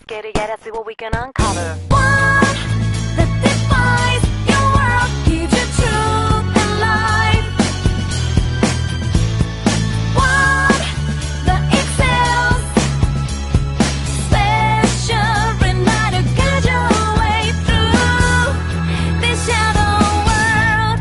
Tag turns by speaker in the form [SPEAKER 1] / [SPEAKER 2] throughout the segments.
[SPEAKER 1] get together, see what we can uncover.
[SPEAKER 2] What that defies your world, gives you truth and life. What that excels, special reminder, guide your way through this shadow world.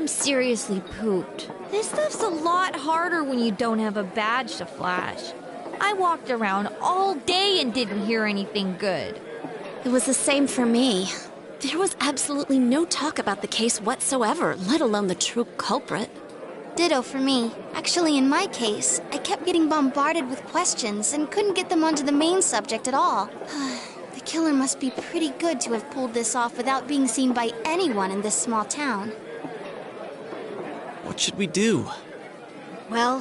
[SPEAKER 3] I'm seriously pooped. This stuff's a lot harder when you don't have a badge to flash. I walked around all day and didn't hear anything good.
[SPEAKER 4] It was the same for me. There was absolutely no talk about the case whatsoever, let alone the true culprit.
[SPEAKER 5] Ditto for me. Actually, in my case, I kept getting bombarded with questions and couldn't get them onto the main subject at all. The killer must be pretty good to have pulled this off without being seen by anyone in this small town.
[SPEAKER 6] What should we do?
[SPEAKER 3] Well,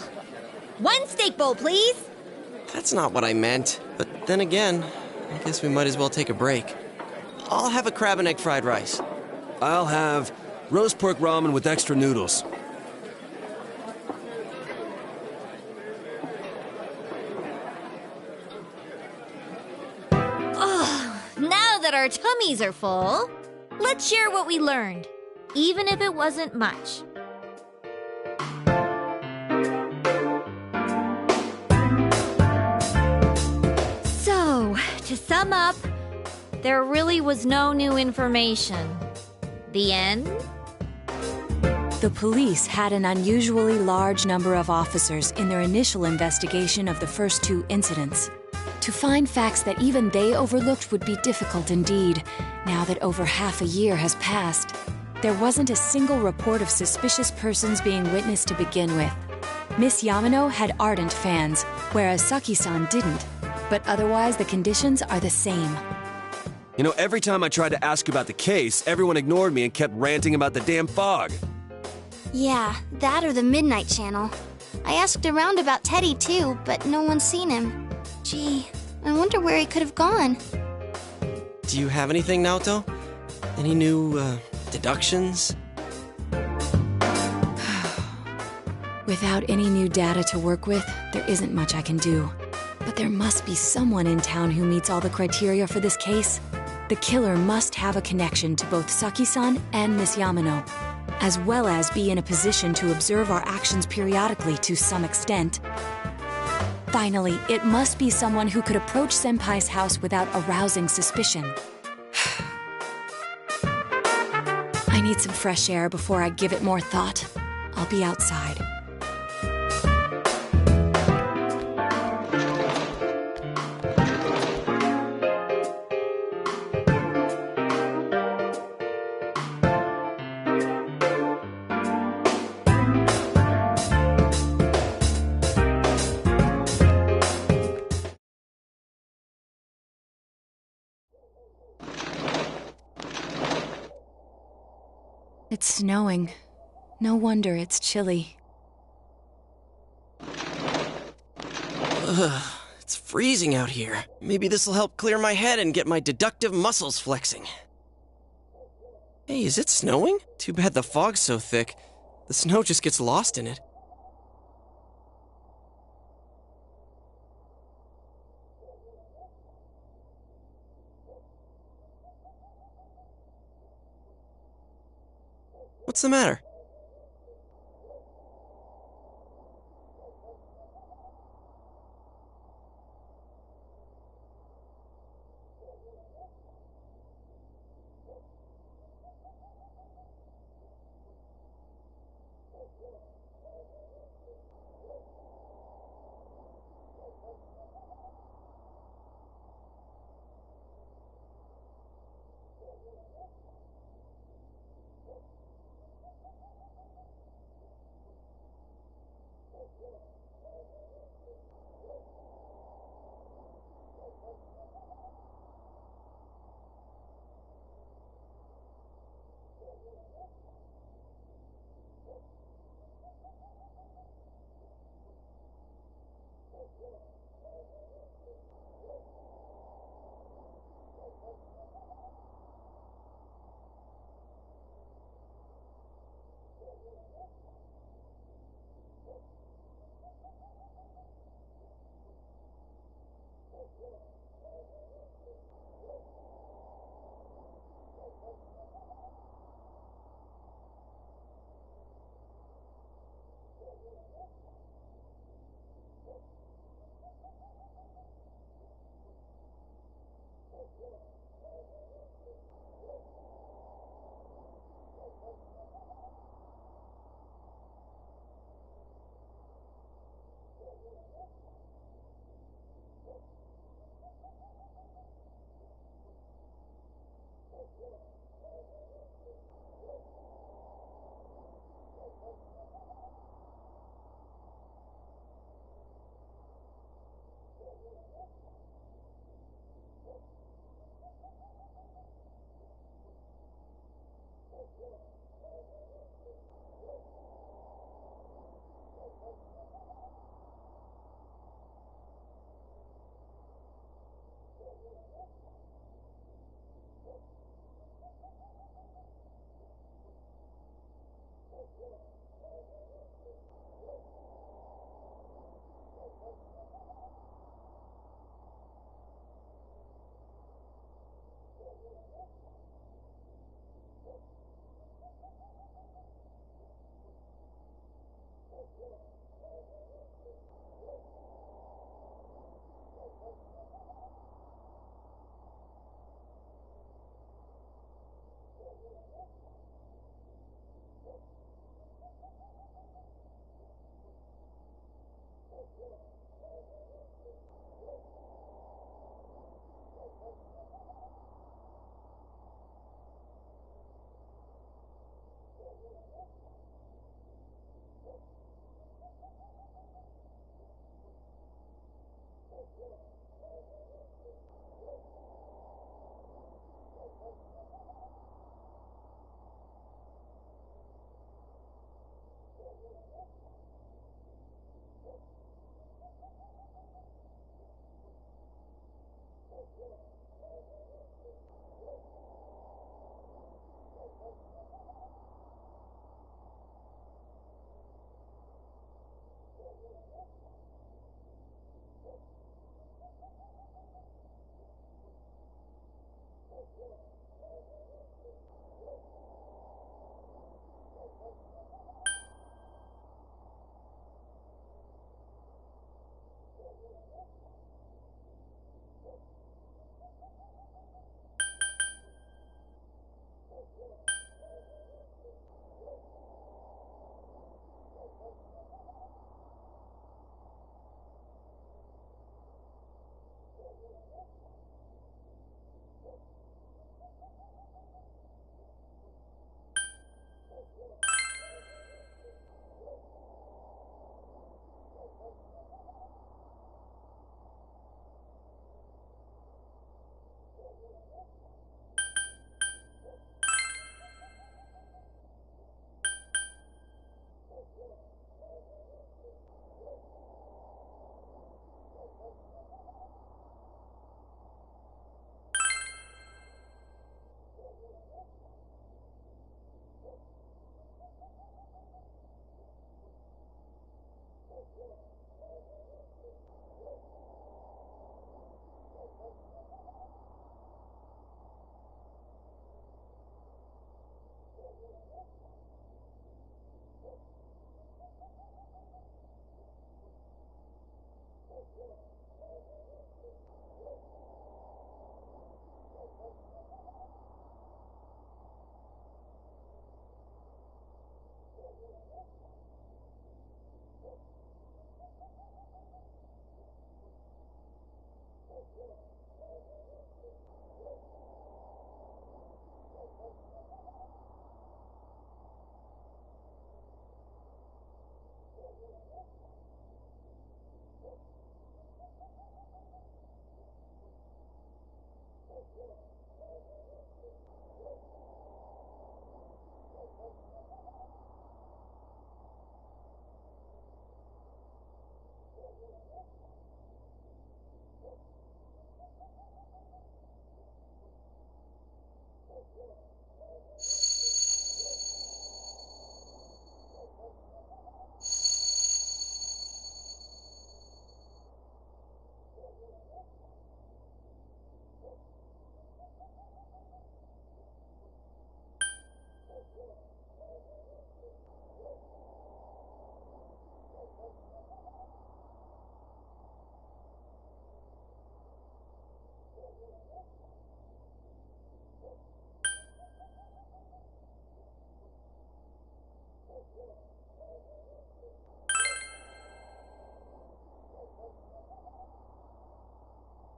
[SPEAKER 3] one steak bowl, please.
[SPEAKER 6] That's not what I meant. But then again, I guess we might as well take a break. I'll have a crab and egg fried rice.
[SPEAKER 7] I'll have roast pork ramen with extra noodles.
[SPEAKER 3] Now that our tummies are full, let's share what we learned, even if it wasn't much. So, to sum up, there really was no new information. The end?
[SPEAKER 8] The police had an unusually large number of officers in their initial investigation of the first two incidents. To find facts that even they overlooked would be difficult indeed, now that over half a year has passed. There wasn't a single report of suspicious persons being witnessed to begin with. Miss Yamano had ardent fans, whereas Saki-san didn't. But otherwise, the conditions are the same.
[SPEAKER 7] You know, every time I tried to ask about the case, everyone ignored me and kept ranting about the damn fog.
[SPEAKER 5] Yeah, that or the Midnight Channel. I asked around about Teddy too, but no one's seen him. Gee, I wonder where he could have gone.
[SPEAKER 6] Do you have anything, Naoto? Any new, deductions?
[SPEAKER 8] Without any new data to work with, there isn't much I can do. But there must be someone in town who meets all the criteria for this case. The killer must have a connection to both Saki-san and Miss Yamano, as well as be in a position to observe our actions periodically to some extent. Finally, it must be someone who could approach Senpai's house without arousing suspicion. I need some fresh air before I give it more thought. I'll be outside. It's snowing. No wonder it's chilly.
[SPEAKER 6] Ugh, it's freezing out here. Maybe this'll help clear my head and get my deductive muscles flexing. Hey, is it snowing? Too bad the fog's so thick. The snow just gets lost in it. What's the matter?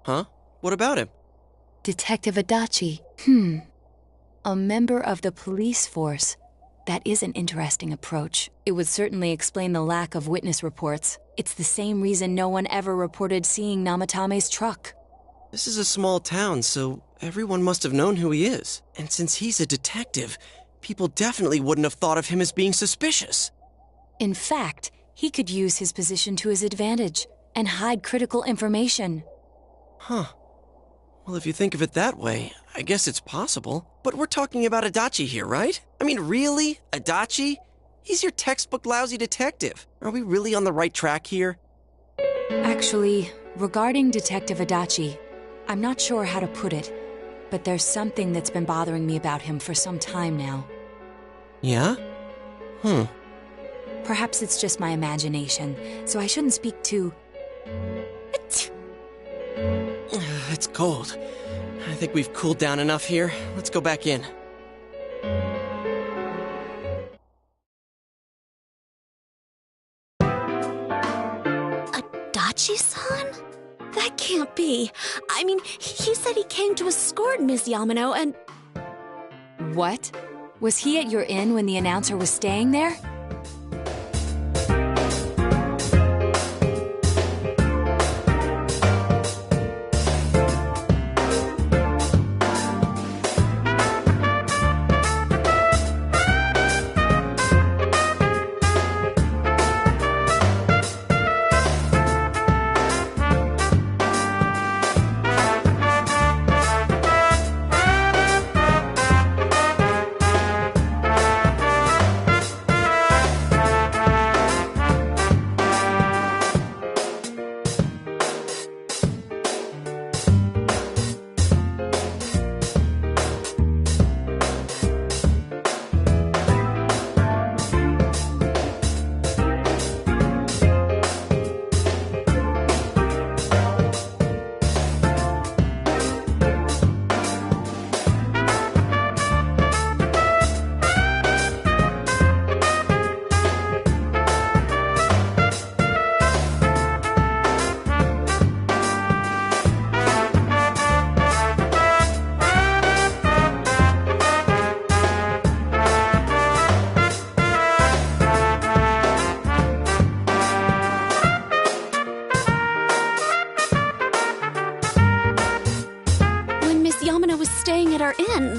[SPEAKER 6] Huh? What about him?
[SPEAKER 8] Detective Adachi. A member of the police force. That is an interesting approach. It would certainly explain the lack of witness reports. It's the same reason no one ever reported seeing Namatame's truck.
[SPEAKER 6] This is a small town, so everyone must have known who he is. And since he's a detective, people definitely wouldn't have thought of him as being suspicious.
[SPEAKER 8] In fact, he could use his position to his advantage and hide critical information.
[SPEAKER 6] Huh. Well, if you think of it that way, I guess it's possible. But we're talking about Adachi here, right? I mean, really? Adachi? He's your textbook lousy detective. Are we really on the right track here?
[SPEAKER 8] Actually, regarding Detective Adachi, I'm not sure how to put it, but there's something that's been bothering me about him for some time now.
[SPEAKER 6] Yeah?
[SPEAKER 8] Perhaps it's just my imagination, so I shouldn't speak too...
[SPEAKER 6] It's cold. I think we've cooled down enough here. Let's go back in.
[SPEAKER 4] Adachi-san? That can't be. I mean, he said he came to escort Miss Yamano and...
[SPEAKER 8] What? Was he at your inn when the announcer was staying there?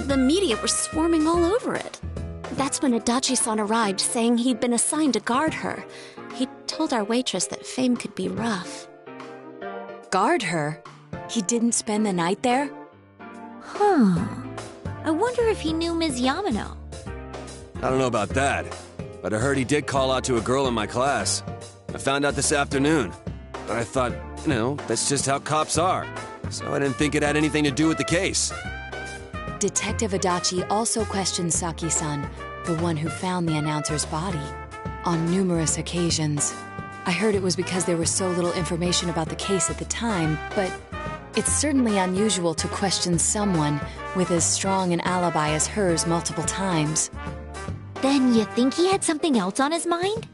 [SPEAKER 4] The media were swarming all over it. That's when Adachi-san arrived, saying he'd been assigned to guard her. He told our waitress that fame could be rough.
[SPEAKER 8] Guard her? He didn't spend the night there?
[SPEAKER 3] I wonder if he knew Ms. Yamano.
[SPEAKER 7] I don't know about that, but I heard he did call out to a girl in my class. I found out this afternoon. But I thought, that's just how cops are. So I didn't think it had anything to do with the case.
[SPEAKER 8] Detective Adachi also questioned Saki-san, the one who found the announcer's body, on numerous occasions. I heard it was because there was so little information about the case at the time, but it's certainly unusual to question someone with as strong an alibi as hers multiple times.
[SPEAKER 3] Then you think he had something else on his mind?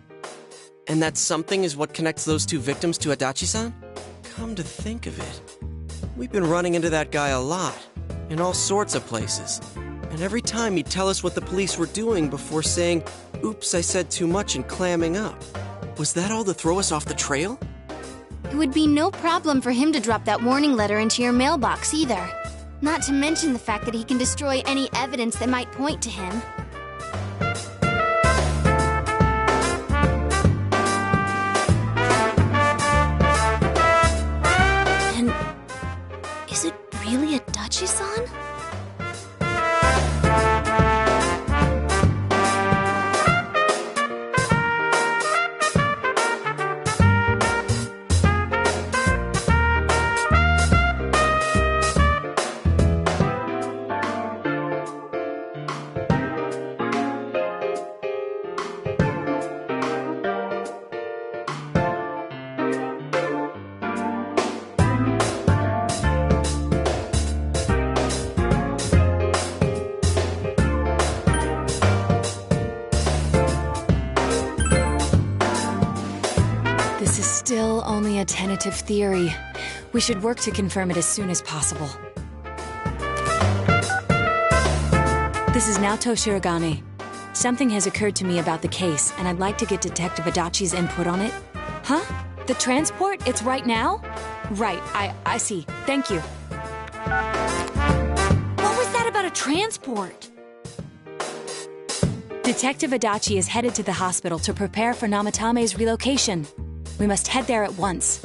[SPEAKER 6] And that something is what connects those two victims to Adachi-san? Come to think of it, we've been running into that guy a lot, in all sorts of places. And every time he'd tell us what the police were doing before saying, "Oops, I said too much," and clamming up. Was that all to throw us off the trail?
[SPEAKER 5] It would be no problem for him to drop that warning letter into your mailbox either. Not to mention the fact that he can destroy any evidence that might point to him.
[SPEAKER 4] And is it really Adachi-san?
[SPEAKER 8] tentative theory. We should work to confirm it as soon as possible. This is Naoto Shirogane. Something has occurred to me about the case, and I'd like to get Detective Adachi's input on it. Huh? The transport? It's right now? Right, I see. Thank you.
[SPEAKER 3] What was that about a transport?
[SPEAKER 8] Detective Adachi is headed to the hospital to prepare for Namatame's relocation. We must head there at once.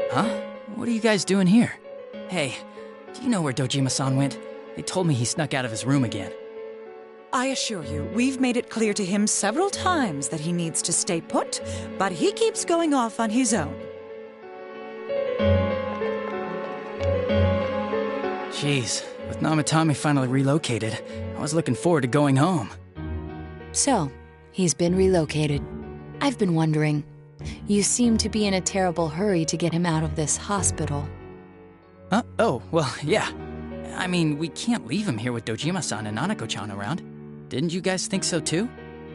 [SPEAKER 9] Huh? What are you guys doing here? Hey, do you know where Dojima-san went? They told me he snuck out of his room again.
[SPEAKER 10] I assure you, we've made it clear to him several times that he needs to stay put, but he keeps going off on his own.
[SPEAKER 9] Jeez, with Namatame finally relocated, I was looking forward to going home.
[SPEAKER 8] So, he's been relocated. I've been wondering. You seem to be in a terrible hurry to get him out of this hospital.
[SPEAKER 9] Huh? Oh, well, yeah. I mean, we can't leave him here with Dojima-san and Nanako-chan around. Didn't you guys think so too?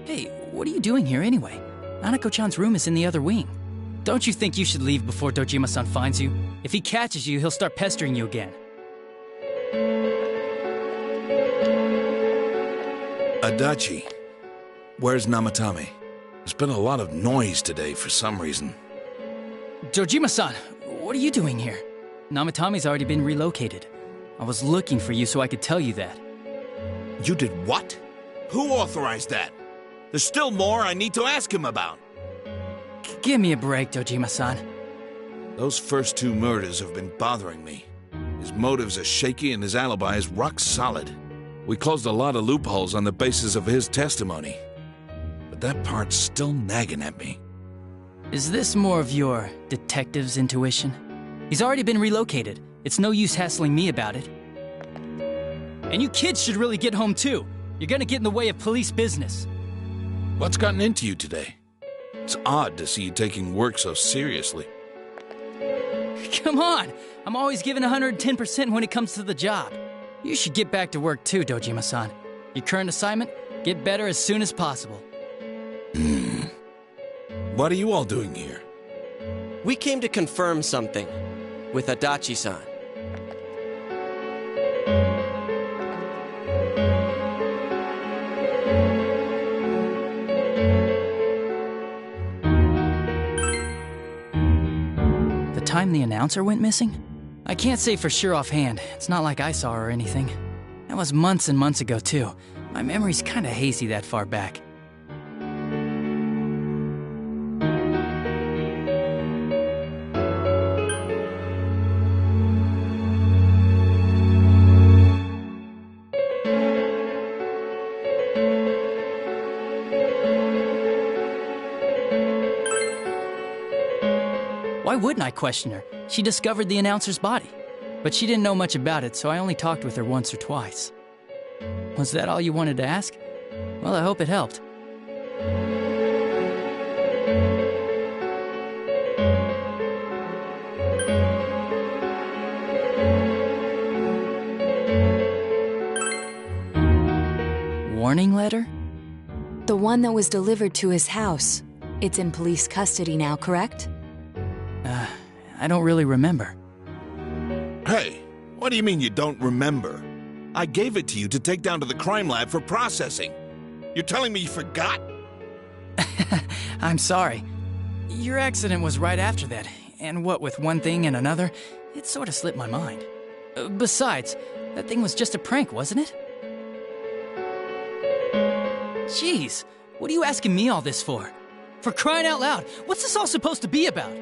[SPEAKER 9] Hey, what are you doing here anyway? Nanako-chan's room is in the other wing. Don't you think you should leave before Dojima-san finds you? If he catches you, he'll start pestering you again.
[SPEAKER 11] Adachi, where's Namatame? There's been a lot of noise today for some reason.
[SPEAKER 9] Dojima-san, what are you doing here? Namatame's already been relocated. I was looking for you so I could tell you that.
[SPEAKER 11] You did what? Who authorized that? There's still more I need to ask him about.
[SPEAKER 9] Give me a break, Dojima-san.
[SPEAKER 11] Those first 2 murders have been bothering me. His motives are shaky and his alibi is rock solid. We closed a lot of loopholes on the basis of his testimony. But that part's still nagging at me.
[SPEAKER 9] Is this more of your detective's intuition? He's already been relocated. It's no use hassling me about it. And you kids should really get home too. You're gonna get in the way of police business.
[SPEAKER 11] What's gotten into you today? It's odd to see you taking work so seriously.
[SPEAKER 9] Come on! I'm always giving 110% when it comes to the job. You should get back to work too, Dojima-san. Your current assignment? Get better as soon as possible.
[SPEAKER 11] What are you all doing here?
[SPEAKER 6] We came to confirm something with Adachi-san.
[SPEAKER 9] The time the announcer went missing? I can't say for sure offhand. It's not like I saw her or anything. That was months and months ago, too. My memory's kinda hazy that far back. Why wouldn't I question her? She discovered the announcer's body. But she didn't know much about it, so I only talked with her once or twice. Was that all you wanted to ask? Well, I hope it helped. Warning letter?
[SPEAKER 8] The one that was delivered to his house. It's in police custody now, correct?
[SPEAKER 9] I don't really remember.
[SPEAKER 11] Hey, what do you mean you don't remember? I gave it to you to take down to the crime lab for processing. You're telling me you forgot?
[SPEAKER 9] I'm sorry. Your accident was right after that, and what with one thing and another, it sort of slipped my mind. Besides, that thing was just a prank, wasn't it? Jeez, what are you asking me all this for? For crying out loud, what's this all supposed to be about?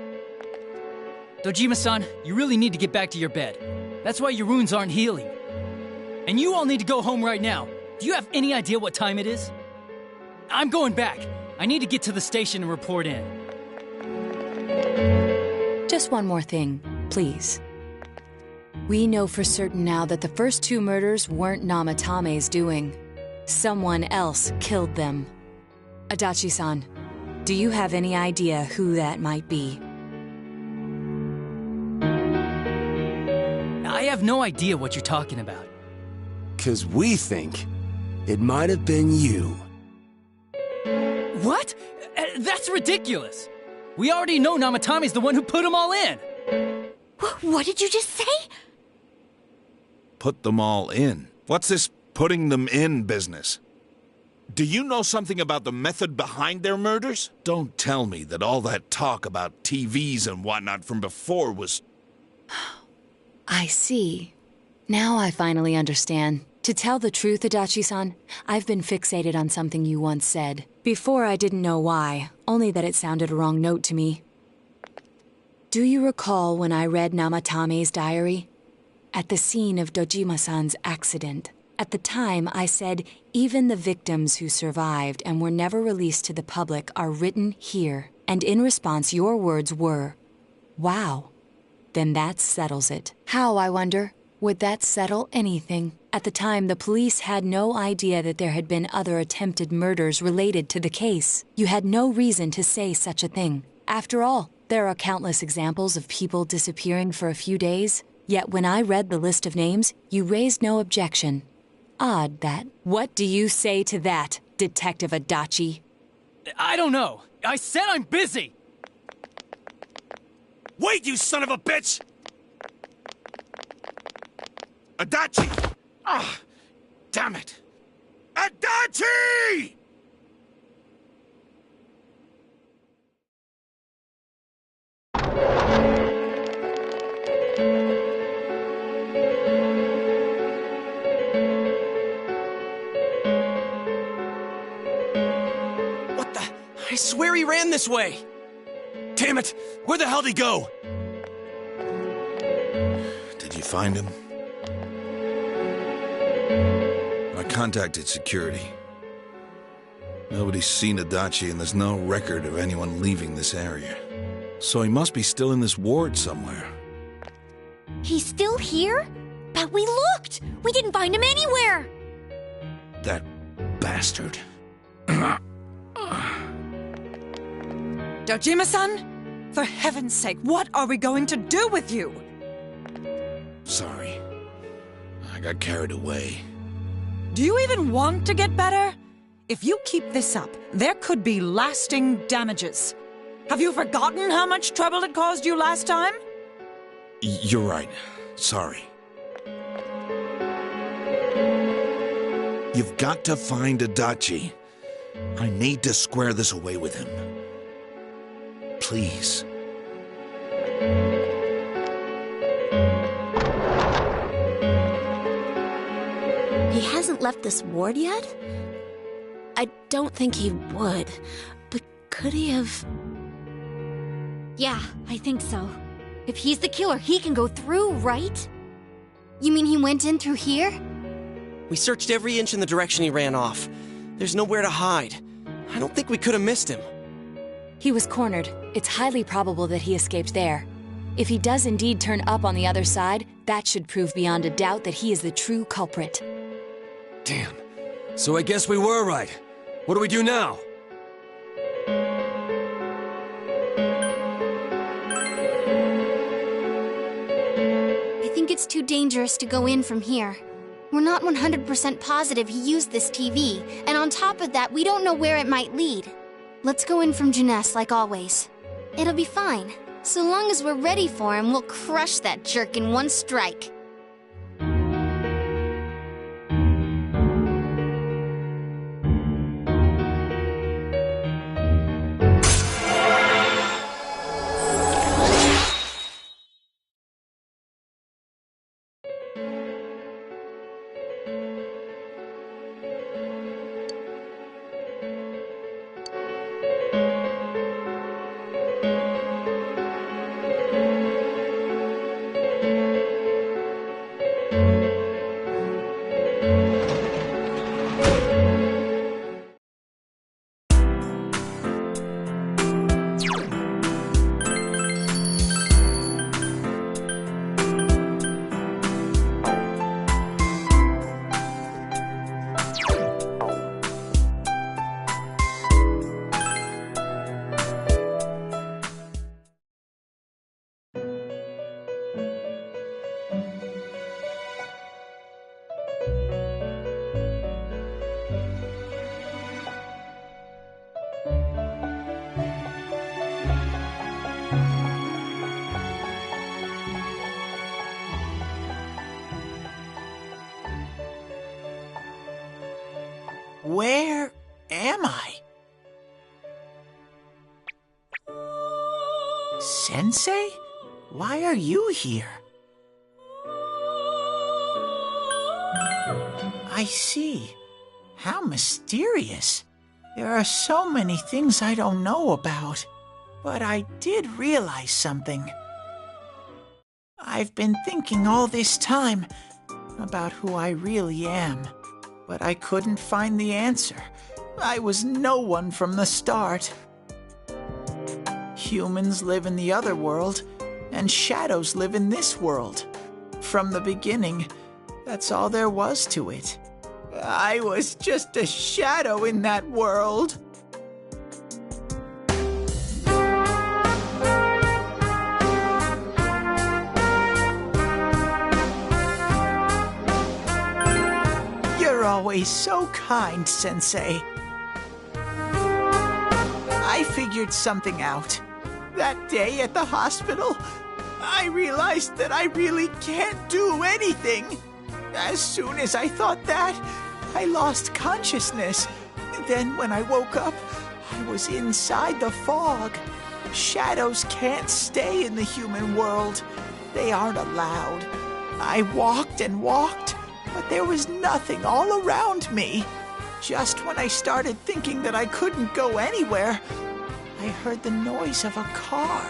[SPEAKER 9] Dojima-san, you really need to get back to your bed. That's why your wounds aren't healing. And you all need to go home right now. Do you have any idea what time it is? I'm going back. I need to get to the station and report in.
[SPEAKER 8] Just one more thing, please. We know for certain now that the first 2 murders weren't Namatame's doing. Someone else killed them. Adachi-san, do you have any idea who that might be?
[SPEAKER 9] I have no idea what you're talking about.
[SPEAKER 7] 'Cause we think it might have been you.
[SPEAKER 9] What? That's ridiculous! We already know Namatame's the one who put them all in!
[SPEAKER 5] What did you just say?
[SPEAKER 11] Put them all in? What's this putting them in business? Do you know something about the method behind their murders? Don't tell me that all that talk about TVs and whatnot from before was...
[SPEAKER 8] I see. Now I finally understand. To tell the truth, Adachi-san, I've been fixated on something you once said. Before I didn't know why, only that it sounded a wrong note to me. Do you recall when I read Namatame's diary? At the scene of Dojima-san's accident. At the time, I said, even the victims who survived and were never released to the public are written here. And in response, your words were, wow. Then that settles it. How, I wonder? Would that settle anything? At the time, the police had no idea that there had been other attempted murders related to the case. You had no reason to say such a thing. After all, there are countless examples of people disappearing for a few days. Yet when I read the list of names, you raised no objection. Odd that. What do you say to that, Detective Adachi?
[SPEAKER 9] I don't know. I said I'm busy!
[SPEAKER 11] Wait, you son of a bitch! Adachi! Ah, damn it! Adachi!
[SPEAKER 6] I swear he ran this way.
[SPEAKER 7] Damn it! Where the hell'd he go?
[SPEAKER 11] Did you find him? I contacted security. Nobody's seen Adachi, and there's no record of anyone leaving this area. So he must be still in this ward somewhere.
[SPEAKER 3] He's still here? But we looked! We didn't find him anywhere!
[SPEAKER 11] That bastard.
[SPEAKER 10] Dojima-san? For heaven's sake, what are we going to do with you?
[SPEAKER 11] Sorry. I got carried away.
[SPEAKER 10] Do you even want to get better? If you keep this up, there could be lasting damages. Have you forgotten how much trouble it caused you last time?
[SPEAKER 11] You're right. Sorry. You've got to find Adachi. I need to square this away with him. Please.
[SPEAKER 4] He hasn't left this ward yet? I don't think he would, but could he have...
[SPEAKER 3] Yeah, I think so. If he's the killer, he can go through, right?
[SPEAKER 5] You mean he went in through here?
[SPEAKER 6] We searched every inch in the direction he ran off. There's nowhere to hide. I don't think we could have missed him.
[SPEAKER 8] He was cornered. It's highly probable that he escaped there. If he does indeed turn up on the other side, that should prove beyond a doubt that he is the true culprit.
[SPEAKER 7] Damn. So I guess we were right. What do we do now?
[SPEAKER 5] I think it's too dangerous to go in from here. We're not 100% positive he used this TV, and on top of that, we don't know where it might lead. Let's go in from Jeunesse like always. It'll be fine. So long as we're ready for him, we'll crush that jerk in one strike.
[SPEAKER 12] Where am I? Sensei? Why are you here? I see. How mysterious. There are so many things I don't know about. But I did realize something. I've been thinking all this time about who I really am. But I couldn't find the answer. I was no one from the start. Humans live in the other world, and shadows live in this world. From the beginning, that's all there was to it. I was just a shadow in that world. You're always so kind, Sensei. I figured something out. That day at the hospital, I realized that I really can't do anything. As soon as I thought that, I lost consciousness. Then when I woke up, I was inside the fog. Shadows can't stay in the human world. They aren't allowed. I walked and walked, but there was nothing all around me. Just when I started thinking that I couldn't go anywhere, I heard the noise of a car,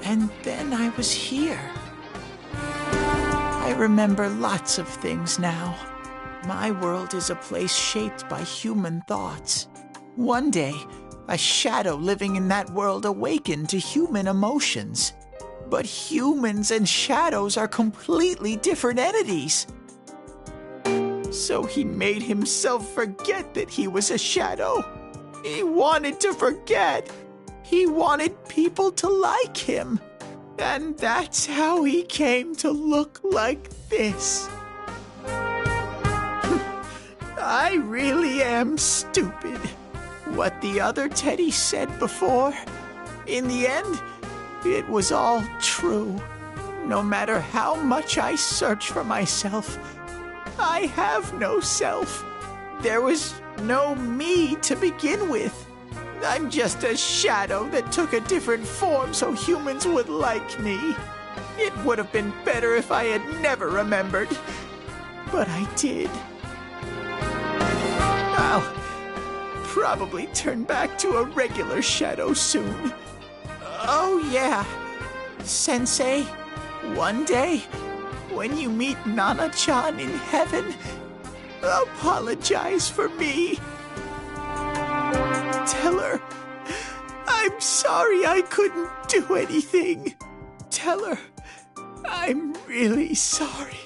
[SPEAKER 12] and then I was here. I remember lots of things now. My world is a place shaped by human thoughts. One day, a shadow living in that world awakened to human emotions. But humans and shadows are completely different entities. So he made himself forget that he was a shadow. He wanted to forget. He wanted people to like him. And that's how he came to look like this. I really am stupid. What the other Teddy said before, in the end, it was all true. No matter how much I search for myself, I have no self. There was no me to begin with. I'm just a shadow that took a different form so humans would like me. It would have been better if I had never remembered. But I did. I'll probably turn back to a regular shadow soon. Oh yeah, Sensei, one day, when you meet Nana-chan in heaven, apologize for me. Tell her, I'm sorry I couldn't do anything. Tell her, I'm really sorry.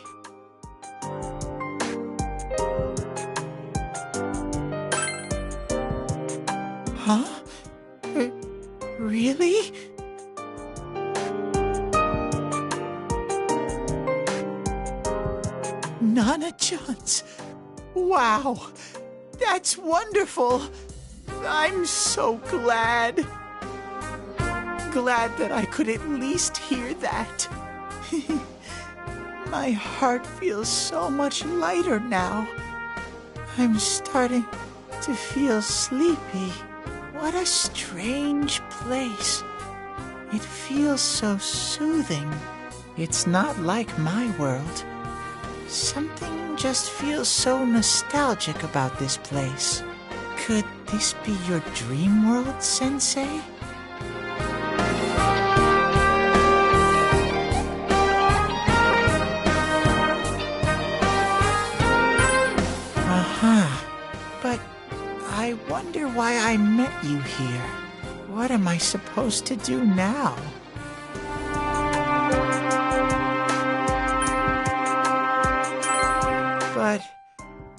[SPEAKER 12] Huh? Really? Nana-chan's. Wow, that's wonderful. I'm so glad. Glad that I could at least hear that. My heart feels so much lighter now. I'm starting to feel sleepy. What a strange place. It feels so soothing. It's not like my world. Something just feels so nostalgic about this place. Could this be your dream world, Sensei? But I wonder why I met you here. What am I supposed to do now? But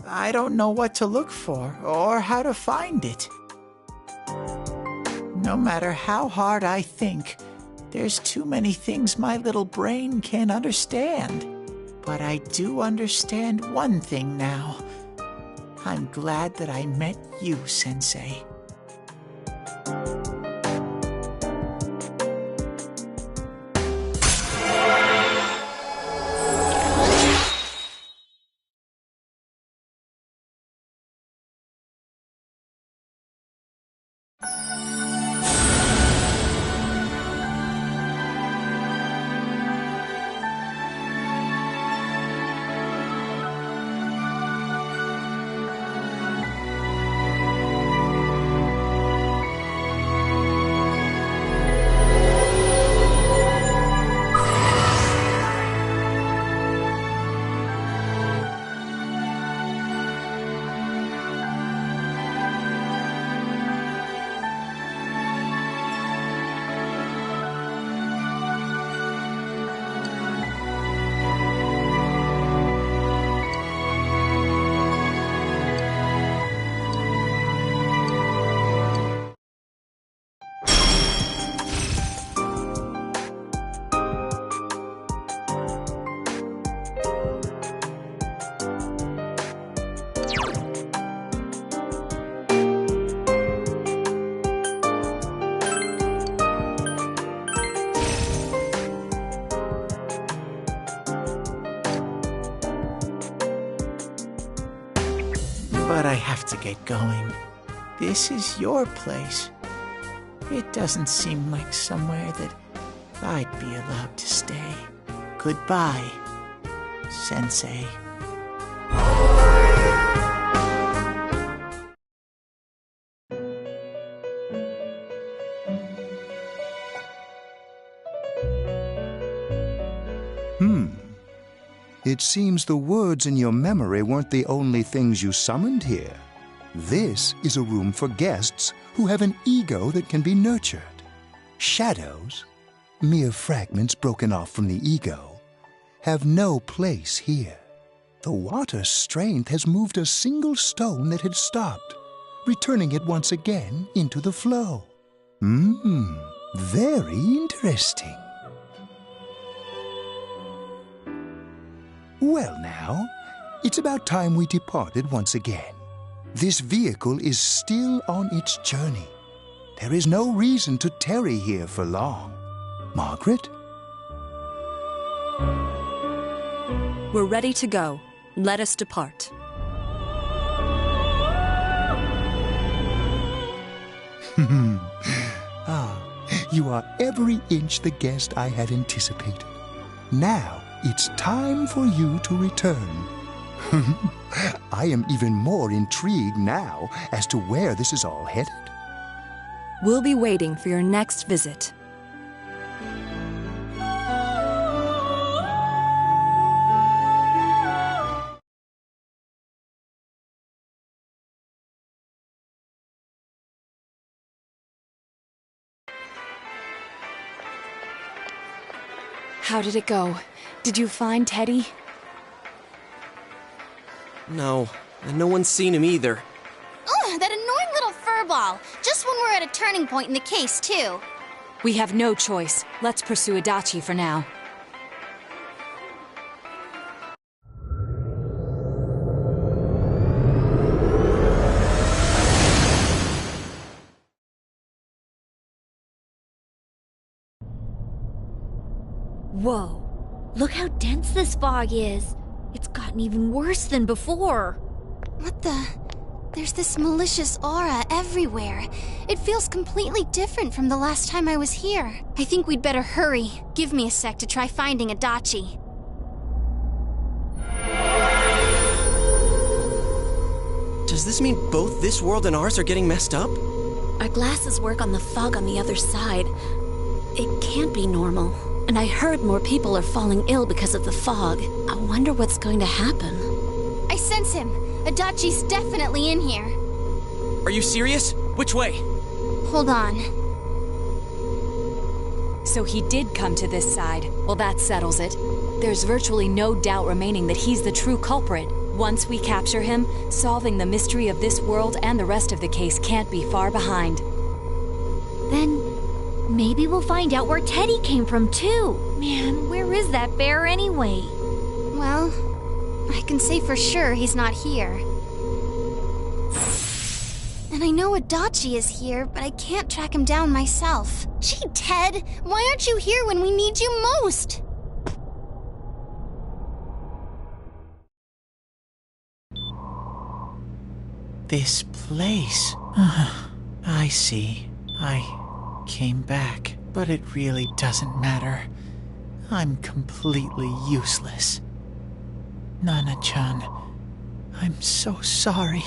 [SPEAKER 12] I don't know what to look for or how to find it. No matter how hard I think, there's too many things my little brain can't understand. But I do understand one thing now. I'm glad that I met you, Sensei. But I have to get going. This is your place. It doesn't seem like somewhere that I'd be allowed to stay. Goodbye, Sensei.
[SPEAKER 13] It seems the words in your memory weren't the only things you summoned here. This is a room for guests who have an ego that can be nurtured. Shadows, mere fragments broken off from the ego, have no place here. The water's strength has moved a single stone that had stopped, returning it once again into the flow. Very interesting. Well now, it's about time we departed once again. This vehicle is still on its journey. There is no reason to tarry here for long. Margaret?
[SPEAKER 8] We're ready to go. Let us depart.
[SPEAKER 13] You are every inch the guest I had anticipated. Now, it's time for you to return. I am even more intrigued now as to where this is all headed.
[SPEAKER 8] We'll be waiting for your next visit. How did it go? Did you find Teddy?
[SPEAKER 6] No, and no one's seen him either.
[SPEAKER 5] Ugh, that annoying little furball. Just when we're at a turning point in the case, too.
[SPEAKER 8] We have no choice. Let's pursue Adachi for now.
[SPEAKER 3] Whoa, look how dense this fog is. It's gotten even worse than before.
[SPEAKER 5] What the? There's this malicious aura everywhere. It feels completely different from the last time I was here. I think we'd better hurry. Give me a sec to try finding Adachi.
[SPEAKER 6] Does this mean both this world and ours are getting messed up?
[SPEAKER 4] Our glasses work on the fog on the other side. It can't be normal. And I heard more people are falling ill because of the fog. I wonder what's going to happen.
[SPEAKER 5] I sense him. Adachi's definitely in here.
[SPEAKER 6] Are you serious? Which way?
[SPEAKER 5] Hold on.
[SPEAKER 8] So he did come to this side. Well, that settles it. There's virtually no doubt remaining that he's the true culprit. Once we capture him, solving the mystery of this world and the rest of the case can't be far behind.
[SPEAKER 3] Then maybe we'll find out where Teddy came from, too. Man, where is that bear anyway?
[SPEAKER 5] Well, I can say for sure he's not here. And I know Adachi is here, but I can't track him down myself. Gee, Ted, why aren't you here when we need you most?
[SPEAKER 12] This place. I see. I came back, but it really doesn't matter. I'm completely useless. Nana-chan, I'm so sorry.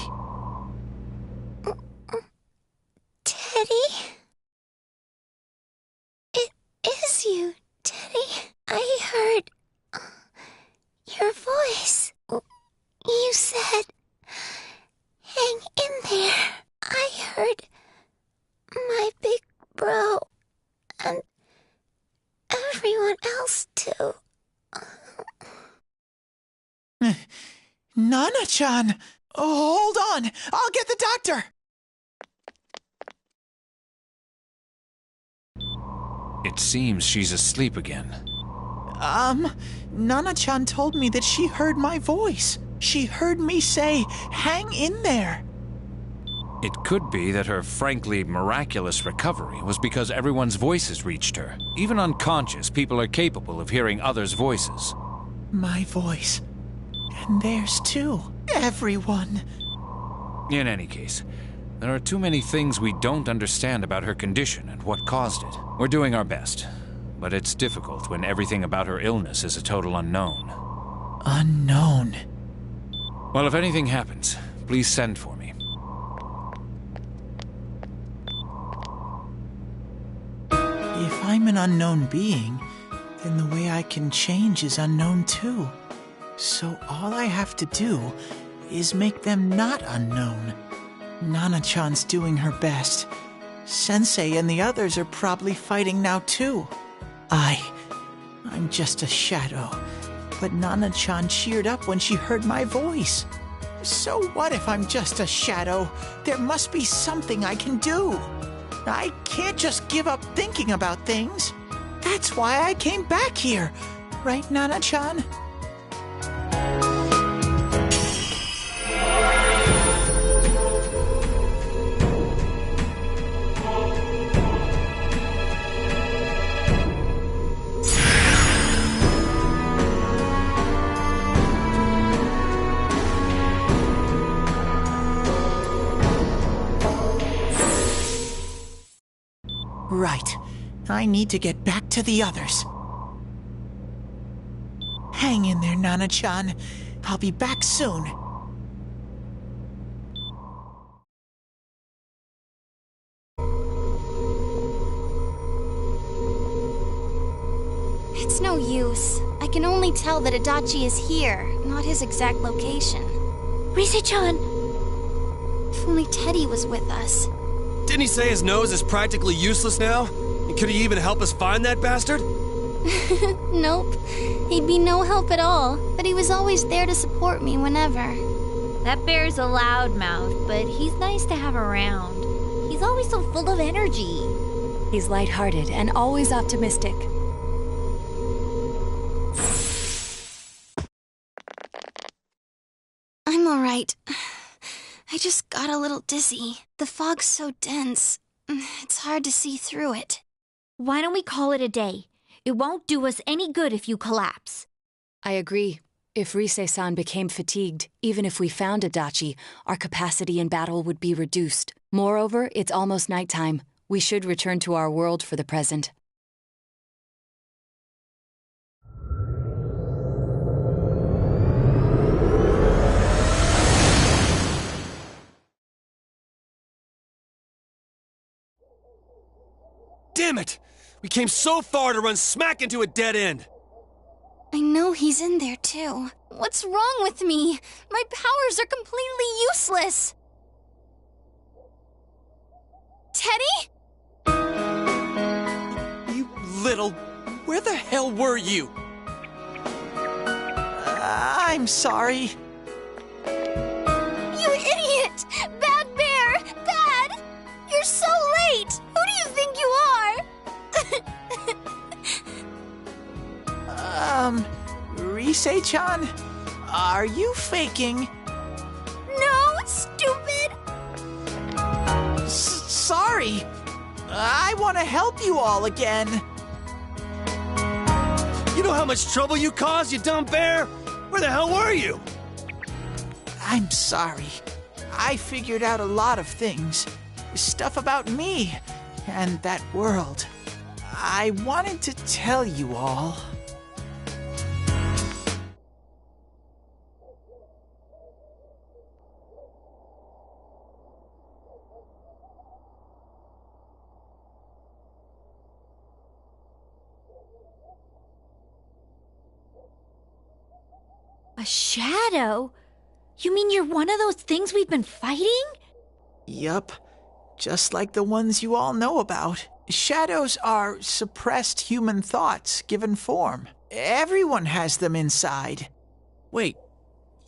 [SPEAKER 5] Teddy? It is you, Teddy. I heard your voice. You said, hang in there. I heard my big bro and everyone else too.
[SPEAKER 12] Nana-chan! Oh, hold on! I'll get the doctor!
[SPEAKER 11] It seems she's asleep again.
[SPEAKER 12] Nana-chan told me that she heard my voice. She heard me say, hang in there.
[SPEAKER 11] It could be that her frankly miraculous recovery was because everyone's voices reached her. Even unconscious, people are capable of hearing others' voices.
[SPEAKER 12] My voice. And theirs too. Everyone.
[SPEAKER 11] In any case, there are too many things we don't understand about her condition and what caused it. We're doing our best, but it's difficult when everything about her illness is a total unknown.
[SPEAKER 12] Unknown?
[SPEAKER 11] Well, if anything happens, please send for me.
[SPEAKER 12] If I'm an unknown being, then the way I can change is unknown too. So all I have to do is make them not unknown. Nana-chan's doing her best. Sensei and the others are probably fighting now too. I'm just a shadow. But Nana-chan cheered up when she heard my voice. So what if I'm just a shadow? There must be something I can do. I can't just give up thinking about things. That's why I came back here. Right, Nana-chan? Right. I need to get back to the others. Hang in there, Nana-chan. I'll be back soon.
[SPEAKER 5] It's no use. I can only tell that Adachi is here, not his exact location.
[SPEAKER 3] Rise-chan!
[SPEAKER 5] If only Teddy was with us.
[SPEAKER 7] Didn't he say his nose is practically useless now? And could he even help us find that bastard?
[SPEAKER 5] Nope. He'd be no help at all, but he was always there to support me whenever.
[SPEAKER 3] That bear's a loudmouth, but he's nice to have around. He's always so full of energy.
[SPEAKER 8] He's lighthearted and always optimistic.
[SPEAKER 5] I'm alright. I just got a little dizzy. The fog's so dense. It's hard to see through it.
[SPEAKER 3] Why don't we call it a day? It won't do us any good if you collapse.
[SPEAKER 8] I agree. If Rise-san became fatigued, even if we found Adachi, our capacity in battle would be reduced. Moreover, it's almost nighttime. We should return to our world for the present.
[SPEAKER 7] Damn it! We came so far to run smack into a dead end!
[SPEAKER 5] I know he's in there too. What's wrong with me? My powers are completely useless. Teddy?
[SPEAKER 6] You little... Where the hell were you?
[SPEAKER 12] I'm sorry.
[SPEAKER 5] You idiot! Bad bear! Bad! You're so late! Who do you think you are?
[SPEAKER 12] Rise-chan? Are you faking?
[SPEAKER 5] No, stupid!
[SPEAKER 12] Sorry. I want to help you all again.
[SPEAKER 7] You know how much trouble you caused, you dumb bear? Where the hell were you?
[SPEAKER 12] I'm sorry. I figured out a lot of things. Stuff about me and that world. I wanted to tell you all.
[SPEAKER 3] A shadow? You mean you're one of those things we've been fighting?
[SPEAKER 12] Yup. Just like the ones you all know about. Shadows are suppressed human thoughts given form. Everyone has them inside.
[SPEAKER 6] Wait,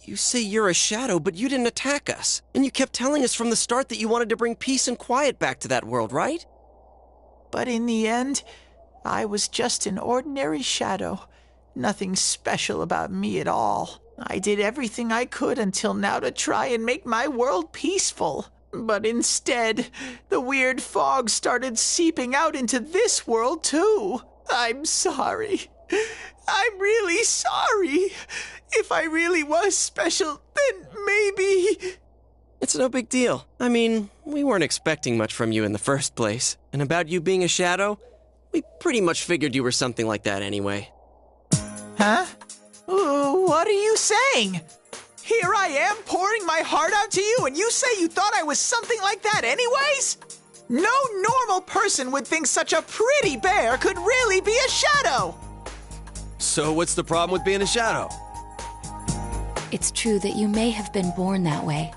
[SPEAKER 6] you say you're a shadow, but you didn't attack us. And you kept telling us from the start that you wanted to bring peace and quiet back to that world, right?
[SPEAKER 12] But in the end, I was just an ordinary shadow. Nothing special about me at all. I did everything I could until now to try and make my world peaceful. But instead, the weird fog started seeping out into this world too. I'm sorry. I'm really sorry. If I really was special, then maybe...
[SPEAKER 6] It's no big deal. I mean, we weren't expecting much from you in the first place. And about you being a shadow, we pretty much figured you were something like that anyway.
[SPEAKER 12] Huh? What are you saying? Here I am pouring my heart out to you, and you say you thought I was something like that anyways? No normal person would think such a pretty bear could really be a shadow.
[SPEAKER 7] So what's the problem with being a shadow?
[SPEAKER 8] It's true that you may have been born that way,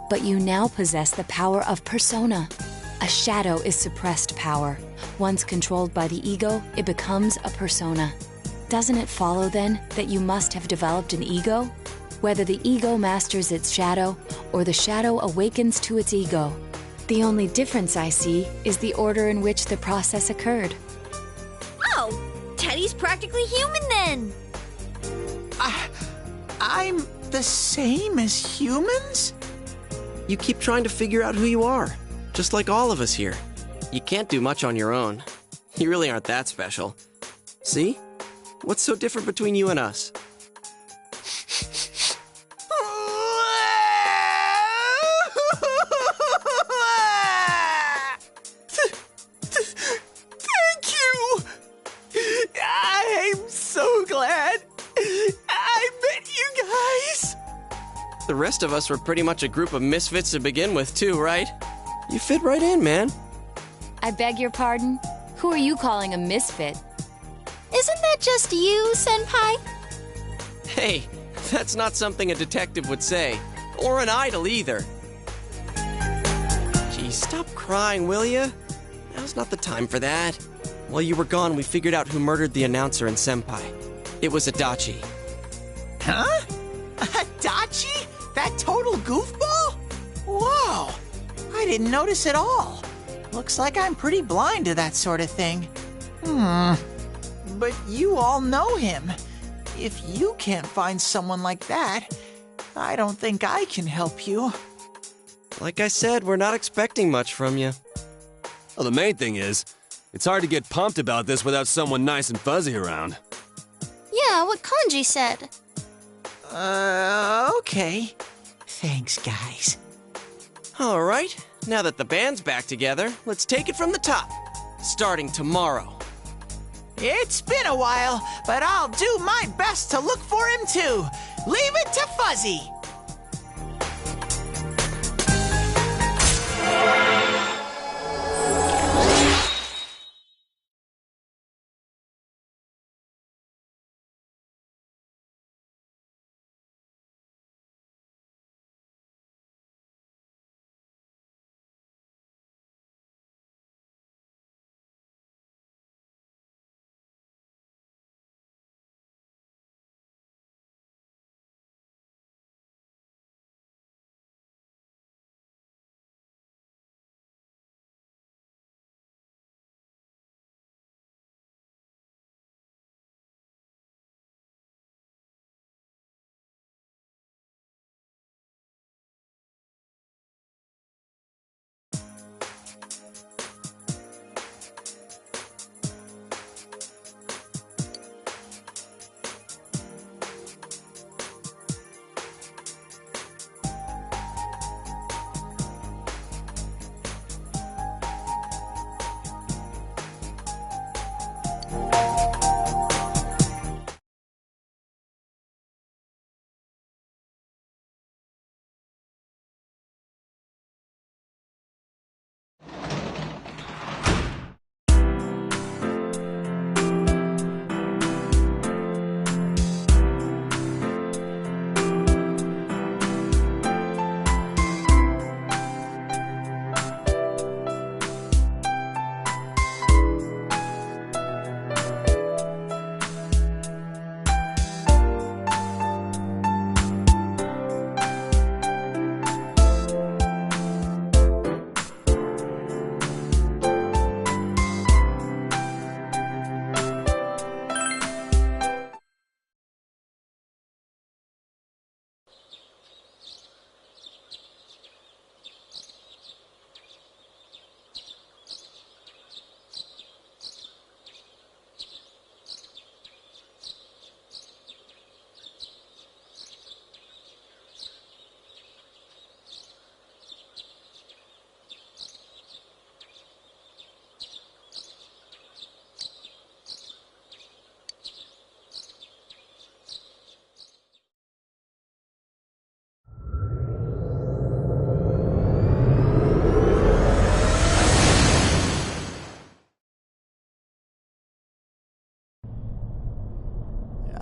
[SPEAKER 8] but you now possess the power of persona. A shadow is suppressed power. Once controlled by the ego, it becomes a persona. Doesn't it follow, then, that you must have developed an ego? Whether the ego masters its shadow, or the shadow awakens to its ego. The only difference I see is the order in which the process occurred.
[SPEAKER 3] Oh, Teddy's practically human then.
[SPEAKER 12] I'm the same as humans?
[SPEAKER 6] You keep trying to figure out who you are, just like all of us here. You can't do much on your own. You really aren't that special. See? What's so different between you and us?
[SPEAKER 12] Thank you! I'm so glad I met you guys!
[SPEAKER 6] The rest of us were pretty much a group of misfits to begin with, too, right? You fit right in, man.
[SPEAKER 8] I beg your pardon? Who are you calling a misfit?
[SPEAKER 5] Isn't that just you, Senpai?
[SPEAKER 6] Hey, that's not something a detective would say. Or an idol, either. Gee, stop crying, will ya? Now's not the time for that. While you were gone, we figured out who murdered the announcer and Senpai. It was Adachi.
[SPEAKER 12] Huh? Adachi? That total goofball? Whoa! I didn't notice at all. Looks like I'm pretty blind to that sort of thing. But you all know him. If you can't find someone like that, I don't think I can help you.
[SPEAKER 6] Like I said, we're not expecting much from you.
[SPEAKER 7] Well, the main thing is, it's hard to get pumped about this without someone nice and fuzzy around.
[SPEAKER 5] Yeah, what Kanji said.
[SPEAKER 12] Okay. Thanks, guys.
[SPEAKER 6] All right, now that the band's back together, let's take it from the top. Starting tomorrow.
[SPEAKER 12] It's been a while, but I'll do my best to look for him too. Leave it to Fuzzy.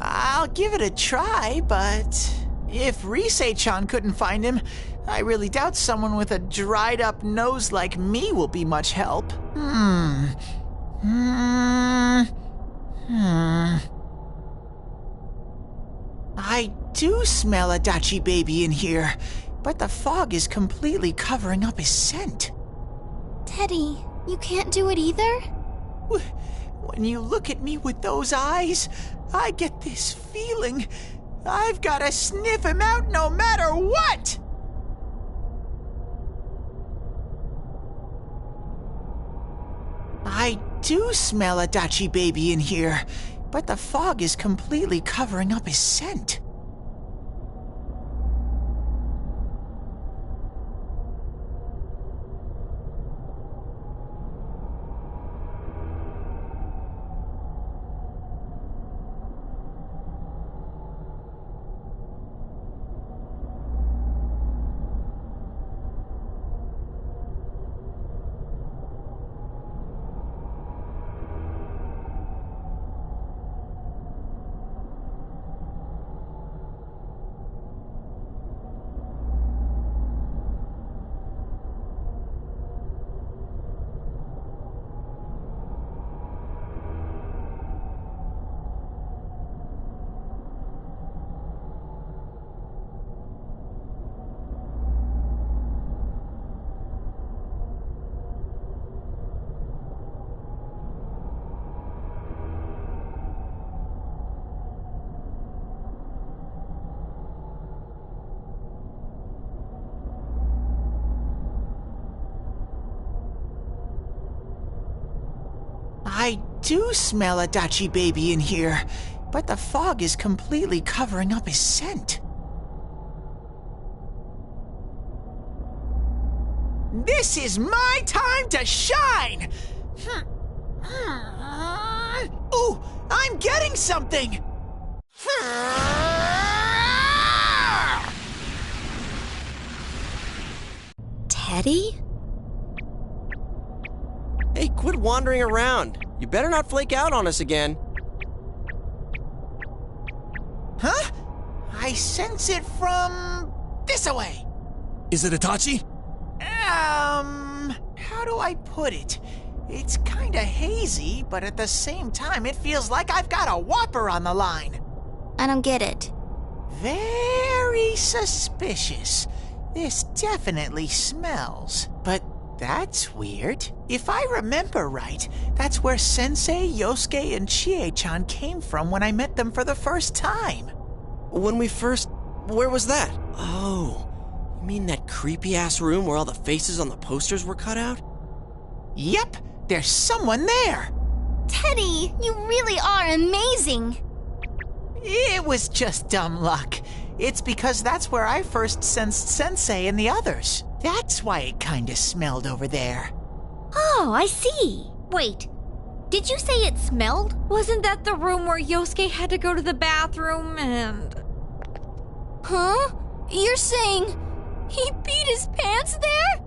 [SPEAKER 12] I'll give it a try, but If Rise-chan couldn't find him, I really doubt someone with a dried-up nose like me will be much help. I do smell a Dachi baby in here, but the fog is completely covering up his scent.
[SPEAKER 5] Teddy, you can't do it either?
[SPEAKER 12] When you look at me with those eyes, I get this feeling I've got to sniff him out no matter what! I do smell a Dachi baby in here, but the fog is completely covering up his scent. I do smell a Dachi baby in here, but the fog is completely covering up his scent. This is my time to shine! Ooh, I'm getting something!
[SPEAKER 4] Teddy?
[SPEAKER 6] Hey, quit wandering around. You better not flake out on us again.
[SPEAKER 12] Huh? I sense it from this away.
[SPEAKER 7] Is it Itachi?
[SPEAKER 12] How do I put it? It's kinda hazy, but at the same time it feels like I've got a whopper on the line.
[SPEAKER 5] I don't get it.
[SPEAKER 12] Very suspicious. This definitely smells. But that's weird. If I remember right, that's where Sensei, Yosuke, and Chie-chan came from when I met them for the first time.
[SPEAKER 6] Where was that? Oh, you mean that creepy-ass room where all the faces on the posters were cut out?
[SPEAKER 12] Yep, there's someone there.
[SPEAKER 5] Teddy, you really are amazing.
[SPEAKER 12] It was just dumb luck. It's because that's where I first sensed Sensei and the others. That's why it kinda smelled over there.
[SPEAKER 3] Oh, I see. Wait, did you say it smelled? Wasn't that the room where Yosuke had to go to the bathroom and...
[SPEAKER 5] Huh? You're saying he peed his pants there?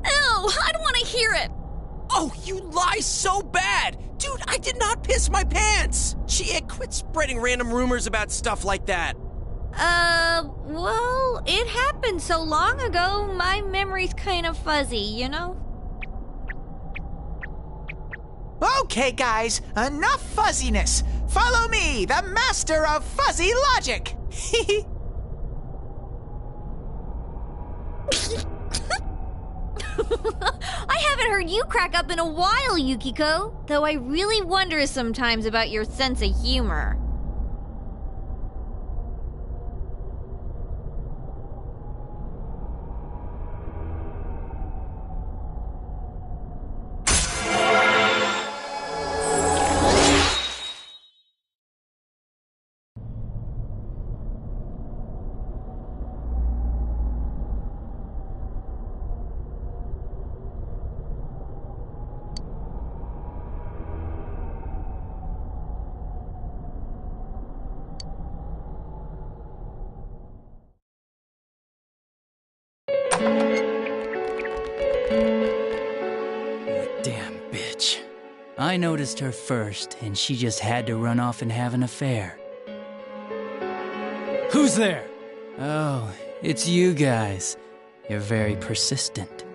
[SPEAKER 5] Ew, I don't want to hear it.
[SPEAKER 6] Oh, you lie so bad! Dude, I did not piss my pants! Chie, quit spreading random rumors about stuff like that.
[SPEAKER 3] Well, it happened so long ago, my memory's kind of fuzzy, you know?
[SPEAKER 12] Okay, guys, enough fuzziness. Follow me, the master of fuzzy logic.
[SPEAKER 3] I haven't heard you crack up in a while, Yukiko. Though I really wonder sometimes about your sense of humor.
[SPEAKER 9] Damn bitch. I noticed her first, and she just had to run off and have an affair. Who's there? Oh, it's you guys. You're very persistent.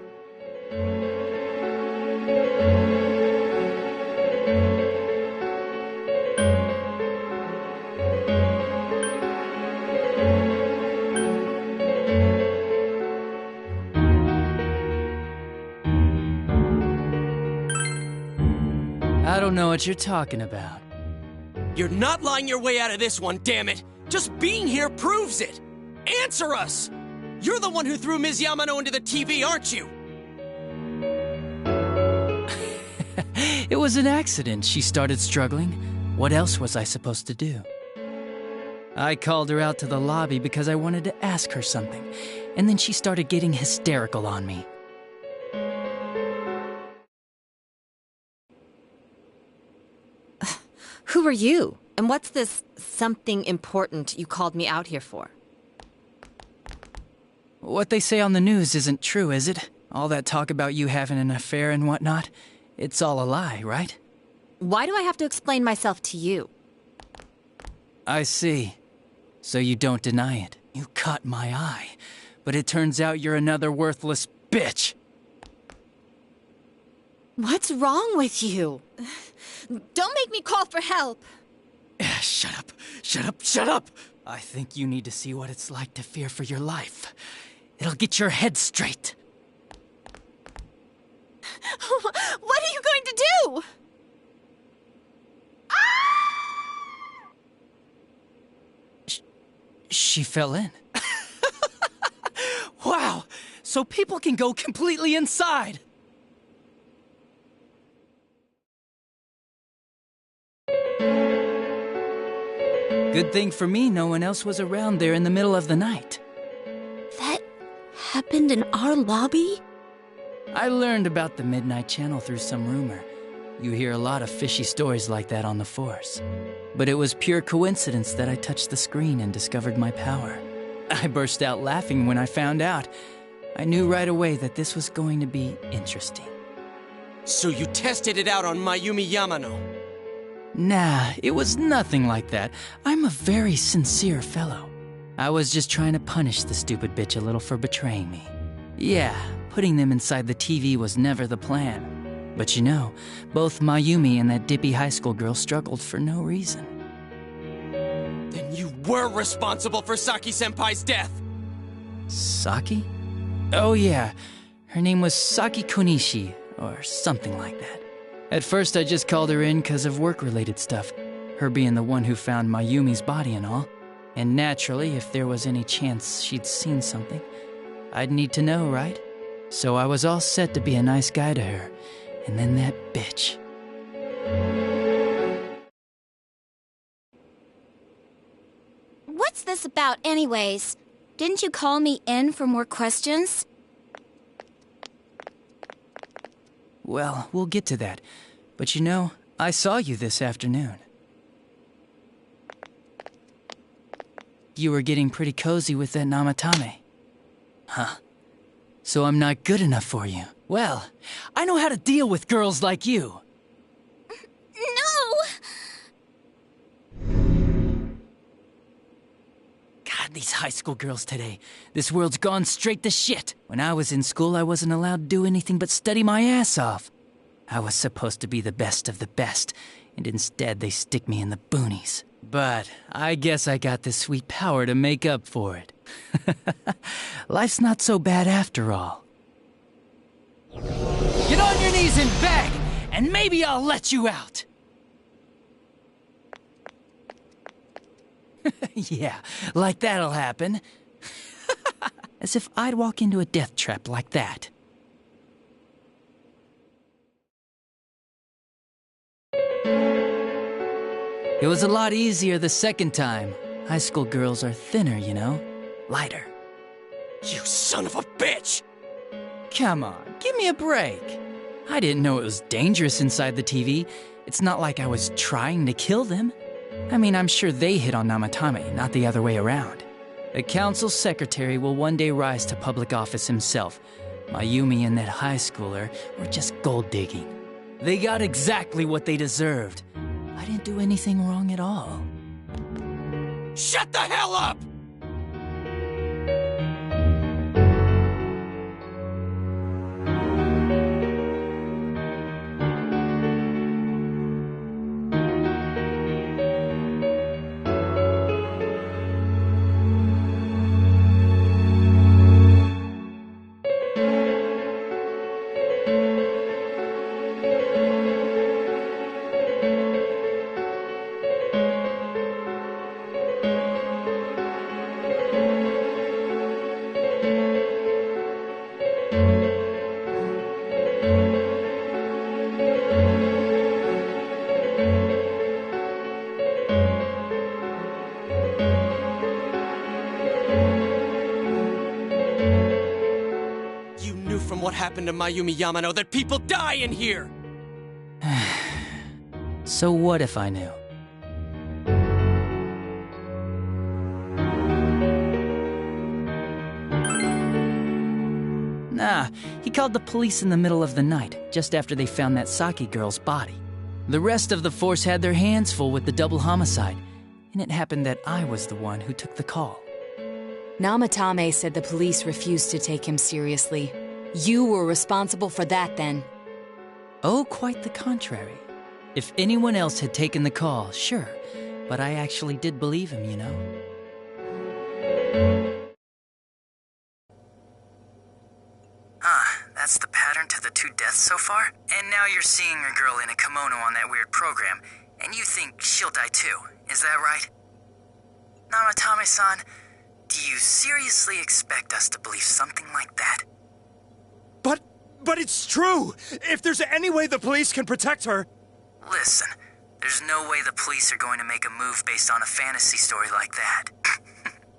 [SPEAKER 9] I don't know what you're talking about.
[SPEAKER 6] You're not lying your way out of this one, damn it! Just being here proves it! Answer us! You're the one who threw Ms. Yamano into the TV, aren't you?
[SPEAKER 9] It was an accident. She started struggling. What else was I supposed to do? I called her out to the lobby because I wanted to ask her something, and then she started getting hysterical on me.
[SPEAKER 14] Who are you? And what's this something important you called me out here for?
[SPEAKER 9] What they say on the news isn't true, is it? All that talk about you having an affair and whatnot? It's all a lie, right?
[SPEAKER 14] Why do I have to explain myself to you?
[SPEAKER 9] I see. So you don't deny it. You caught my eye. But it turns out you're another worthless bitch.
[SPEAKER 14] What's wrong with you? Don't make me call for help.
[SPEAKER 9] Shut up. Shut up. Shut up. I think you need to see what it's like to fear for your life. It'll get your head straight.
[SPEAKER 14] What are you going to do?
[SPEAKER 9] She fell in. Wow! So people can go completely inside! Good thing for me, no one else was around there in the middle of the night.
[SPEAKER 4] That happened in our lobby?
[SPEAKER 9] I learned about the Midnight Channel through some rumor. You hear a lot of fishy stories like that on the force. But it was pure coincidence that I touched the screen and discovered my power. I burst out laughing when I found out. I knew right away that this was going to be interesting.
[SPEAKER 6] So you tested it out on Mayumi Yamano?
[SPEAKER 9] Nah, it was nothing like that. I'm a very sincere fellow. I was just trying to punish the stupid bitch a little for betraying me. Yeah, putting them inside the TV was never the plan. But you know, both Mayumi and that dippy high school girl struggled for no reason.
[SPEAKER 6] Then you were responsible for Saki-senpai's death!
[SPEAKER 9] Saki? Oh yeah, her name was Saki Konishi, or something like that. At first I just called her in because of work-related stuff, her being the one who found Mayumi's body and all. And naturally, if there was any chance she'd seen something, I'd need to know, right? So I was all set to be a nice guy to her, and then that bitch.
[SPEAKER 5] What's this about anyways? Didn't you call me in for more questions?
[SPEAKER 9] Well, we'll get to that. But you know, I saw you this afternoon. You were getting pretty cozy with that Namatame. Huh? So I'm not good enough for you. Well, I know how to deal with girls like you.
[SPEAKER 5] No!
[SPEAKER 9] God, these high school girls today. This world's gone straight to shit. When I was in school, I wasn't allowed to do anything but study my ass off. I was supposed to be the best of the best, and instead they stick me in the boonies. But I guess I got this sweet power to make up for it. Life's not so bad after all. Get on your knees and beg, and maybe I'll let you out. Yeah, like that'll happen. As if I'd walk into a death trap like that. It was a lot easier the second time. High school girls are thinner, you know? Lighter.
[SPEAKER 6] You son of a bitch!
[SPEAKER 9] Come on, give me a break. I didn't know it was dangerous inside the TV. It's not like I was trying to kill them. I mean, I'm sure they hit on Namatame, not the other way around. The council secretary will one day rise to public office himself. Mayumi and that high schooler were just gold digging. They got exactly what they deserved. I didn't do anything wrong at all.
[SPEAKER 6] Shut the hell up! what happened to Mayumi Yamano that people die in here!
[SPEAKER 9] So what if I knew? Nah, he called the police in the middle of the night, just after they found that Saki girl's body. The rest of the force had their hands full with the double homicide, and it happened that I was the one who took the call.
[SPEAKER 8] Namatame said the police refused to take him seriously. You were responsible for that then.
[SPEAKER 9] Oh, quite the contrary. If anyone else had taken the call, sure, but I actually did believe him, you know.
[SPEAKER 15] That's the pattern to the 2 deaths so far? And now you're seeing a girl in a kimono on that weird program, and you think she'll die too, is that right? Namatame-san, do you seriously expect us to believe something like that?
[SPEAKER 16] But it's true! If there's any way the police can protect her...
[SPEAKER 15] Listen, there's no way the police are going to make a move based on a fantasy story like that.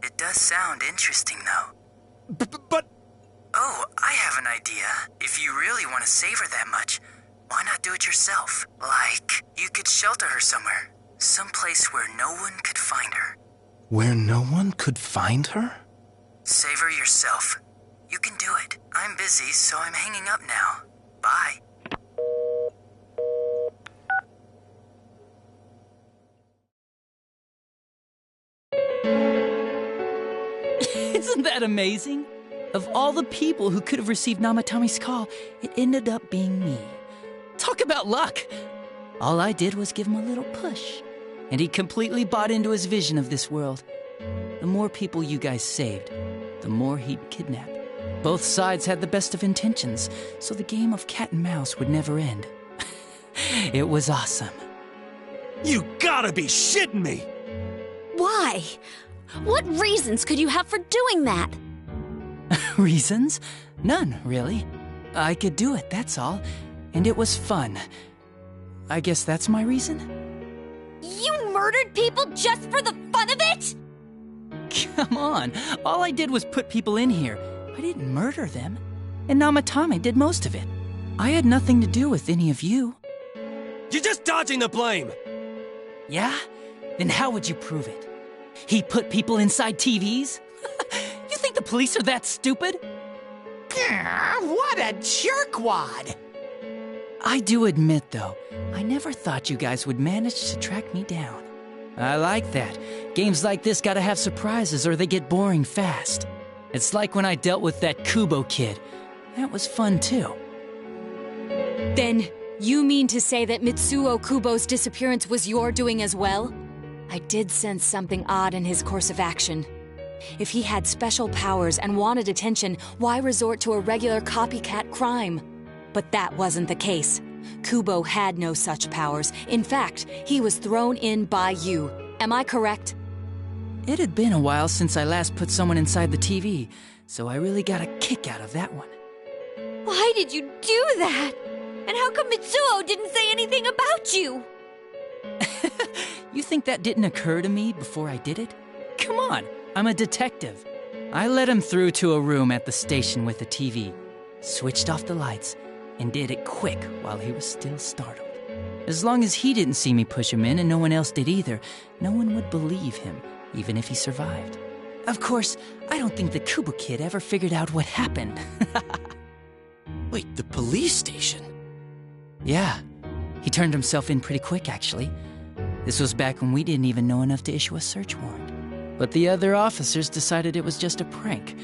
[SPEAKER 15] It does sound interesting, though.
[SPEAKER 16] But...
[SPEAKER 15] Oh, I have an idea. If you really want to save her that much, why not do it yourself? Like, you could shelter her somewhere. Someplace where no one could find her.
[SPEAKER 16] Where no one could find her?
[SPEAKER 15] Save her yourself. You can do it. I'm busy, so I'm hanging up now. Bye.
[SPEAKER 9] Isn't that amazing? Of all the people who could have received Namatame's call, it ended up being me. Talk about luck! All I did was give him a little push, and he completely bought into his vision of this world. The more people you guys saved, the more he'd kidnap. Both sides had the best of intentions, so the game of cat and mouse would never end. It was awesome.
[SPEAKER 16] You gotta be shitting me!
[SPEAKER 4] Why? What reasons could you have for doing that?
[SPEAKER 9] Reasons? None, really. I could do it, that's all. And it was fun. I guess that's my reason?
[SPEAKER 3] You murdered people just for the fun of it?
[SPEAKER 9] Come on, all I did was put people in here. I didn't murder them. And Namatame did most of it. I had nothing to do with any of you.
[SPEAKER 7] You're just dodging the blame!
[SPEAKER 9] Yeah? Then how would you prove it? He put people inside TVs? You think the police are that stupid?
[SPEAKER 12] What a jerkwad!
[SPEAKER 9] I do admit, though, I never thought you guys would manage to track me down. I like that. Games like this gotta have surprises or they get boring fast. It's like when I dealt with that Kubo kid. That was fun, too.
[SPEAKER 8] Then, you mean to say that Mitsuo Kubo's disappearance was your doing as well? I did sense something odd in his course of action. If he had special powers and wanted attention, why resort to a regular copycat crime? But that wasn't the case. Kubo had no such powers. In fact, he was thrown in by you. Am I correct?
[SPEAKER 9] It had been a while since I last put someone inside the TV, so I really got a kick out of that one.
[SPEAKER 3] Why did you do that? And how come Mitsuo didn't say anything about you?
[SPEAKER 9] You think that didn't occur to me before I did it? Come on, I'm a detective. I let him through to a room at the station with a TV, switched off the lights, and did it quick while he was still startled. As long as he didn't see me push him in and no one else did either, no one would believe him, even if he survived. Of course, I don't think the Kubo kid ever figured out what happened.
[SPEAKER 6] Wait, the police station?
[SPEAKER 9] Yeah, he turned himself in pretty quick, actually. This was back when we didn't even know enough to issue a search warrant. But the other officers decided it was just a prank,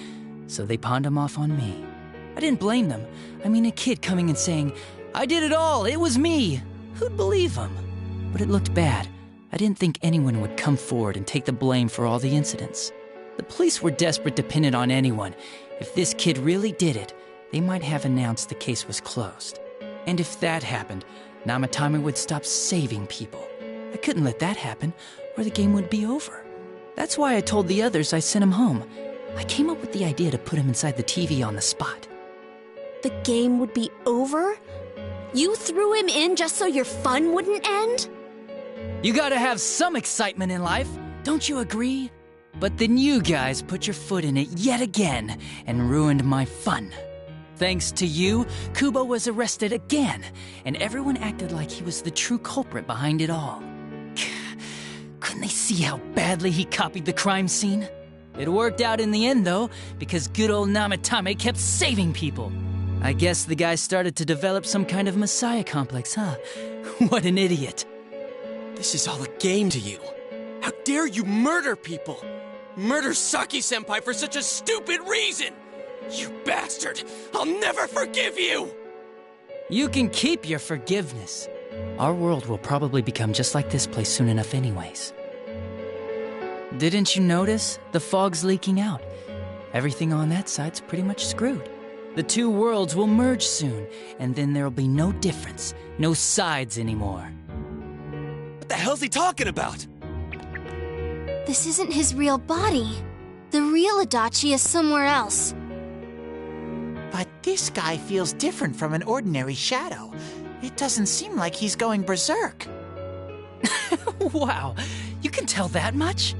[SPEAKER 9] so they pawned him off on me. I didn't blame them. I mean, a kid coming and saying, "I did it all, it was me." Who'd believe him? But it looked bad. I didn't think anyone would come forward and take the blame for all the incidents. The police were desperate to pin it on anyone. If this kid really did it, they might have announced the case was closed. And if that happened, Namatame would stop saving people. I couldn't let that happen, or the game would be over. That's why I told the others I sent him home. I came up with the idea to put him inside the TV on the spot.
[SPEAKER 4] The game would be over? You threw him in just so your fun wouldn't end?
[SPEAKER 9] You gotta have some excitement in life, don't you agree? But then you guys put your foot in it yet again and ruined my fun. Thanks to you, Kubo was arrested again, and everyone acted like he was the true culprit behind it all. Couldn't they see how badly he copied the crime scene? It worked out in the end, though, because good old Namatame kept saving people. I guess the guy started to develop some kind of messiah complex, huh? What an idiot.
[SPEAKER 6] This is all a game to you. How dare you murder people? Murder Saki-senpai for such a stupid reason! You bastard! I'll never forgive you!
[SPEAKER 9] You can keep your forgiveness. Our world will probably become just like this place soon enough anyways. Didn't you notice? The fog's leaking out. Everything on that side's pretty much screwed. The two worlds will merge soon, and then there'll be no difference, no sides anymore.
[SPEAKER 7] What the hell's he talking about?
[SPEAKER 5] This isn't his real body. The real Adachi is somewhere else.
[SPEAKER 12] But this guy feels different from an ordinary shadow. It doesn't seem like he's going berserk.
[SPEAKER 9] Wow, you can tell that much?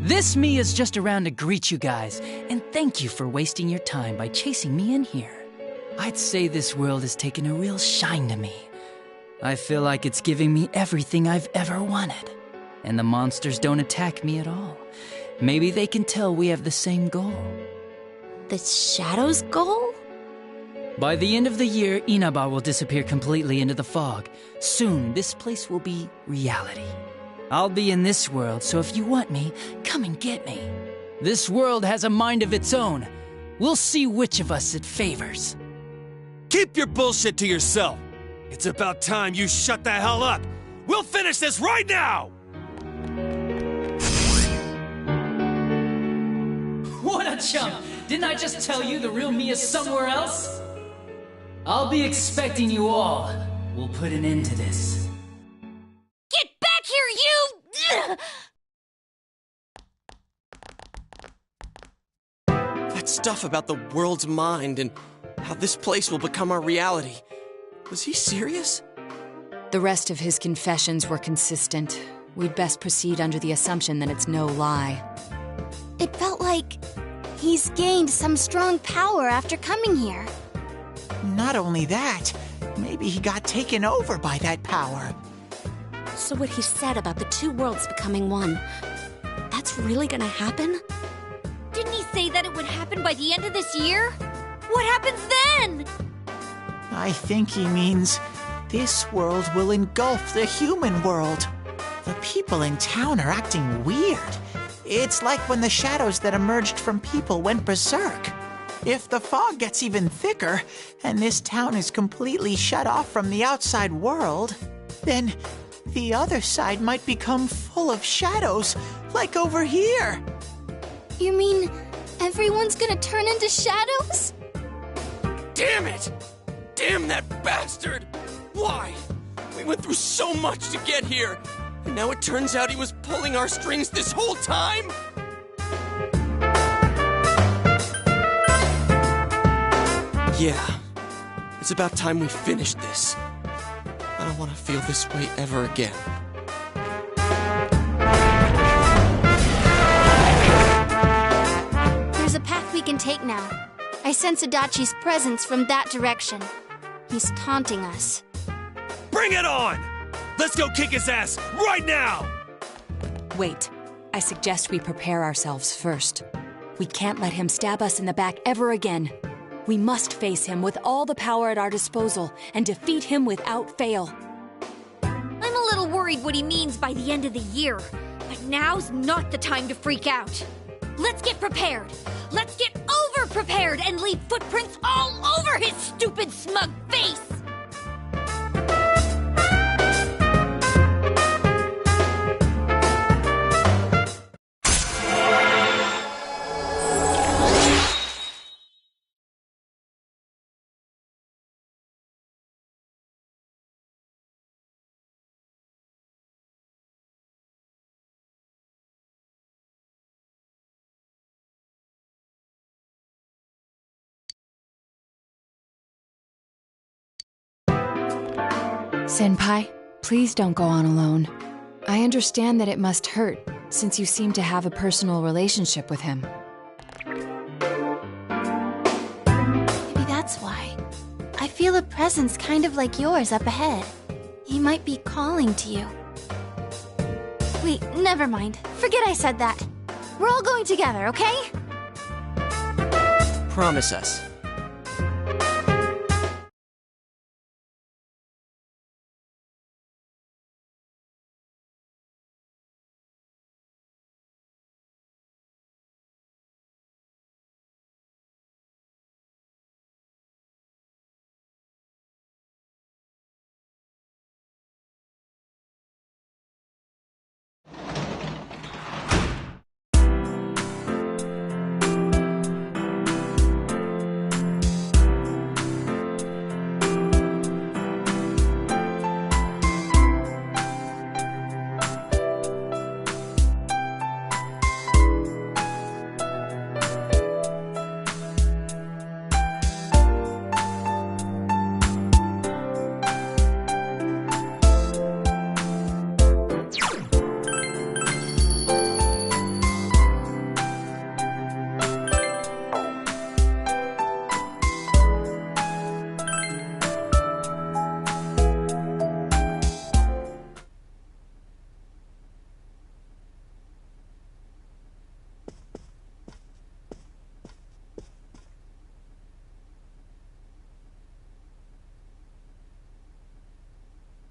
[SPEAKER 9] This me is just around to greet you guys, and thank you for wasting your time by chasing me in here. I'd say this world has taken a real shine to me. I feel like it's giving me everything I've ever wanted. And the monsters don't attack me at all. Maybe they can tell we have the same goal.
[SPEAKER 4] The Shadow's goal?
[SPEAKER 9] By the end of the year, Inaba will disappear completely into the fog. Soon, this place will be reality. I'll be in this world, so if you want me, come and get me. This world has a mind of its own. We'll see which of us it favors.
[SPEAKER 7] Keep your bullshit to yourself. It's about time you shut the hell up. We'll finish this right now!
[SPEAKER 9] What a chump! Didn't I just tell you the real me is somewhere else? I'll be expecting you all. We'll put an end to this.
[SPEAKER 3] Get back here, you!
[SPEAKER 6] That stuff about the world's mind and how this place will become our reality. Was he serious?
[SPEAKER 8] The rest of his confessions were consistent. We'd best proceed under the assumption that it's no lie.
[SPEAKER 5] It felt like he's gained some strong power after coming here.
[SPEAKER 12] Not only that, maybe he got taken over by that power.
[SPEAKER 4] So what he said about the two worlds becoming one, that's really gonna happen?
[SPEAKER 3] Didn't he say that it would happen by the end of this year? What happens then?
[SPEAKER 12] I think he means this world will engulf the human world. The people in town are acting weird. It's like when the shadows that emerged from people went berserk. If the fog gets even thicker, and this town is completely shut off from the outside world, then the other side might become full of shadows, like over here.
[SPEAKER 5] You mean everyone's gonna turn into shadows?
[SPEAKER 6] Damn it! Damn that bastard! Why? We went through so much to get here, and now it turns out he was pulling our strings this whole time? Yeah, it's about time we finished this. I don't want to feel this way ever again.
[SPEAKER 5] There's a path we can take now. I sense Adachi's presence from that direction. He's taunting us.
[SPEAKER 7] Bring it on! Let's go kick his ass right now!
[SPEAKER 8] Wait. I suggest we prepare ourselves first. We can't let him stab us in the back ever again. We must face him with all the power at our disposal and defeat him without fail.
[SPEAKER 3] I'm a little worried what he means by the end of the year, but now's not the time to freak out. Let's get prepared. Let's get over-prepared and leave footprints all over his stupid, smug face!
[SPEAKER 8] Senpai, please don't go on alone. I understand that it must hurt, since you seem to have a personal relationship with him.
[SPEAKER 5] Maybe that's why. presence kind of like yours up ahead. He might be calling to you. Wait, never mind. Forget I said that. We're all going together, okay?
[SPEAKER 6] Promise us.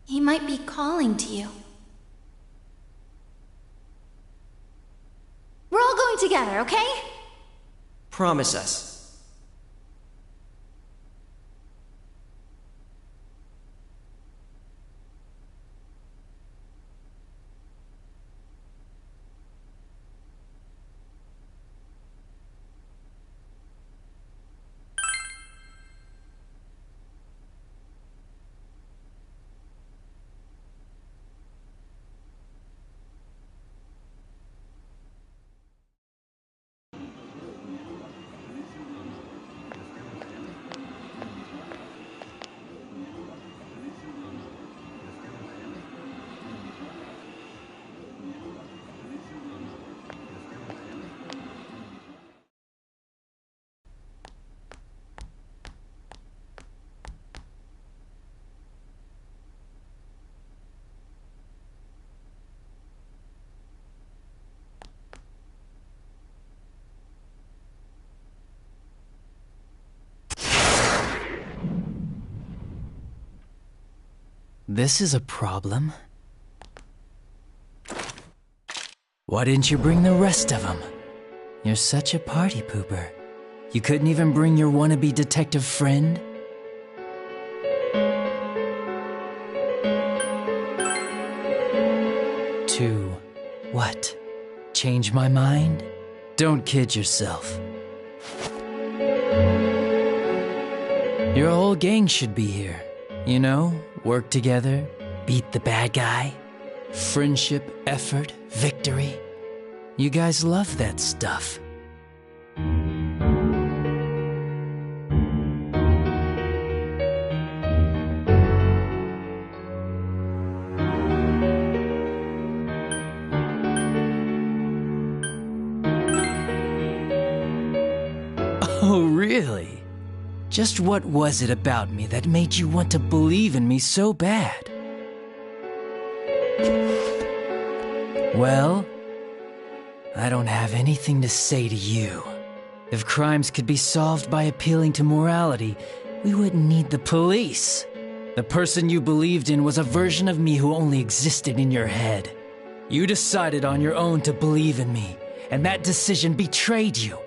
[SPEAKER 5] He might be calling to you. We're all going together, okay?
[SPEAKER 6] Promise us.
[SPEAKER 9] This is a problem. Why didn't you bring the rest of them? You're such a party pooper. You couldn't even bring your wannabe detective friend? To what? Change my mind? Don't kid yourself. Your whole gang should be here. You know, work together, beat the bad guy. Friendship, effort, victory. You guys love that stuff. Oh, really? Just what was it about me that made you want to believe in me so bad? Well, I don't have anything to say to you. If crimes could be solved by appealing to morality, we wouldn't need the police. The person you believed in was a version of me who only existed in your head. You decided on your own to believe in me, and that decision betrayed you.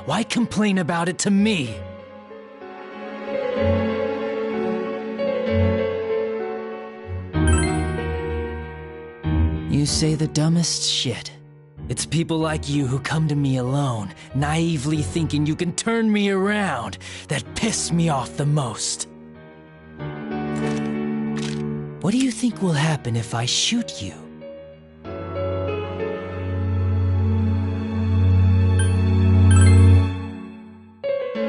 [SPEAKER 9] Why complain about it to me? You say the dumbest shit. It's people like you who come to me alone, naively thinking you can turn me around, that piss me off the most. What do you think will happen if I shoot you?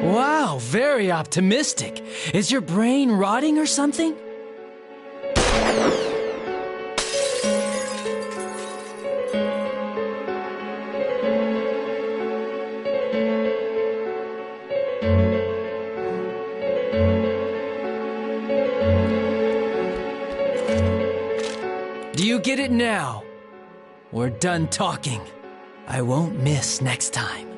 [SPEAKER 9] Wow, very optimistic. Is your brain rotting or something? Do you get it now? We're done talking. I won't miss next time.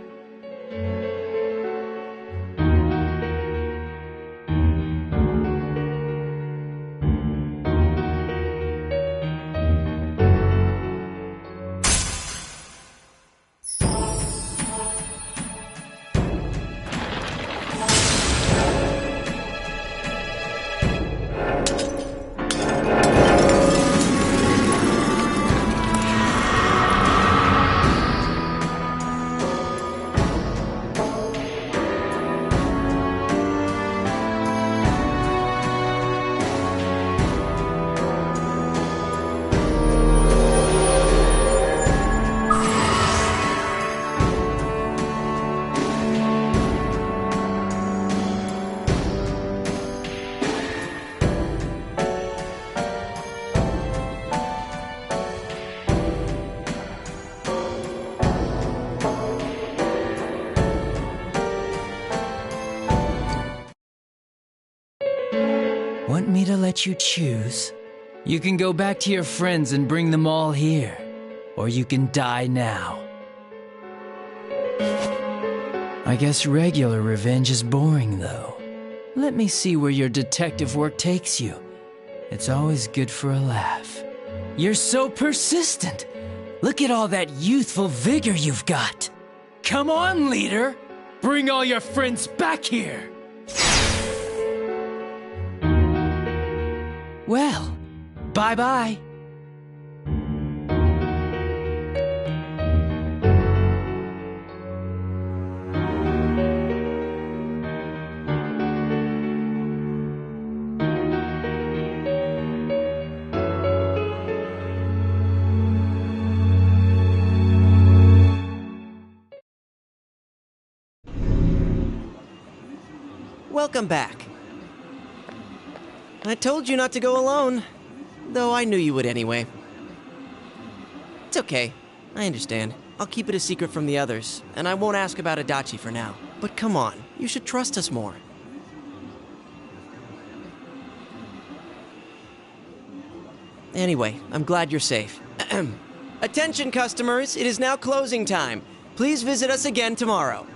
[SPEAKER 9] Want me to let you choose? You can go back to your friends and bring them all here, or you can die now. I guess regular revenge is boring, though. Let me see where your detective work takes you. It's always good for a laugh. You're so persistent. Look at all that youthful vigor you've got. Come on, leader. Bring all your friends back here. Well, bye-bye.
[SPEAKER 6] Welcome back. I told you not to go alone, though I knew you would anyway. It's okay. I understand. I'll keep it a secret from the others, and I won't ask about Adachi for now. But come on, you should trust us more. Anyway, I'm glad you're safe. Attention, customers, it is now closing time. Please visit us again tomorrow.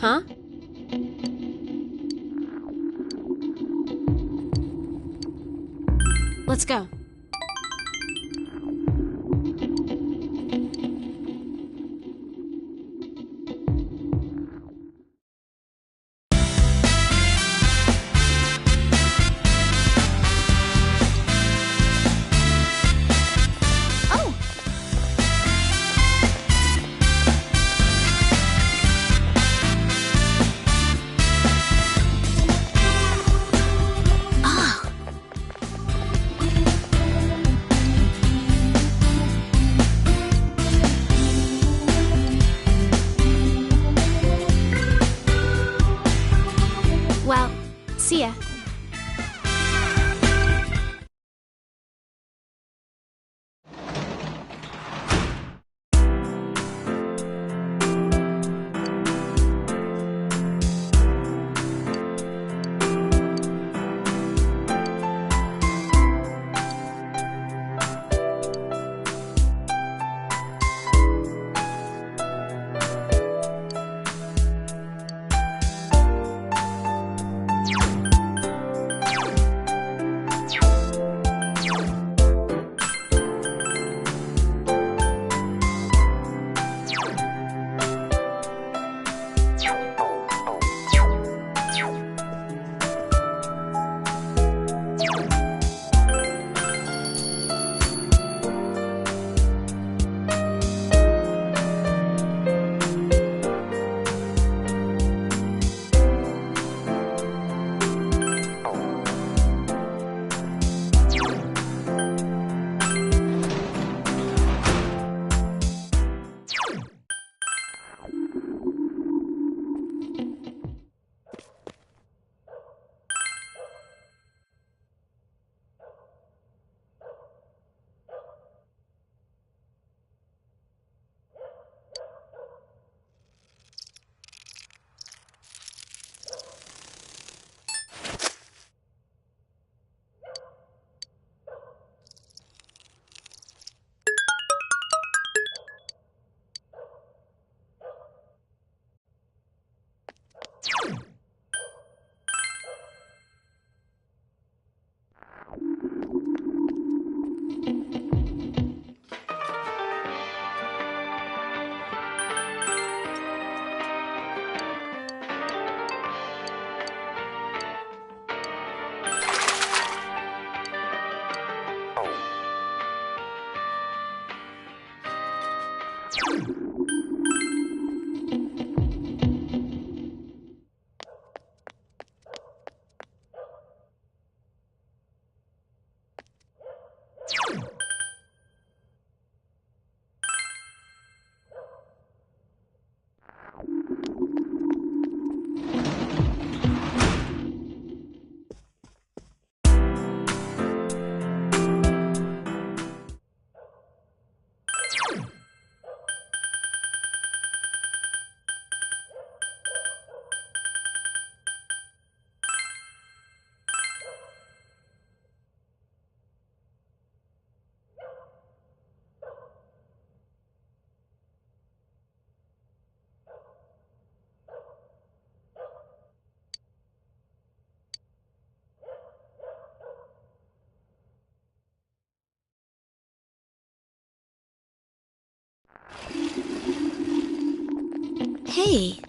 [SPEAKER 14] Huh?
[SPEAKER 3] Let's go.
[SPEAKER 4] Well, see ya. Hey.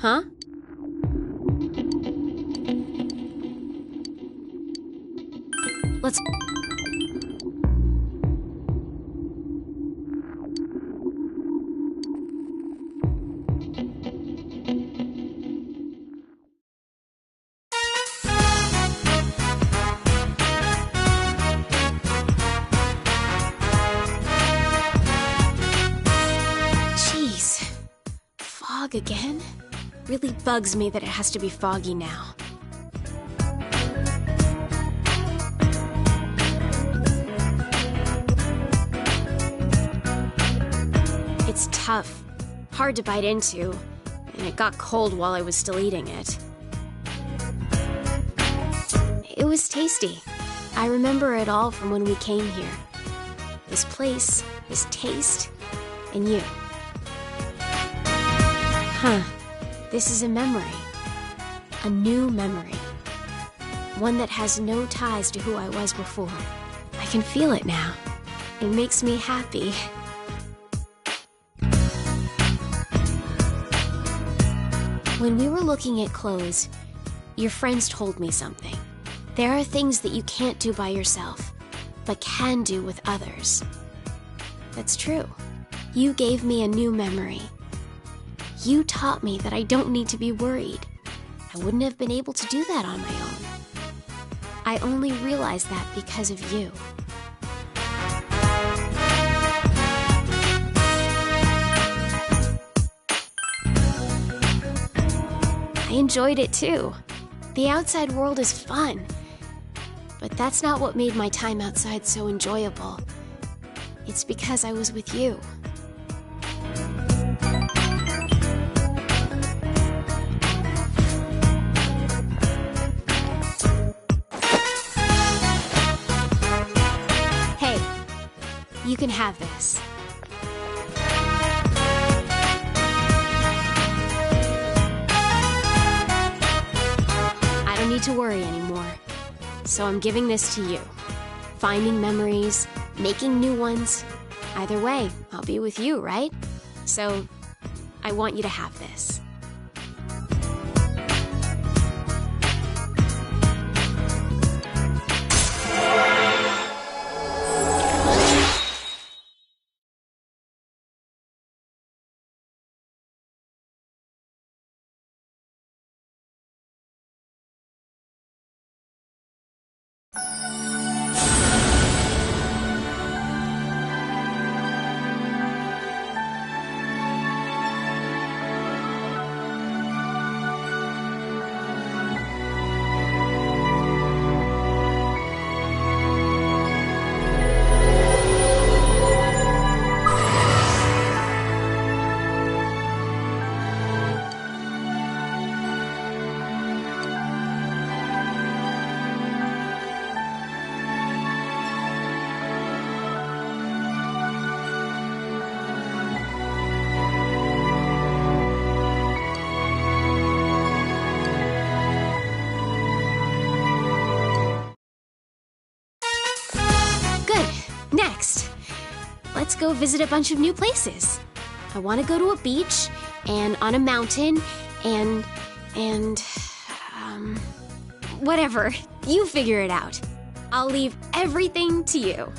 [SPEAKER 17] Huh? Let's...
[SPEAKER 4] Jeez. Fog again? Really bugs me that it has to be foggy now. It's tough, hard to bite into, and it got cold while I was still eating it. It was tasty. I remember it all from when we came here. This place, this taste, and you. Huh. This is a memory. A new memory. One that has no ties to who I was before. I can feel it now. It makes me happy. When we were looking at clothes, your friends told me something. There are things that you can't do by yourself, but can do with others. That's true. You gave me a new memory. You taught me that I don't need to be worried. I wouldn't have been able to do that on my own. I only realized that because of you. I enjoyed it too. The outside world is fun. But that's not what made my time outside so enjoyable. It's because I was with you. Hey, you can have this. I don't need to worry anymore. So I'm giving this to you. Finding memories, making new ones. Either way, I'll be with you, right? So I want you to have this. Next, let's go visit a bunch of new places. I want to go to a beach, and on a mountain, and whatever. You figure it out. I'll leave everything to you.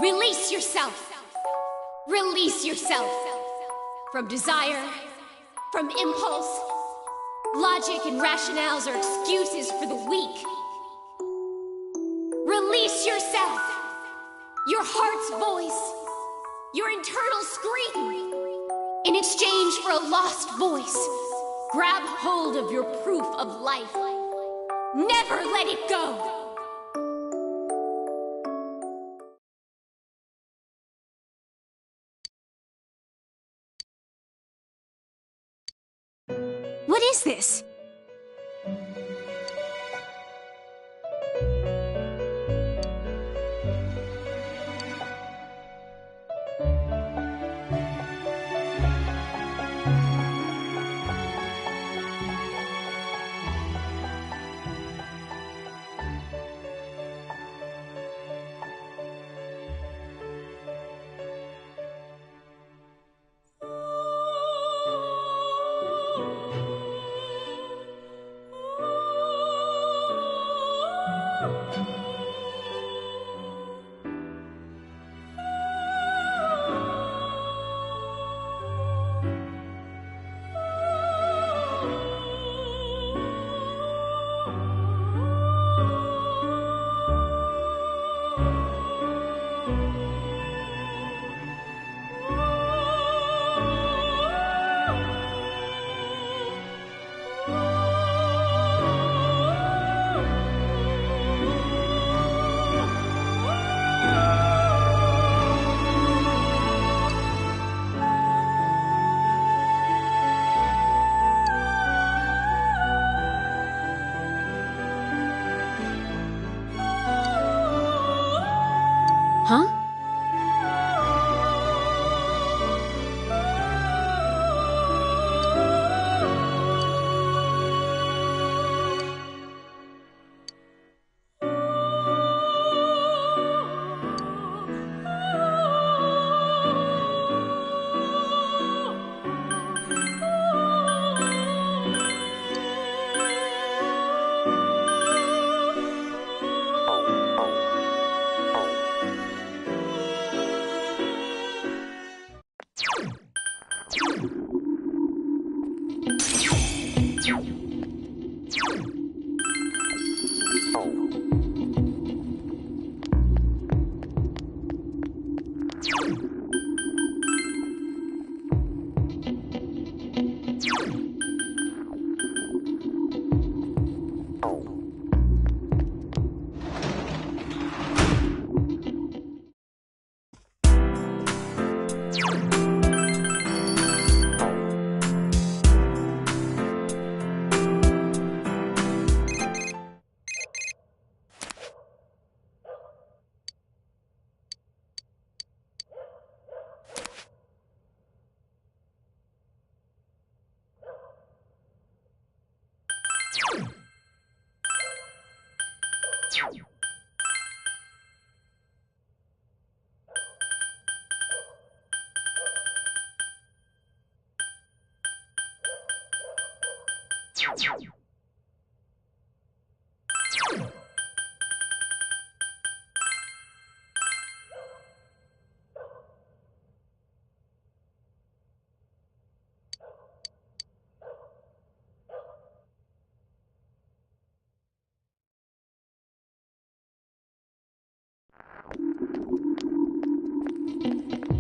[SPEAKER 3] Release yourself! Release yourself! From desire, from impulse. Logic and rationales are excuses for the weak. Release yourself! Your heart's voice, your internal scream. In exchange for a lost voice, grab hold of your proof of life. Never let it go!
[SPEAKER 4] What is this?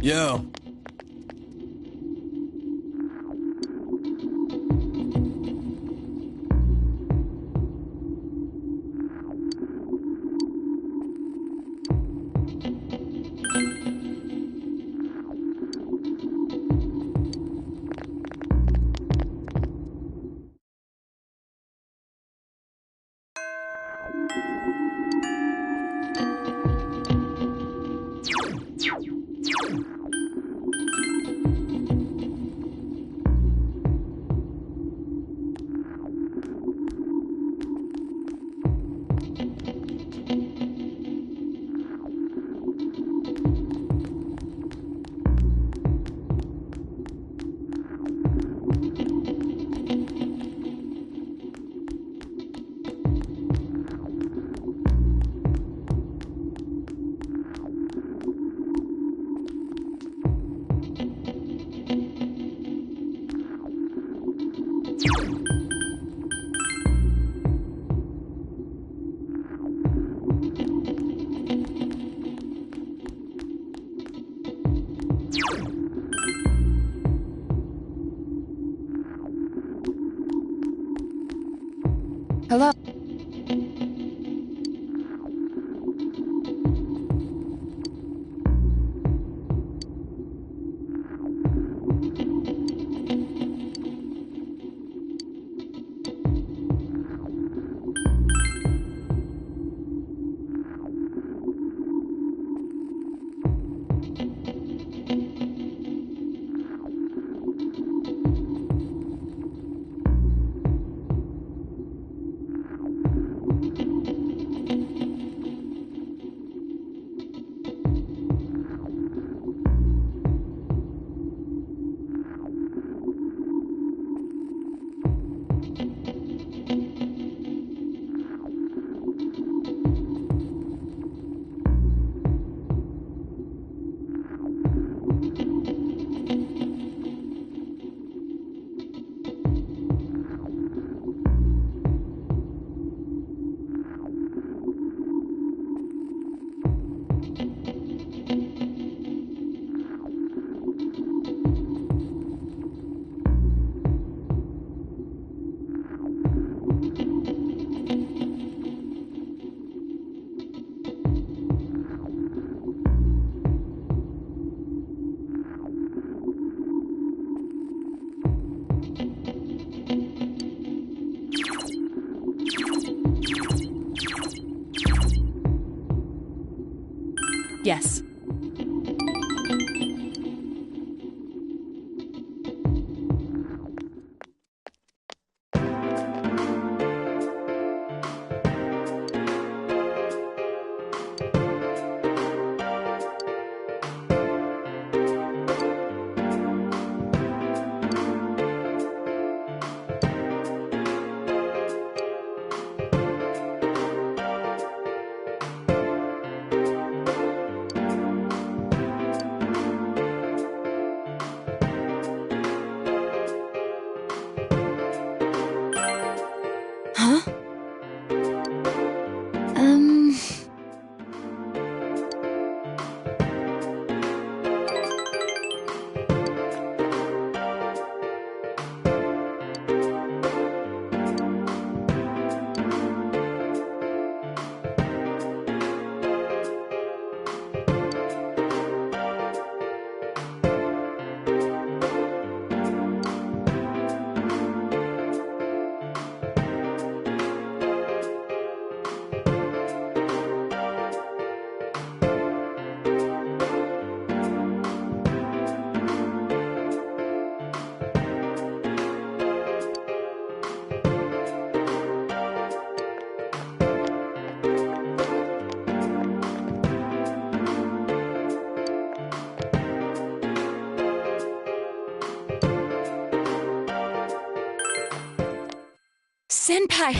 [SPEAKER 7] Yo.
[SPEAKER 17] Hello?
[SPEAKER 8] Yes. Senpai!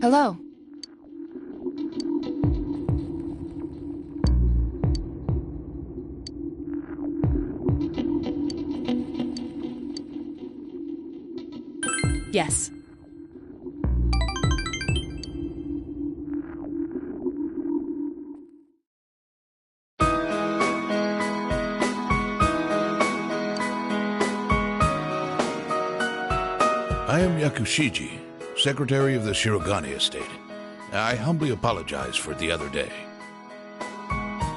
[SPEAKER 8] Hello. Yes.
[SPEAKER 11] I am Yakushiji, Secretary of the Shirogane Estate. I humbly apologize for the other day.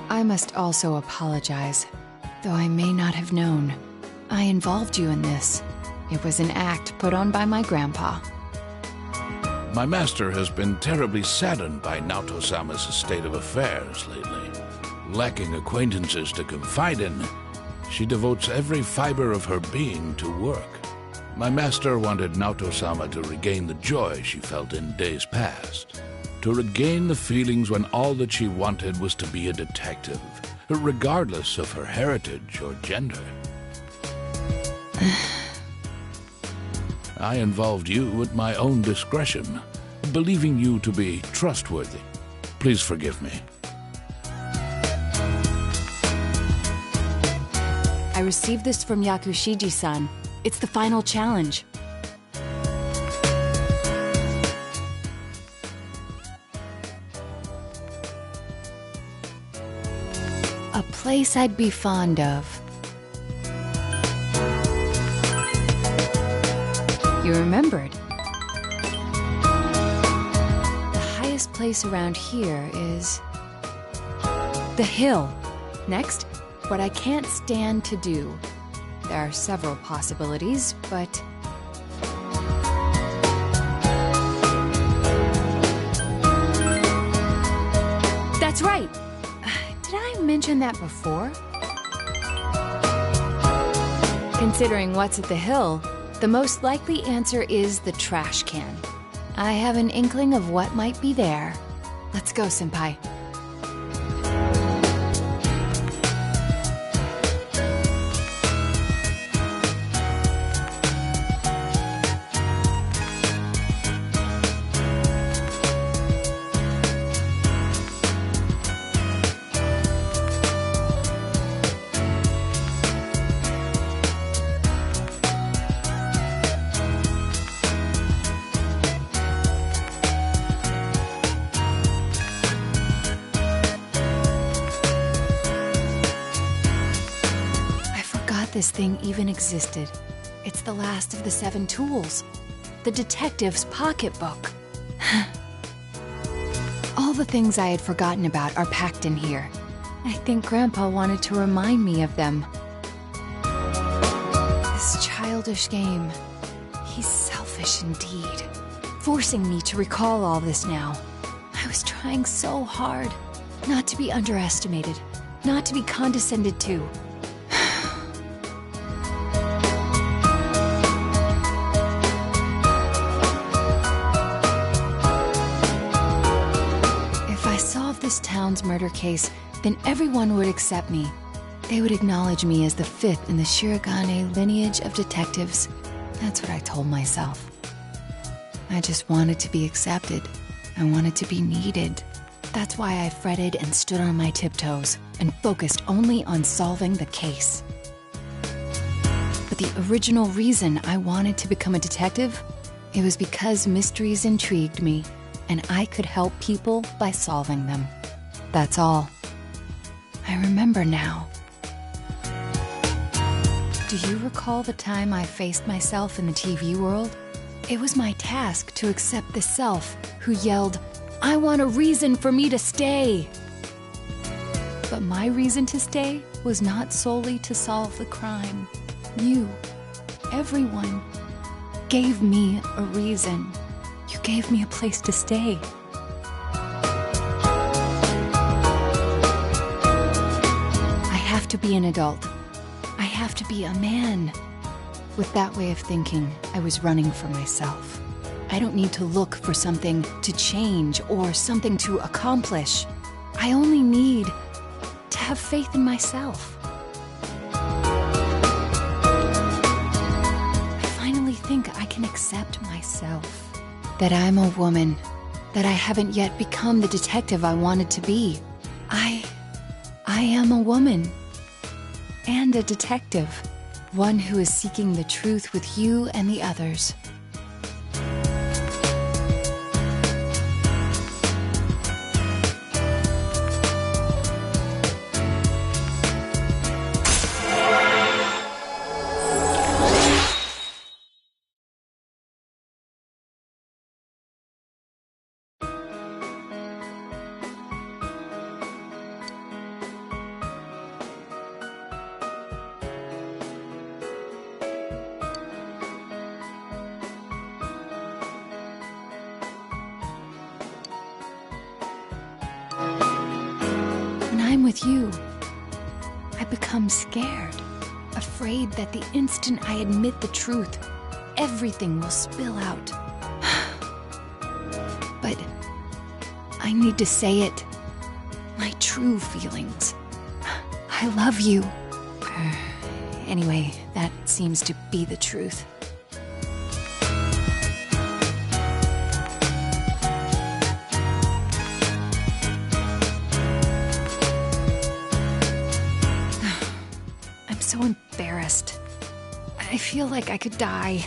[SPEAKER 8] I must also apologize, though I may not have known. I involved you in this. It was an act put on by my grandpa.
[SPEAKER 11] My master has been terribly saddened by Naoto-sama's state of affairs lately. Lacking acquaintances to confide in, she devotes every fiber of her being to work. My master wanted Naoto-sama to regain the joy she felt in days past. To regain the feelings when all that she wanted was to be a detective, regardless of her heritage or gender. I involved you at my own discretion, believing you to be trustworthy. Please forgive me.
[SPEAKER 8] I received this from Yakushiji-san. It's the final challenge. A place I'd be fond of. You remembered. The highest place around here is the hill. Next, what I can't stand to do. There are several possibilities, but that's right. Did I mention that before? Considering what's at the hill, the most likely answer is the trash can. I have an inkling of what might be there. Let's go, Senpai. This thing even existed. It's the last of the 7 tools. The detective's pocketbook. All the things I had forgotten about are packed in here. I think Grandpa wanted to remind me of them. This childish game. He's selfish indeed. Forcing me to recall all this now. I was trying so hard. Not to be underestimated. Not to be condescended to. This town's murder case, then everyone would accept me. They would acknowledge me as the 5th in the Shirogane lineage of detectives. That's what I told myself. I just wanted to be accepted. I wanted to be needed. That's why I fretted and stood on my tiptoes and focused only on solving the case. But the original reason I wanted to become a detective, it was because mysteries intrigued me, and I could help people by solving them. That's all. I remember now. Do you recall the time I faced myself in the TV world? It was my task to accept the self who yelled, "I want a reason for me to stay!" But my reason to stay was not solely to solve the crime. You, everyone, gave me a reason. You gave me a place to stay. I have to be an adult. I have to be a man. With that way of thinking, I was running for myself. I don't need to look for something to change or something to accomplish. I only need to have faith in myself. I finally think I can accept myself. That I'm a woman, that I haven't yet become the detective I wanted to be. I am a woman. And a detective. One who is seeking the truth with you and the others. When I'm with you, I become scared, afraid that the instant I admit the truth, everything will spill out. But I need to say it. My true feelings. I love you. Anyway, that seems to be the truth. I'm so embarrassed. I feel like I could die.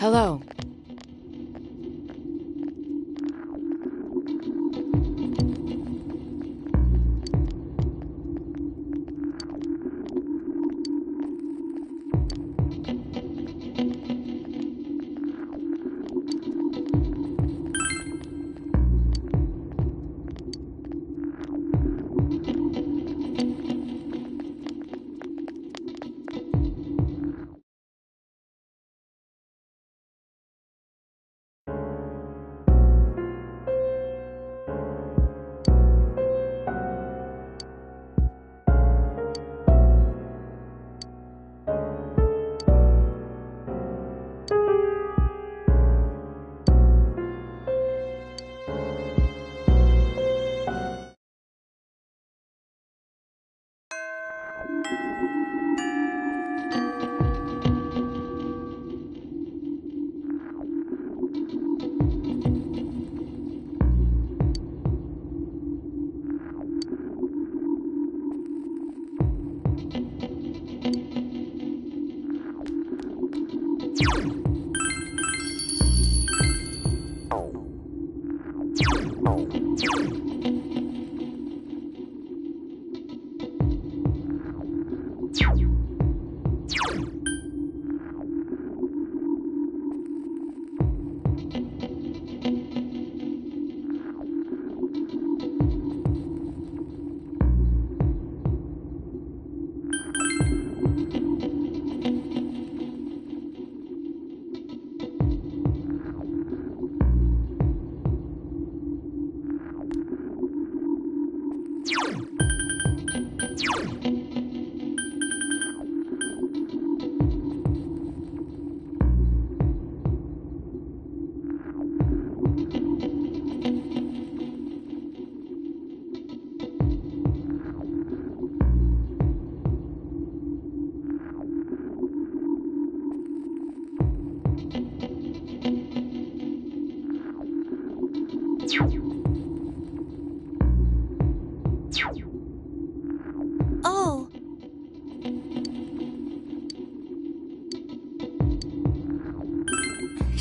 [SPEAKER 8] Hello.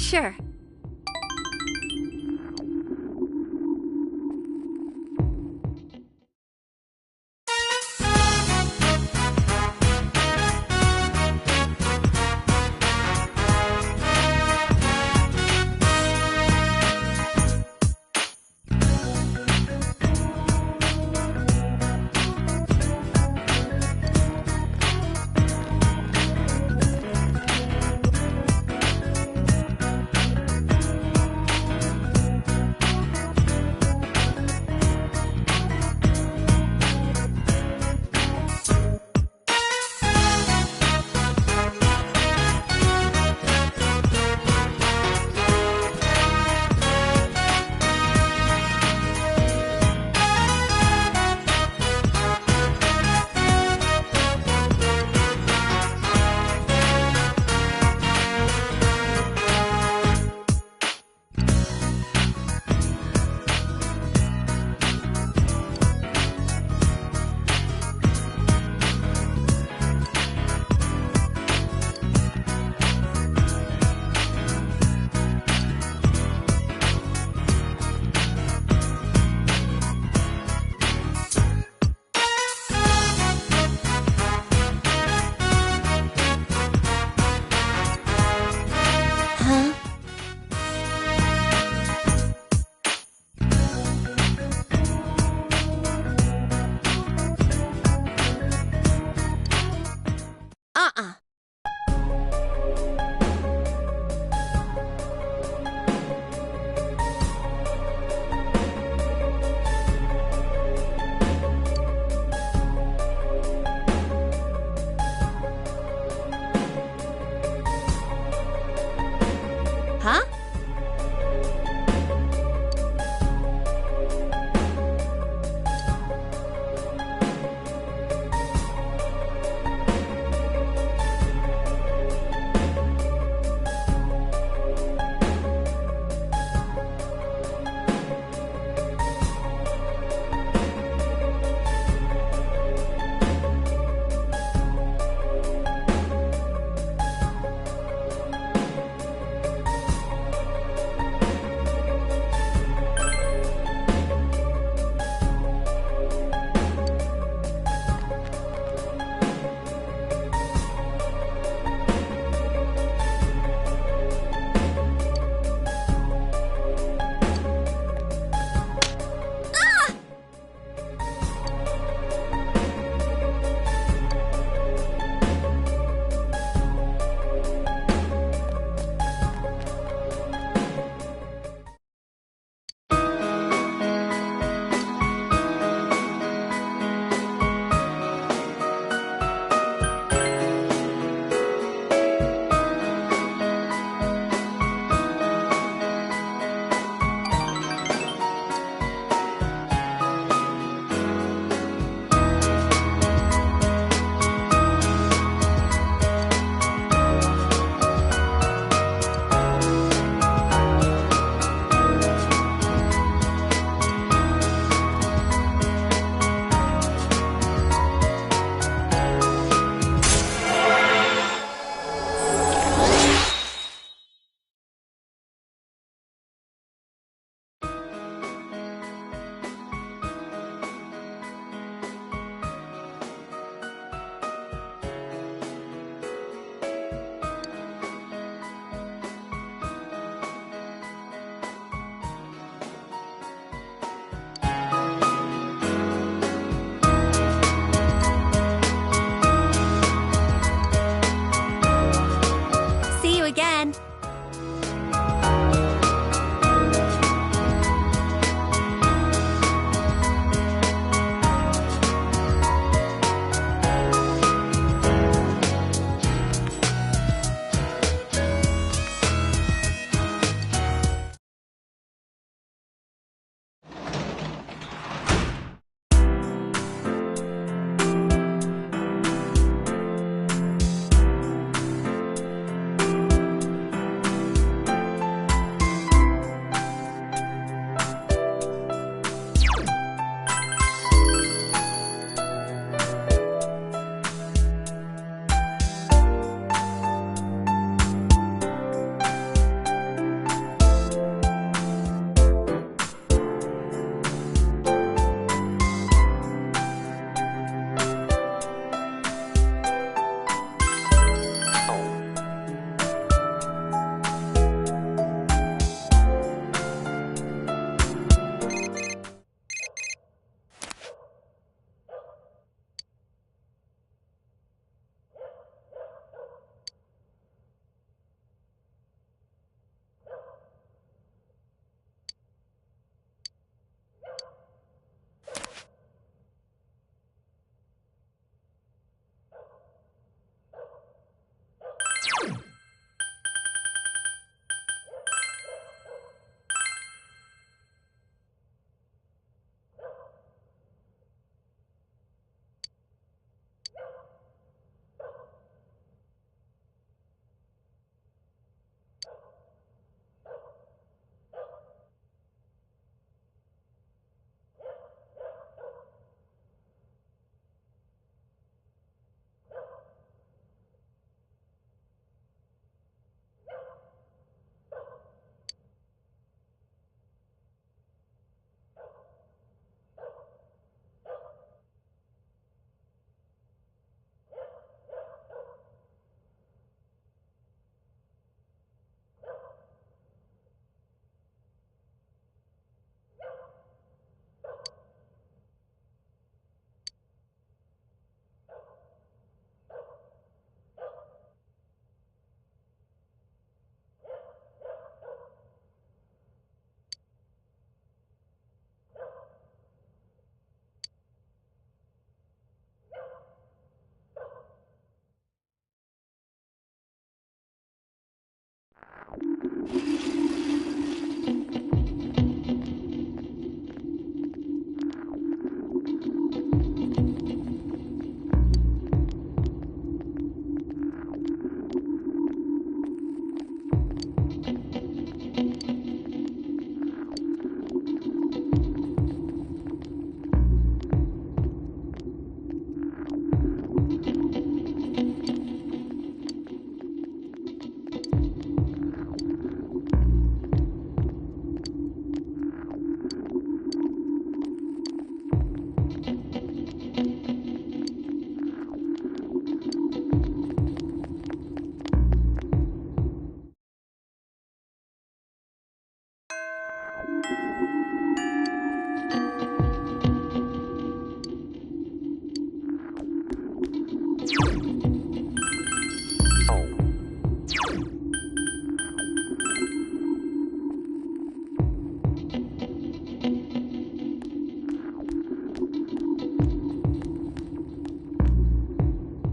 [SPEAKER 3] Sure.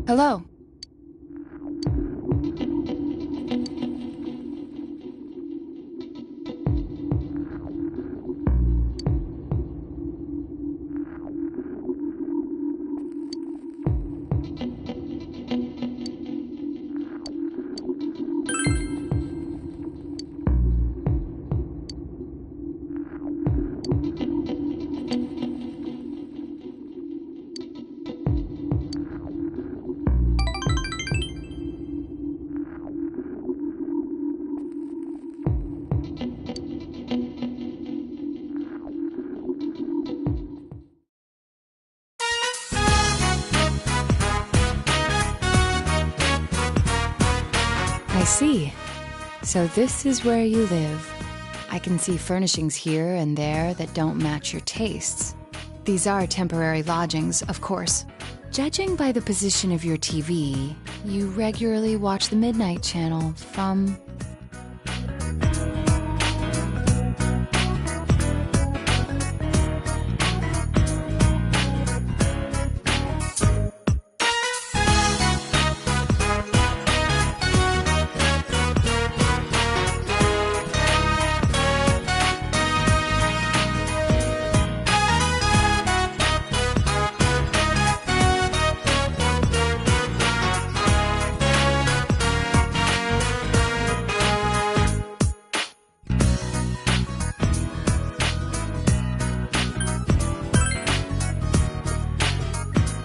[SPEAKER 8] Hello. I see. So this is where you live. I can see furnishings here and there that don't match your tastes. These are temporary lodgings, of course. Judging by the position of your TV, you regularly watch the Midnight Channel from...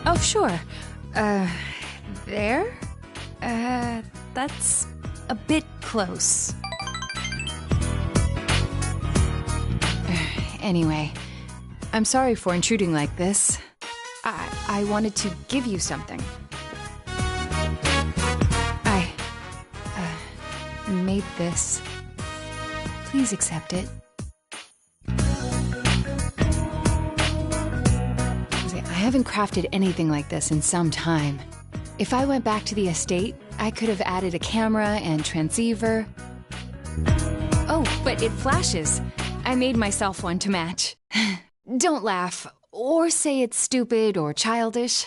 [SPEAKER 8] Oh, sure. There? That's a bit close. Anyway, I'm sorry for intruding like this. I wanted to give you something. I made this. Please accept it. I haven't crafted anything like this in some time. If I went back to the estate, I could have added a camera and transceiver. Oh, but it flashes. I made myself one to match. Don't laugh, or say it's stupid or childish,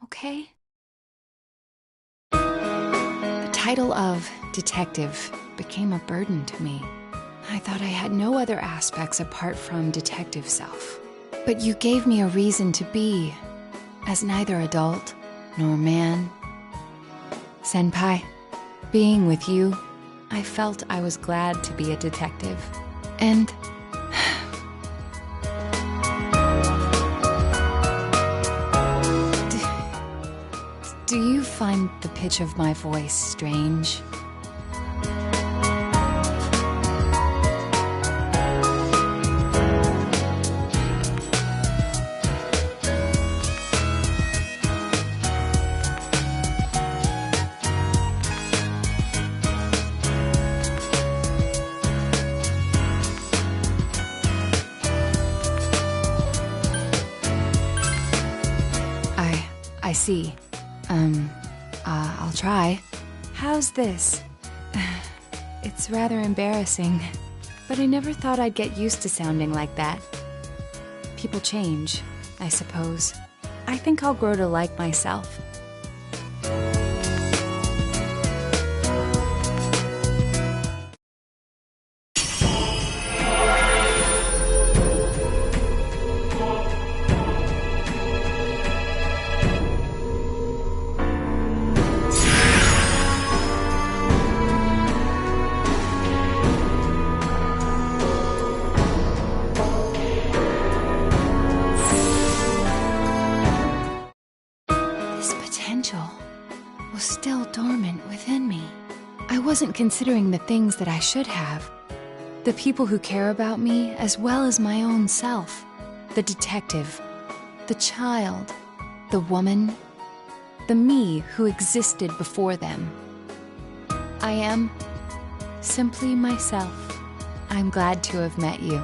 [SPEAKER 8] okay? The title of detective became a burden to me. I thought I had no other aspects apart from detective self. But you gave me a reason to be, as neither adult nor man. Senpai, being with you, I felt I was glad to be a detective. And... do you find the pitch of my voice strange? I see. I'll try. How's this? It's rather embarrassing, but I never thought I'd get used to sounding like that. People change, I suppose. I think I'll grow to like myself. judgment within me. I wasn't considering the things that I should have. The people who care about me as well as my own self. The detective, the child, the woman, the me who existed before them. I am simply myself. I'm glad to have met you.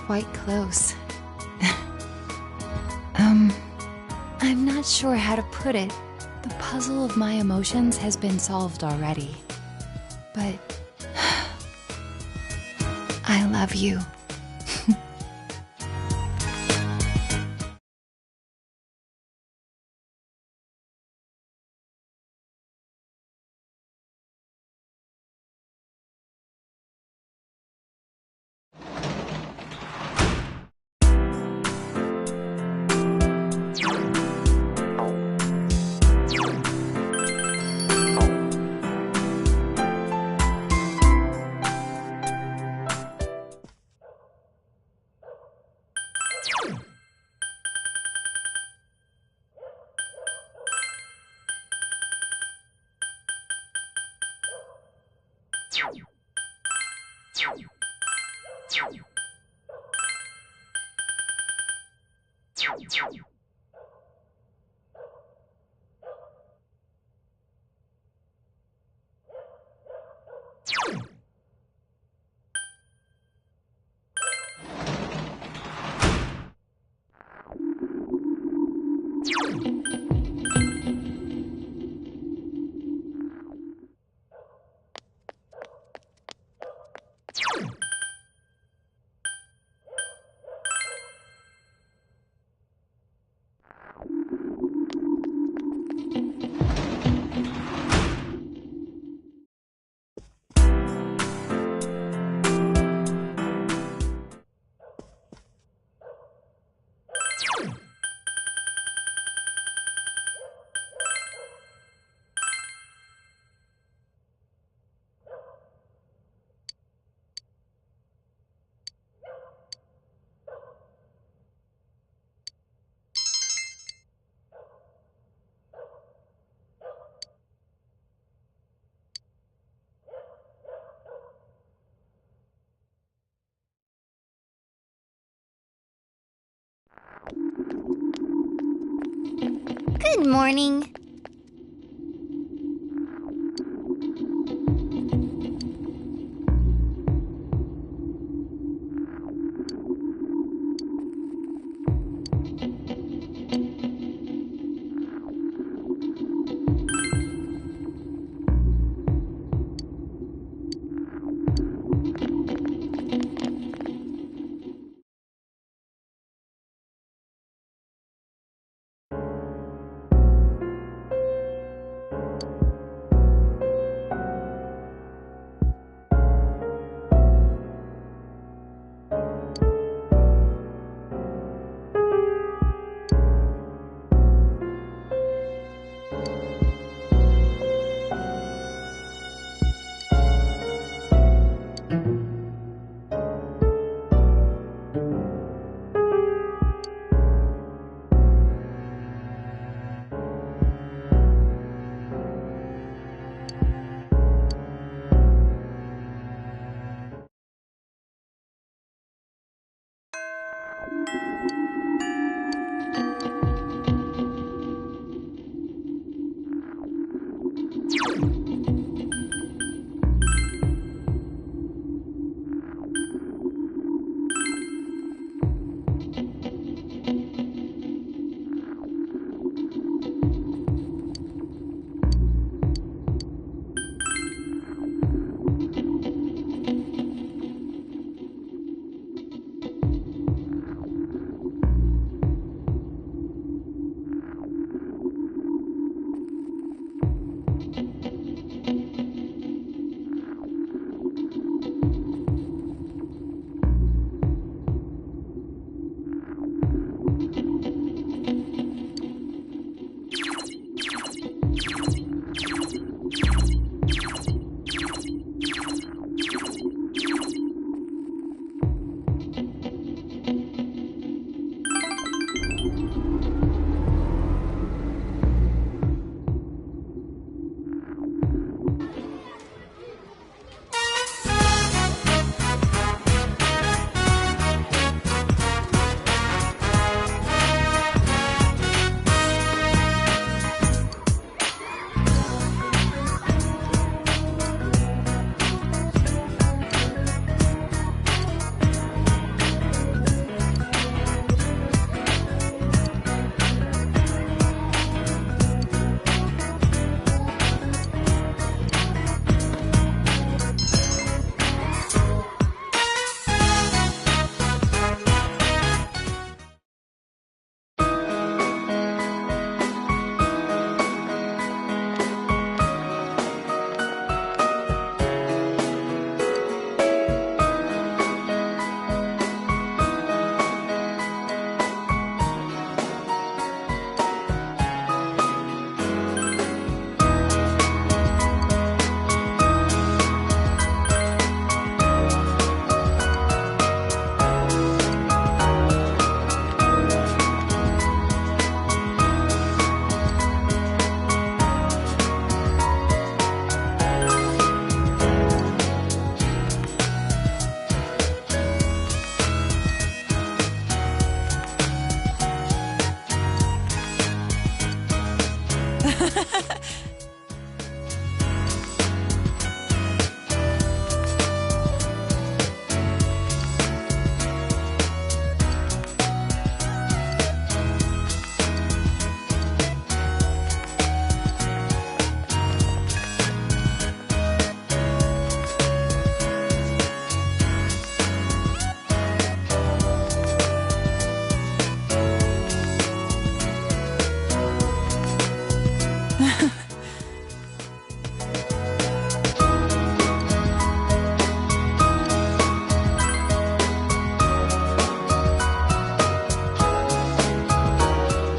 [SPEAKER 8] Quite close. I'm not sure how to put it. The puzzle of my emotions has been solved already. But I love you.
[SPEAKER 5] Good morning.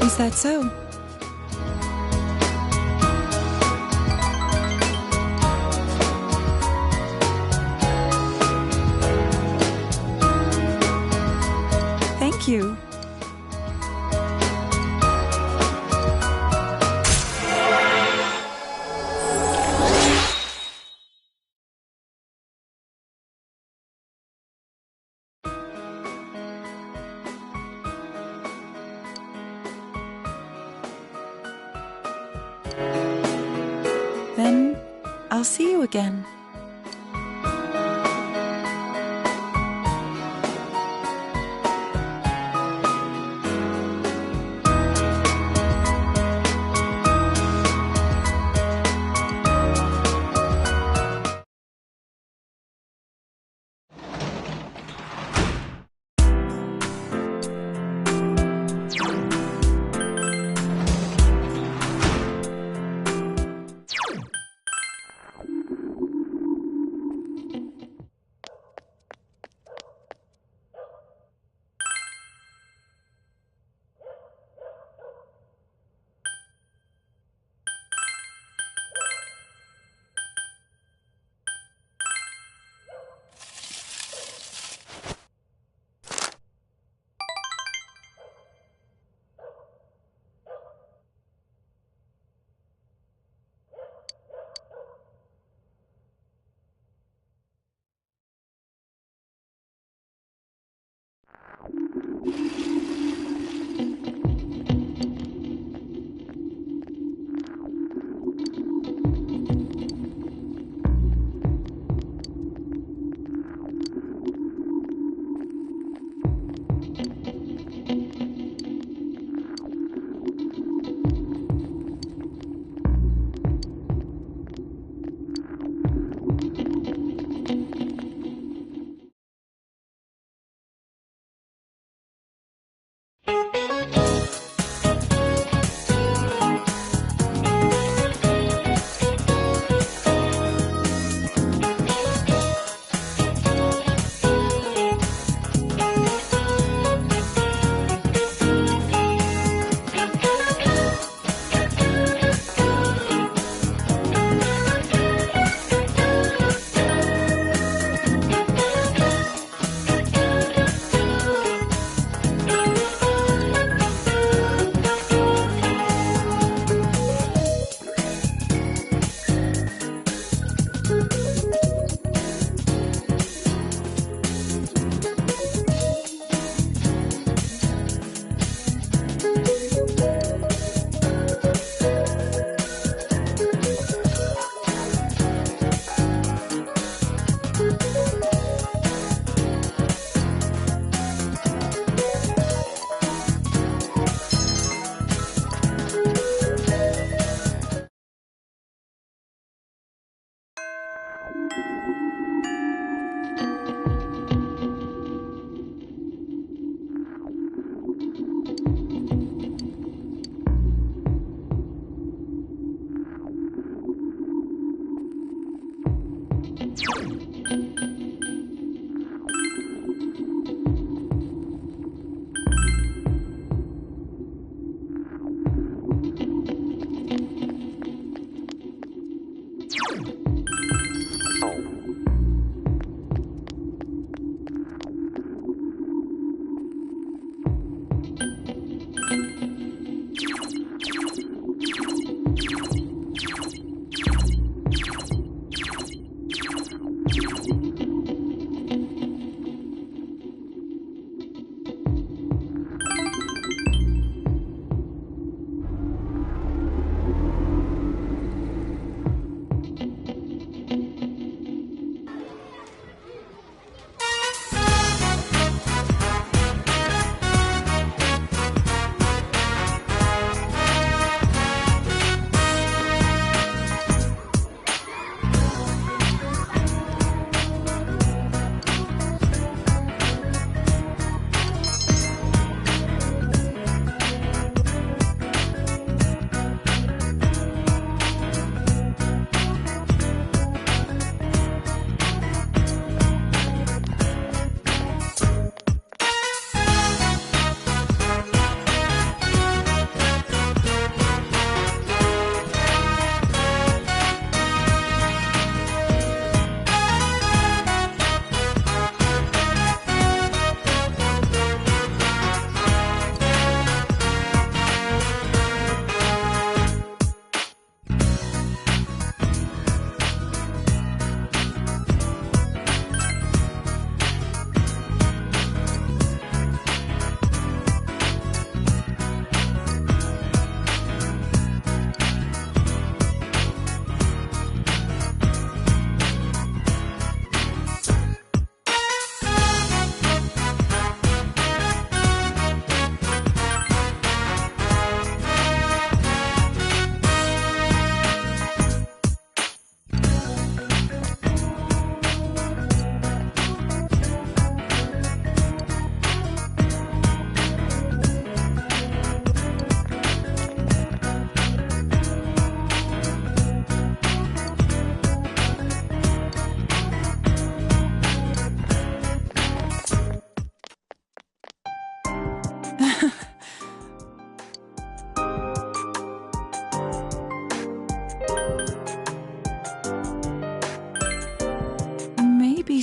[SPEAKER 10] Is that so? Thank you. Then I'll see you again.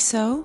[SPEAKER 10] so.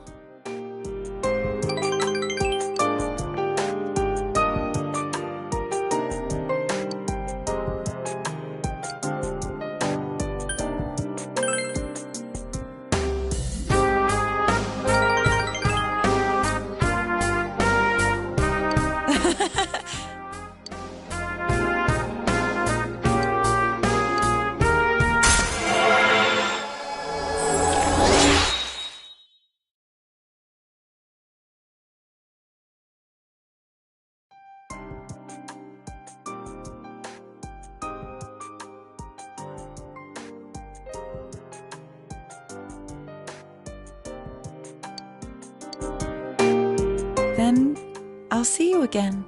[SPEAKER 10] Then I'll see you again.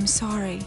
[SPEAKER 10] I'm sorry.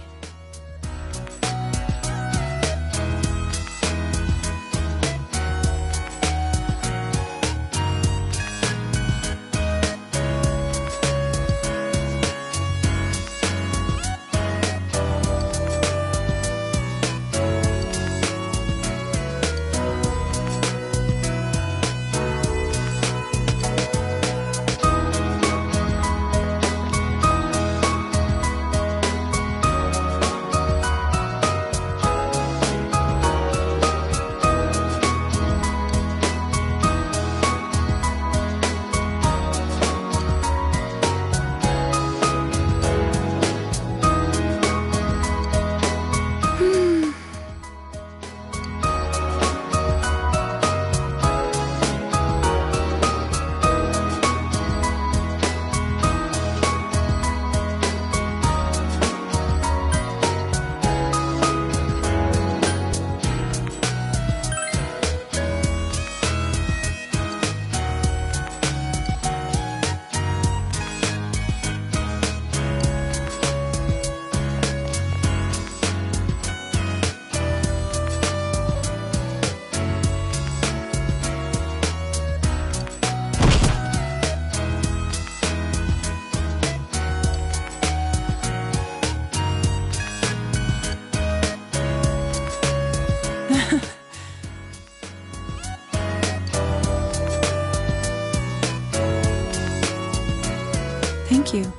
[SPEAKER 10] Thank you.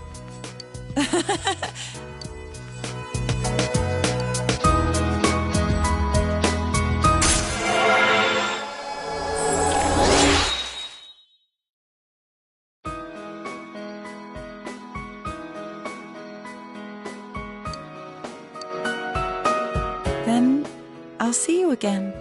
[SPEAKER 10] Then I'll see you again.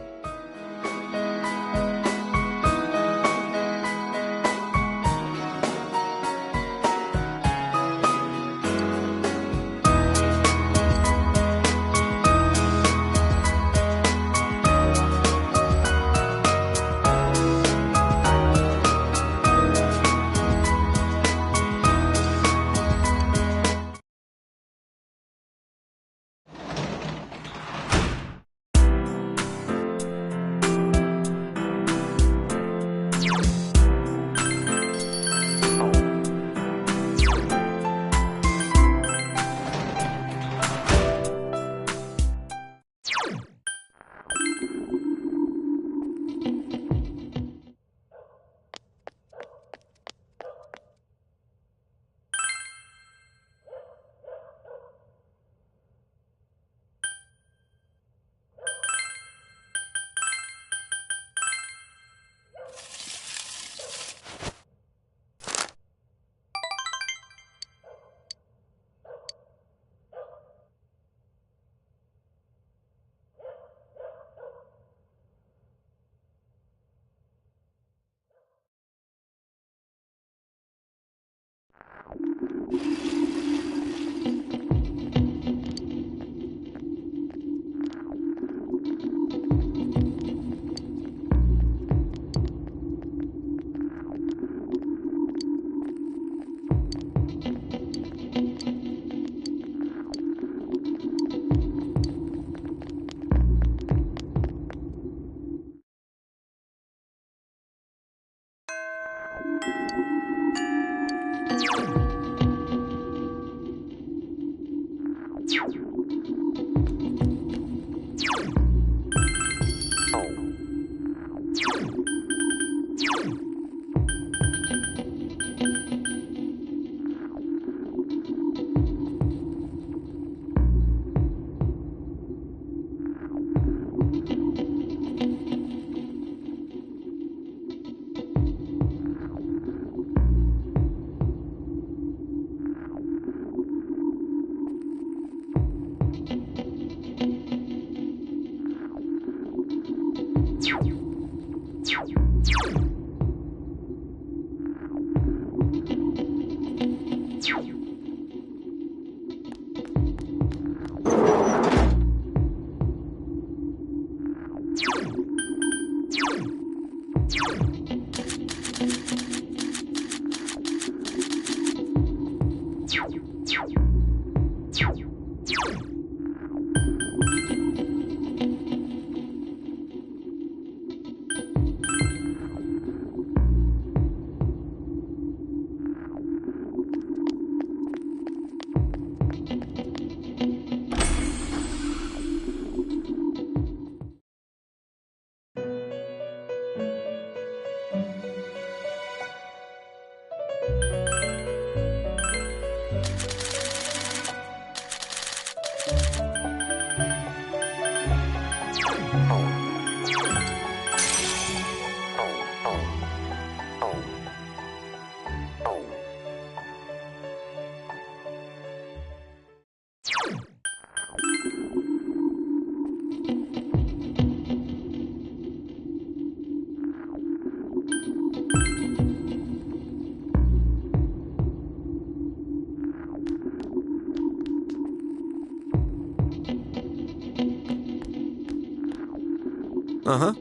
[SPEAKER 6] Uh-huh.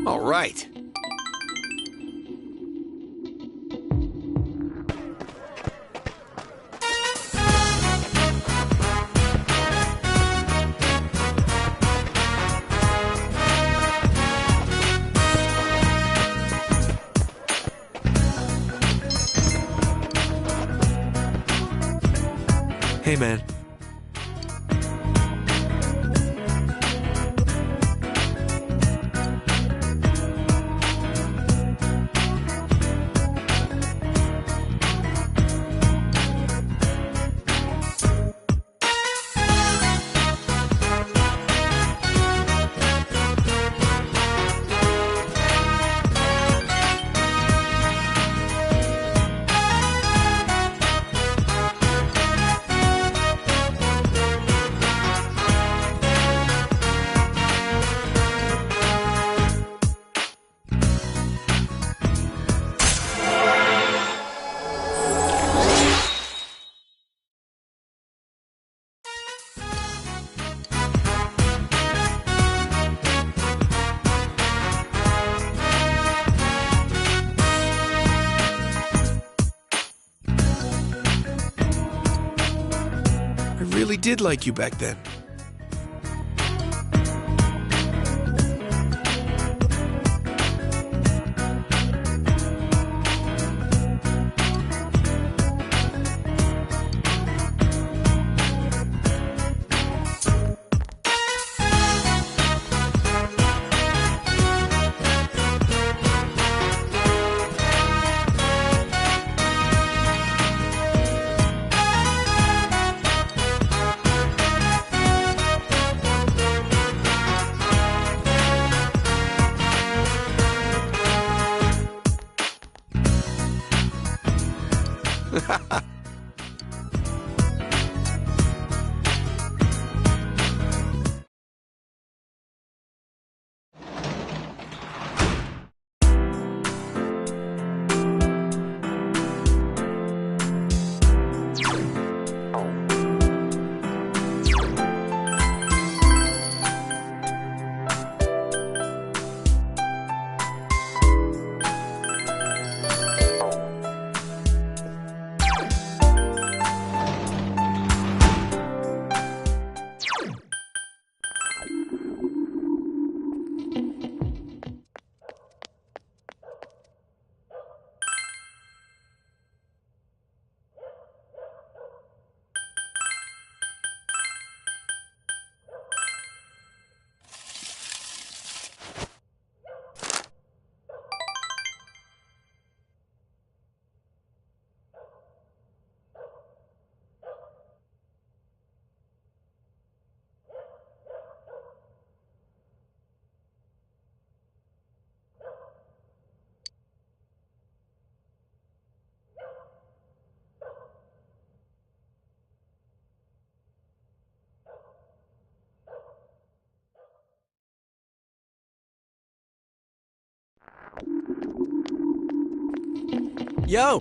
[SPEAKER 6] All right.
[SPEAKER 16] Hey, man.
[SPEAKER 11] I really did like you back then.
[SPEAKER 6] Yo!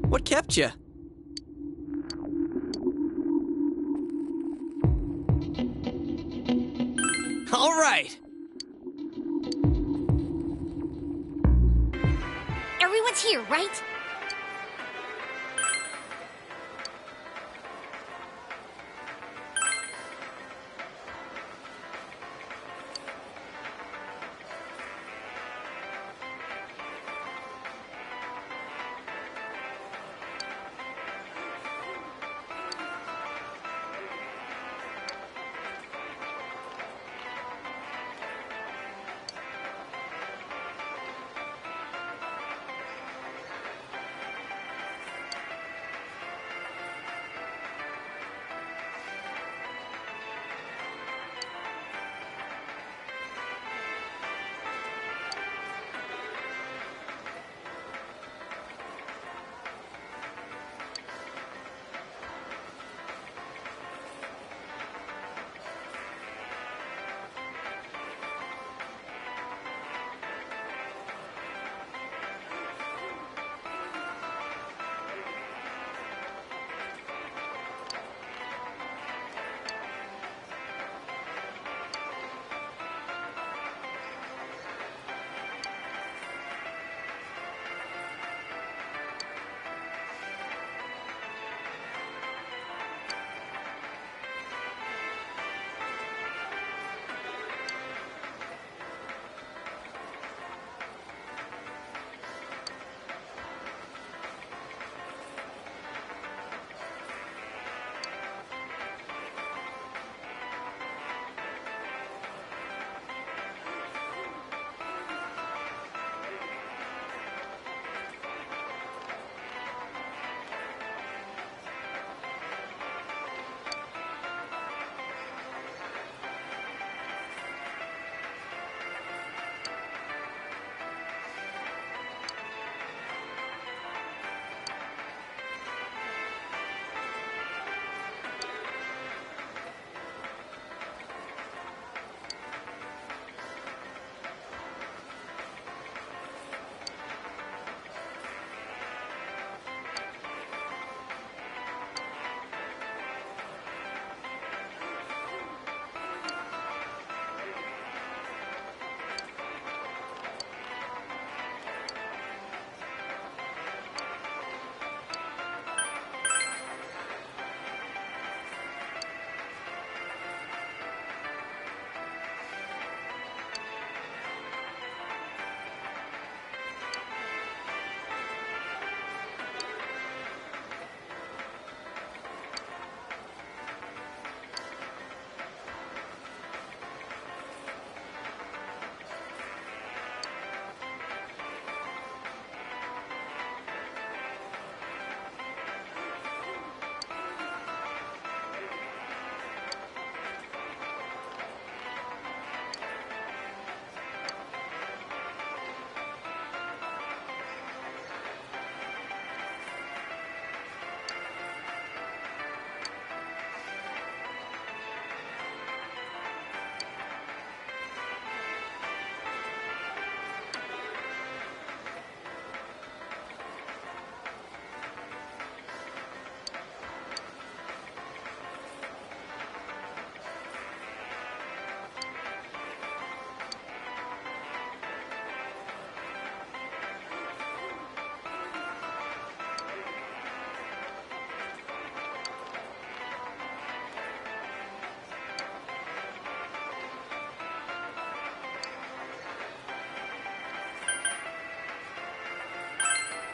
[SPEAKER 6] What kept you? All right.
[SPEAKER 3] Everyone's here, right?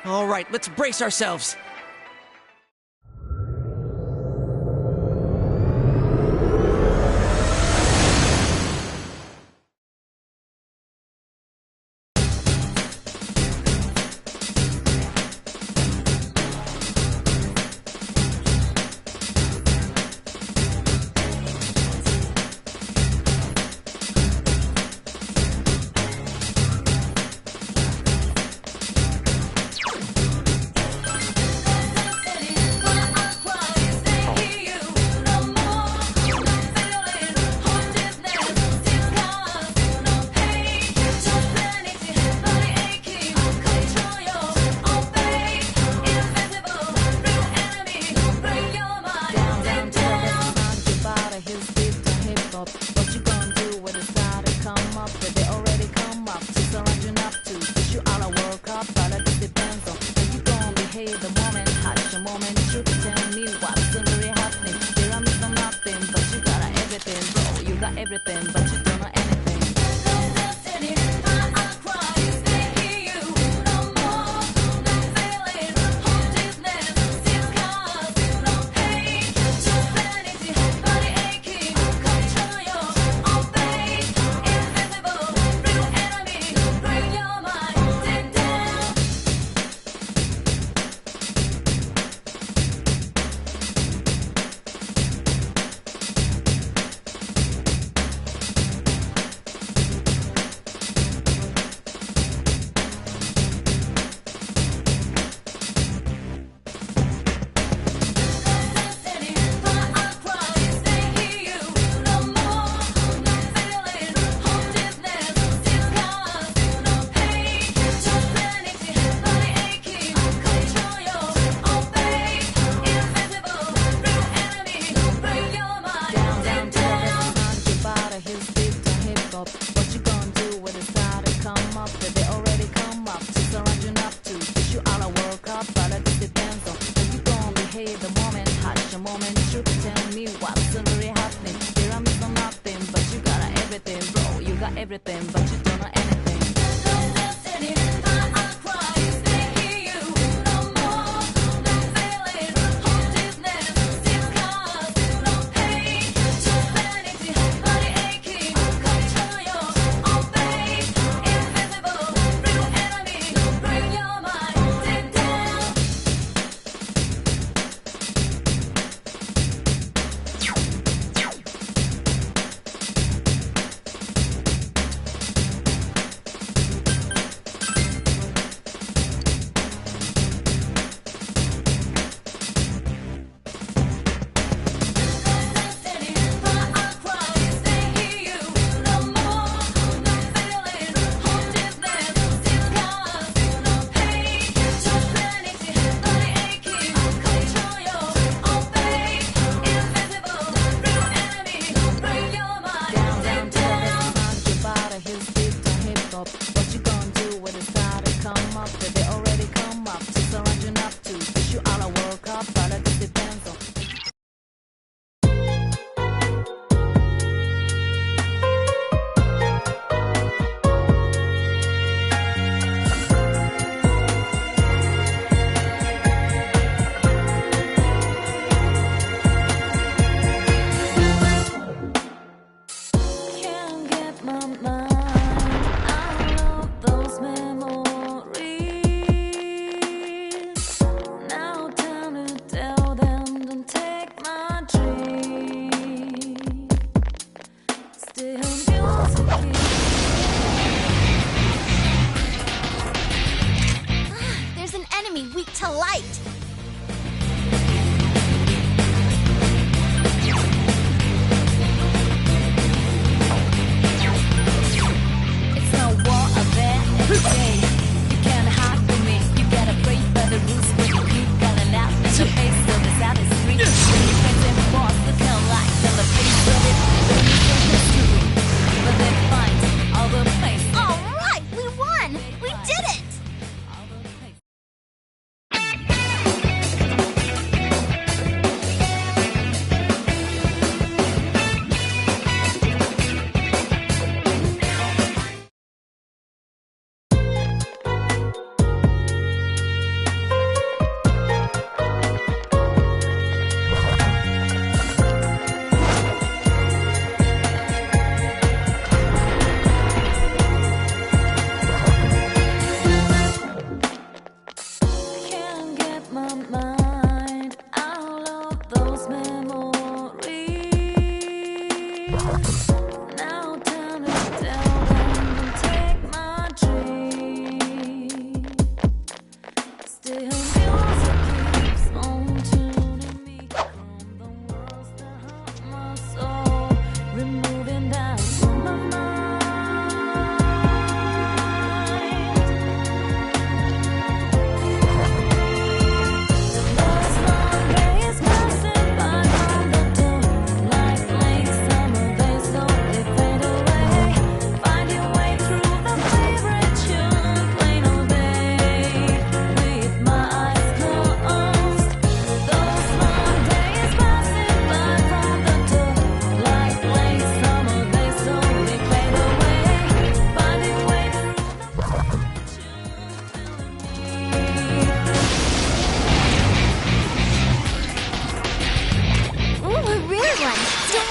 [SPEAKER 6] All right, let's brace ourselves.
[SPEAKER 2] hop. What you gonna do when it's time to come up? But they already come up to surround you up to push you out of World Cup, but it depends on how you gonna behave the moment. Hush a moment, you can tell me what's really happening. There I'm missing nothing, but you got everything, bro. You got everything, but you don't know anything. Everything, but you don't know anything.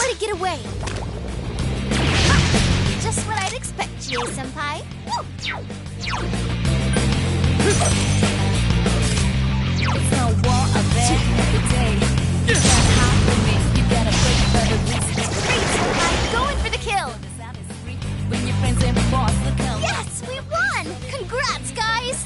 [SPEAKER 5] let it get away. Ah, just what I'd expect, Chie-senpai.
[SPEAKER 2] It's no war of every day. You can't hide from me. You gotta break for the reasons.
[SPEAKER 5] Great, senpai. Going for the kill.
[SPEAKER 2] When your friends and boss look out.
[SPEAKER 5] Yes, we won! Congrats, guys!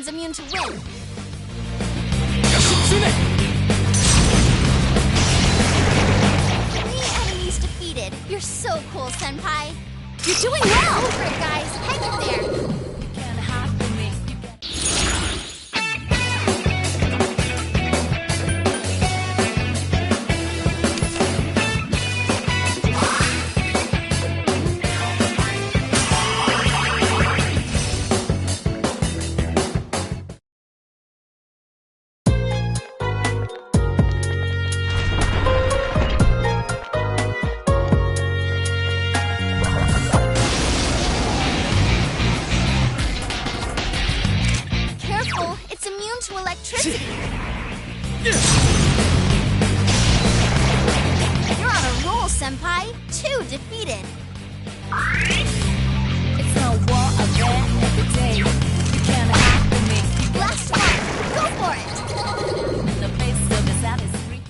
[SPEAKER 5] Immune to win. 3 enemies defeated. You're so cool, Senpai. You're doing well! Over it, guys. Hang in there. Enemy 2 defeated.
[SPEAKER 2] It's no war of that every day. You can't hide from me.
[SPEAKER 5] Last one. Go for it.
[SPEAKER 2] In the place of the saddest street.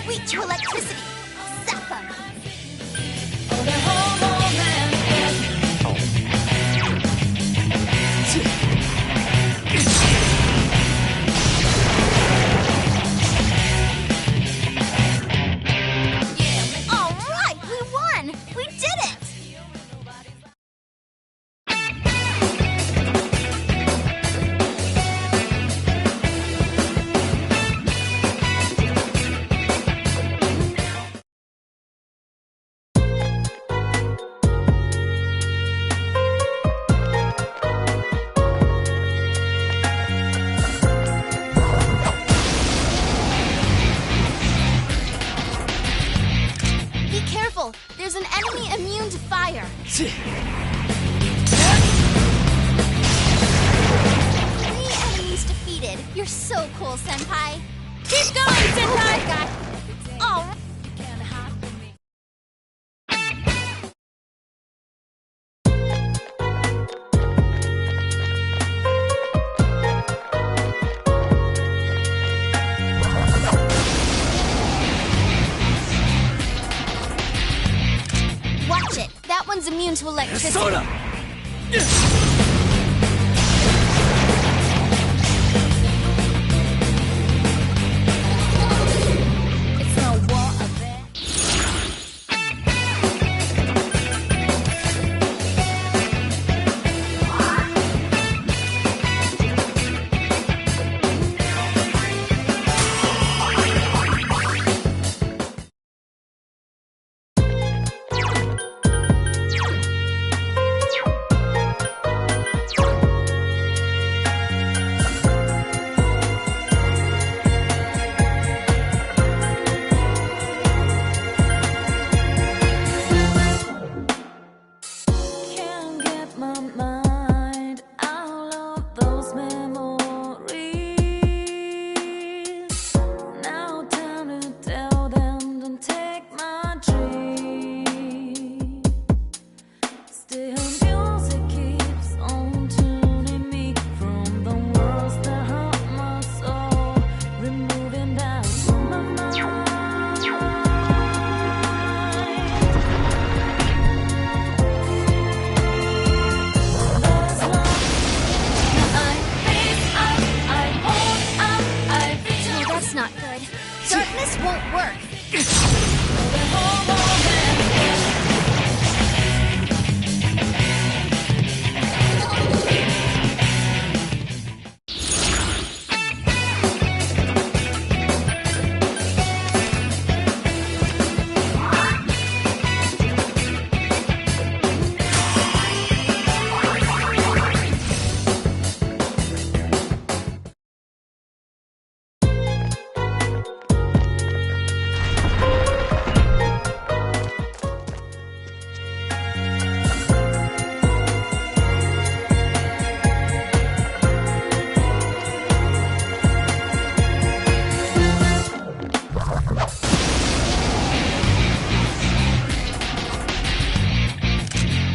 [SPEAKER 5] Sweet to electricity. Zap 'em. All right, we won. We did it. Be careful. There's an enemy immune to fire. 3 enemies defeated. You're so cool, Senpai. Keep going, Senpai. Oh, God. Oh. Watch it. That one's immune to electricity.
[SPEAKER 7] Soda!
[SPEAKER 2] It's no war of that. Can't get my mind out of those memories. Now time to tell them, don't take my dream. Still music keeps on tuning me from the worlds that hurt my soul, removing that from my mind.
[SPEAKER 5] No, that's not good. Darkness won't work.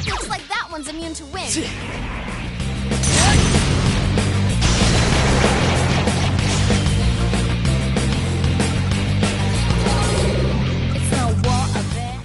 [SPEAKER 5] Looks like that one's immune to wind. It's no war of that.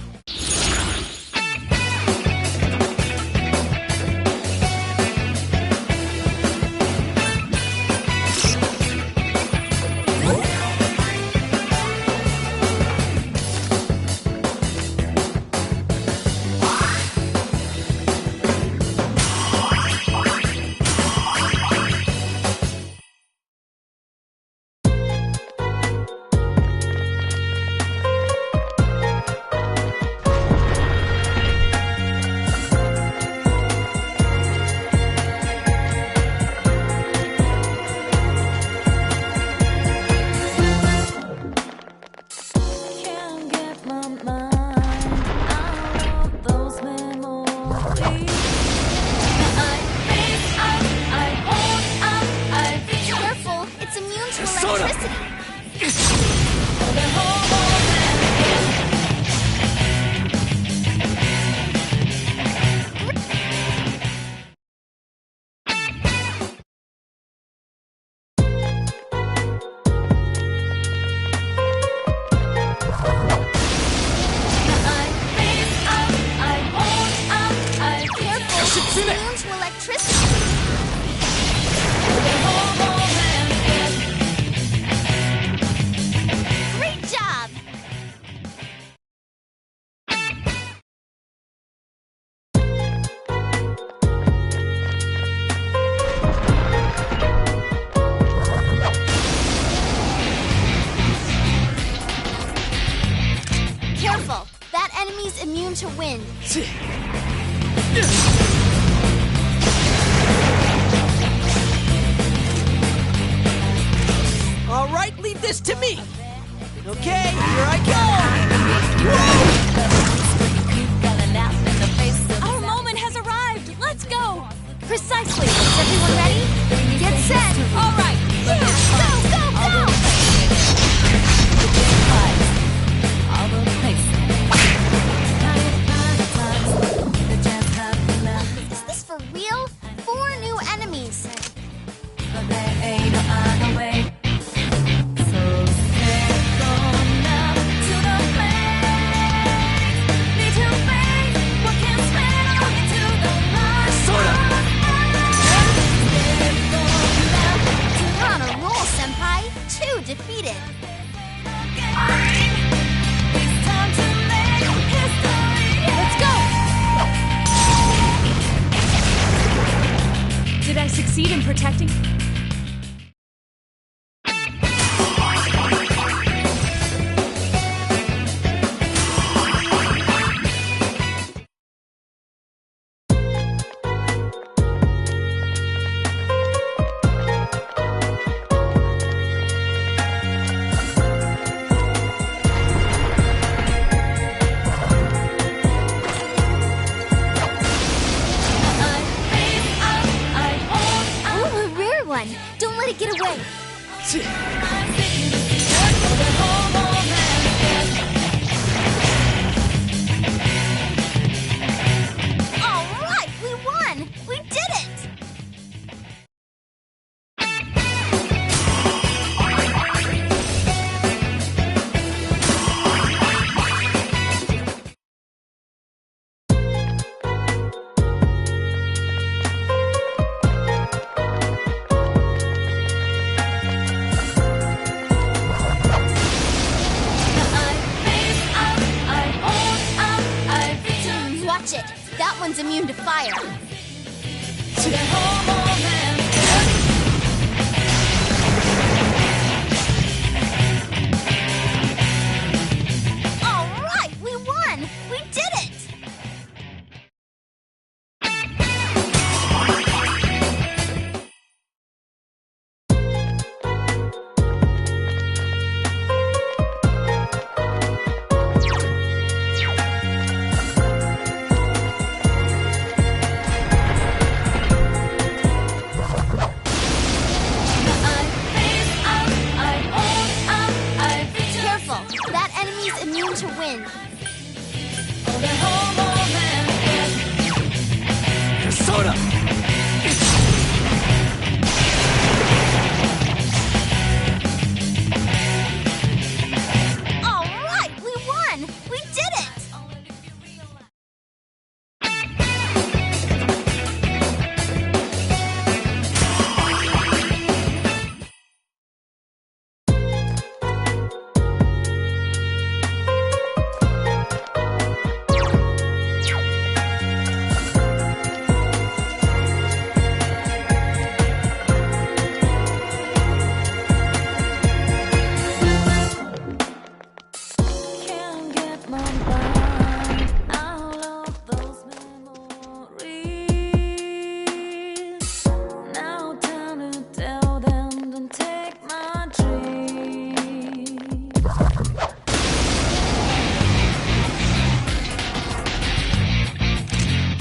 [SPEAKER 5] Immune to electricity. Great job! Careful! That enemy's immune to wind.
[SPEAKER 6] All right, leave this to me. Okay, here I go.
[SPEAKER 3] Our moment has arrived. Let's go.
[SPEAKER 5] Precisely. Is everyone ready? Get set.
[SPEAKER 3] All right.
[SPEAKER 5] Yeah, go, go, go! Is this for real? 4 new enemies. You're on a roll, Senpai. 2 defeated.
[SPEAKER 3] Let's go. Did I succeed in protecting?
[SPEAKER 5] Don't let it get away. All right, we won. We did it. Watch it. That one's immune to fire. All right, we won. We did it. Immune to wind.
[SPEAKER 6] Persona!
[SPEAKER 5] All right, we won! We did it!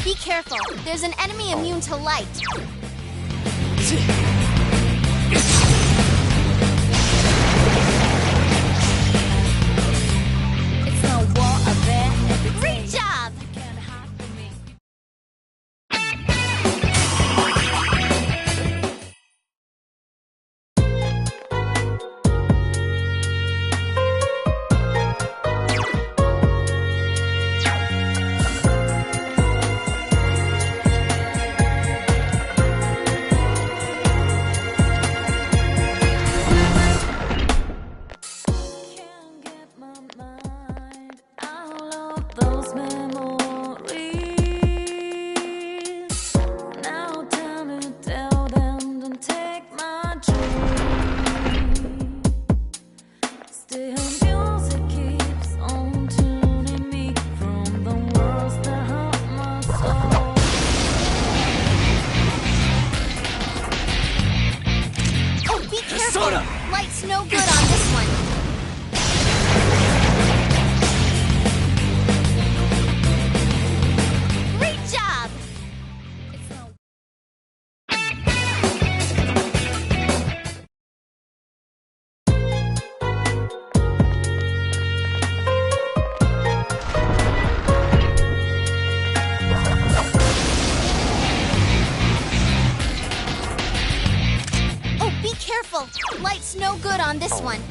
[SPEAKER 5] Be careful. There's an enemy immune to light. It's no war of it. Great job! light's no good on this one.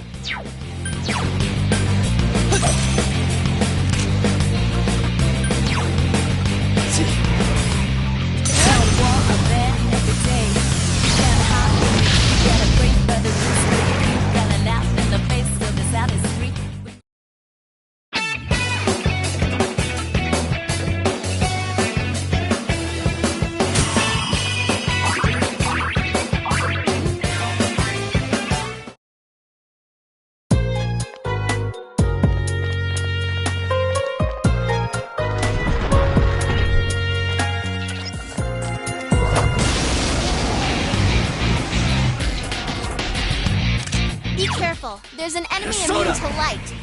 [SPEAKER 5] Be careful. There's an enemy immune to light.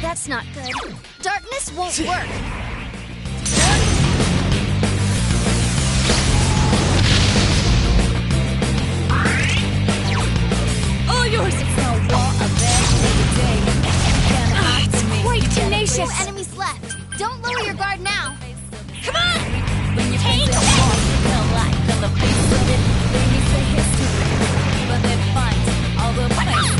[SPEAKER 5] That's not good. Darkness won't work.
[SPEAKER 2] All yours! It's no war of day. It's quite tenacious.
[SPEAKER 5] No enemies left. Don't lower your guard now.
[SPEAKER 2] Come on! Take it! But they fight all the places.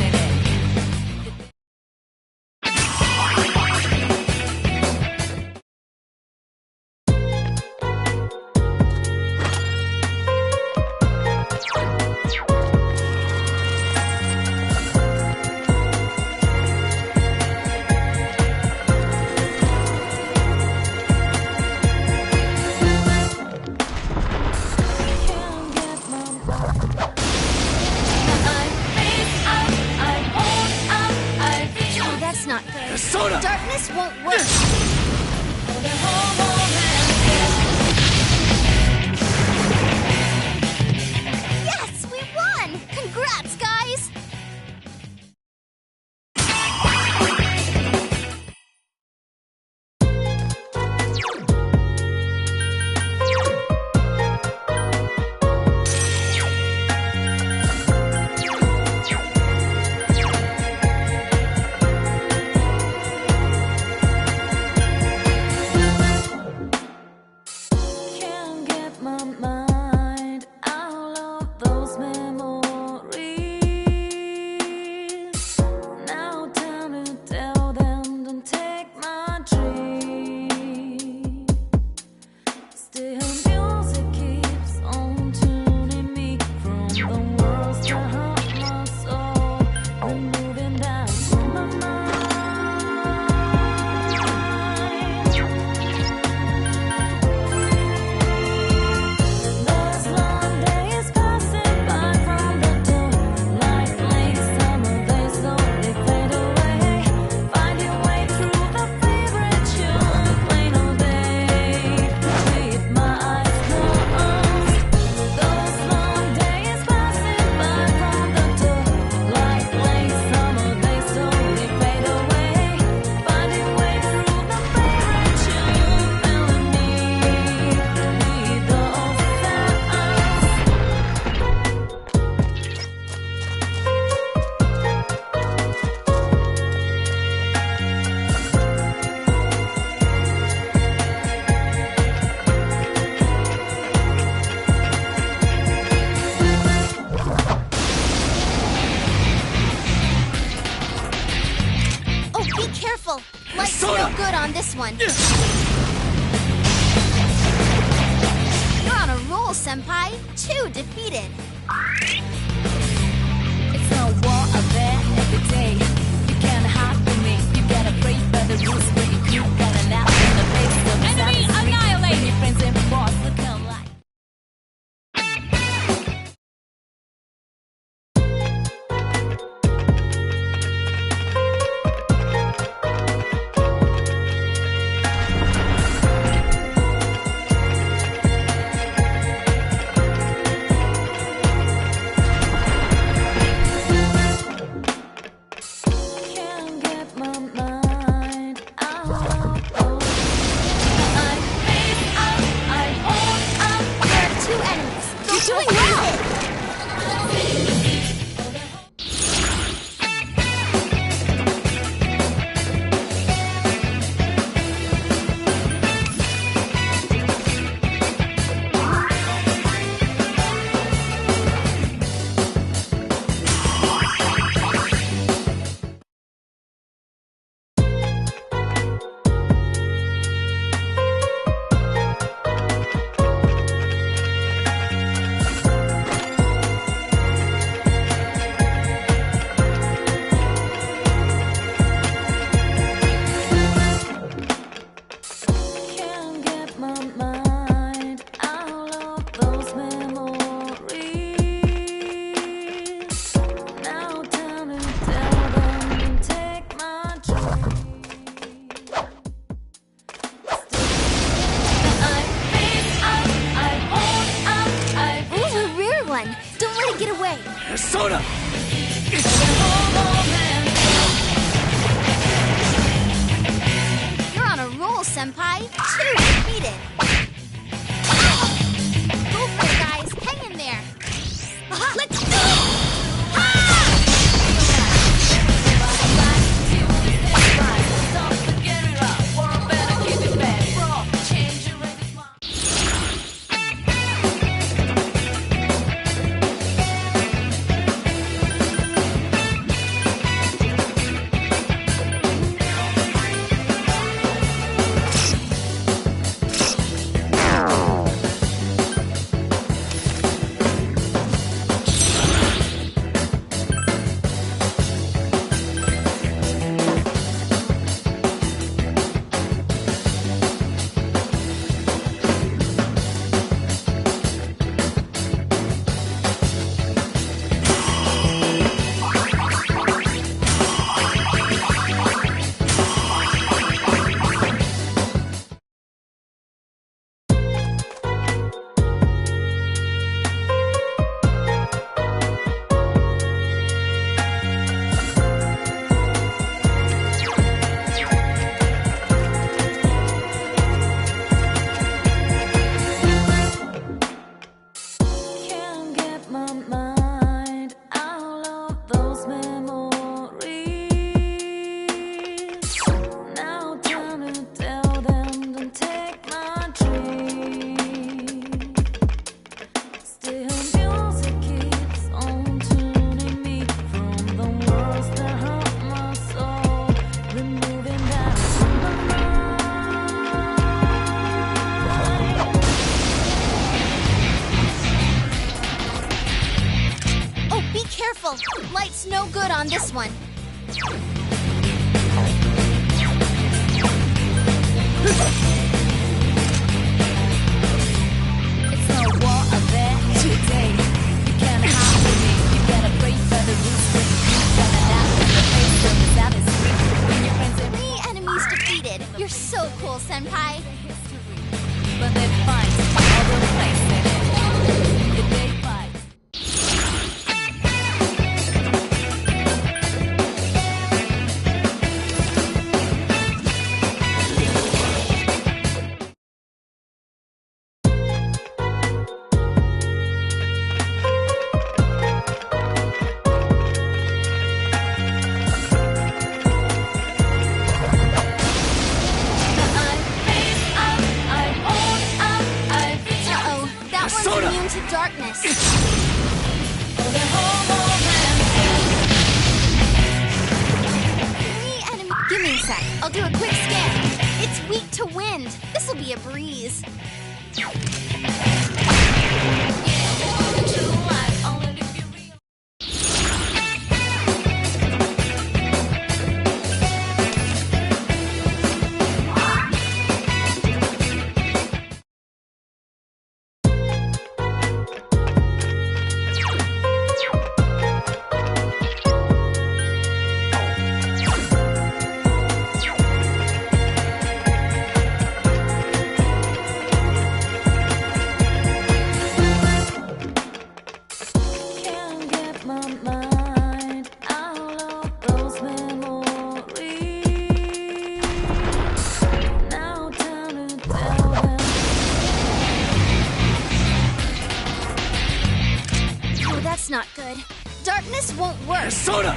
[SPEAKER 5] no good on this one. You're on a roll, Senpai. 2 defeated.
[SPEAKER 2] It's no war out there every day. You can't hide from me. You gotta pray for the rules, but you gotta laugh in the face of the enemy annihilated. Your friends and boss look alike.
[SPEAKER 16] Persona!
[SPEAKER 5] You're on a roll, Senpai. 2 defeated. Go for it, guys. Hang in there. Let's do it! Light's no good on this one.
[SPEAKER 2] It's no war out there today. You can't hide from me. You gotta pray for the rules, but you gotta laugh in the face of the saddest street. When your friends are
[SPEAKER 5] 3 enemies defeated. You're so cool, Senpai.
[SPEAKER 2] but they fight all the place in it. They fight.
[SPEAKER 5] wind. This'll be a breeze. That's not good. Darkness won't work.
[SPEAKER 16] Soda!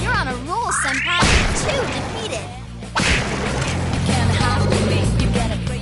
[SPEAKER 5] You're on a roll, Senpai. 2 defeated.
[SPEAKER 2] Can't hide with me. You get a free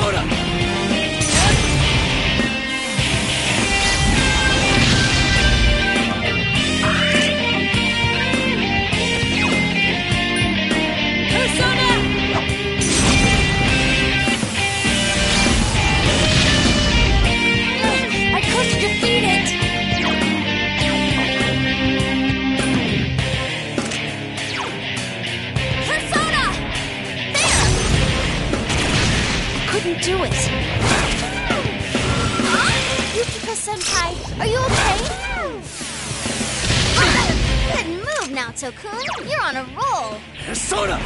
[SPEAKER 7] Persona!
[SPEAKER 3] I couldn't defeat it! Persona! There!
[SPEAKER 5] Couldn't do it. Yukiko-senpai, are you okay? Good move, Naoto-kun. You're on a roll.
[SPEAKER 7] Persona!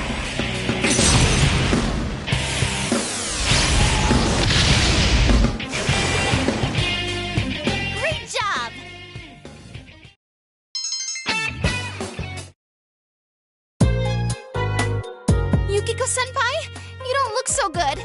[SPEAKER 5] Great job! Yukiko-senpai, you don't look so good.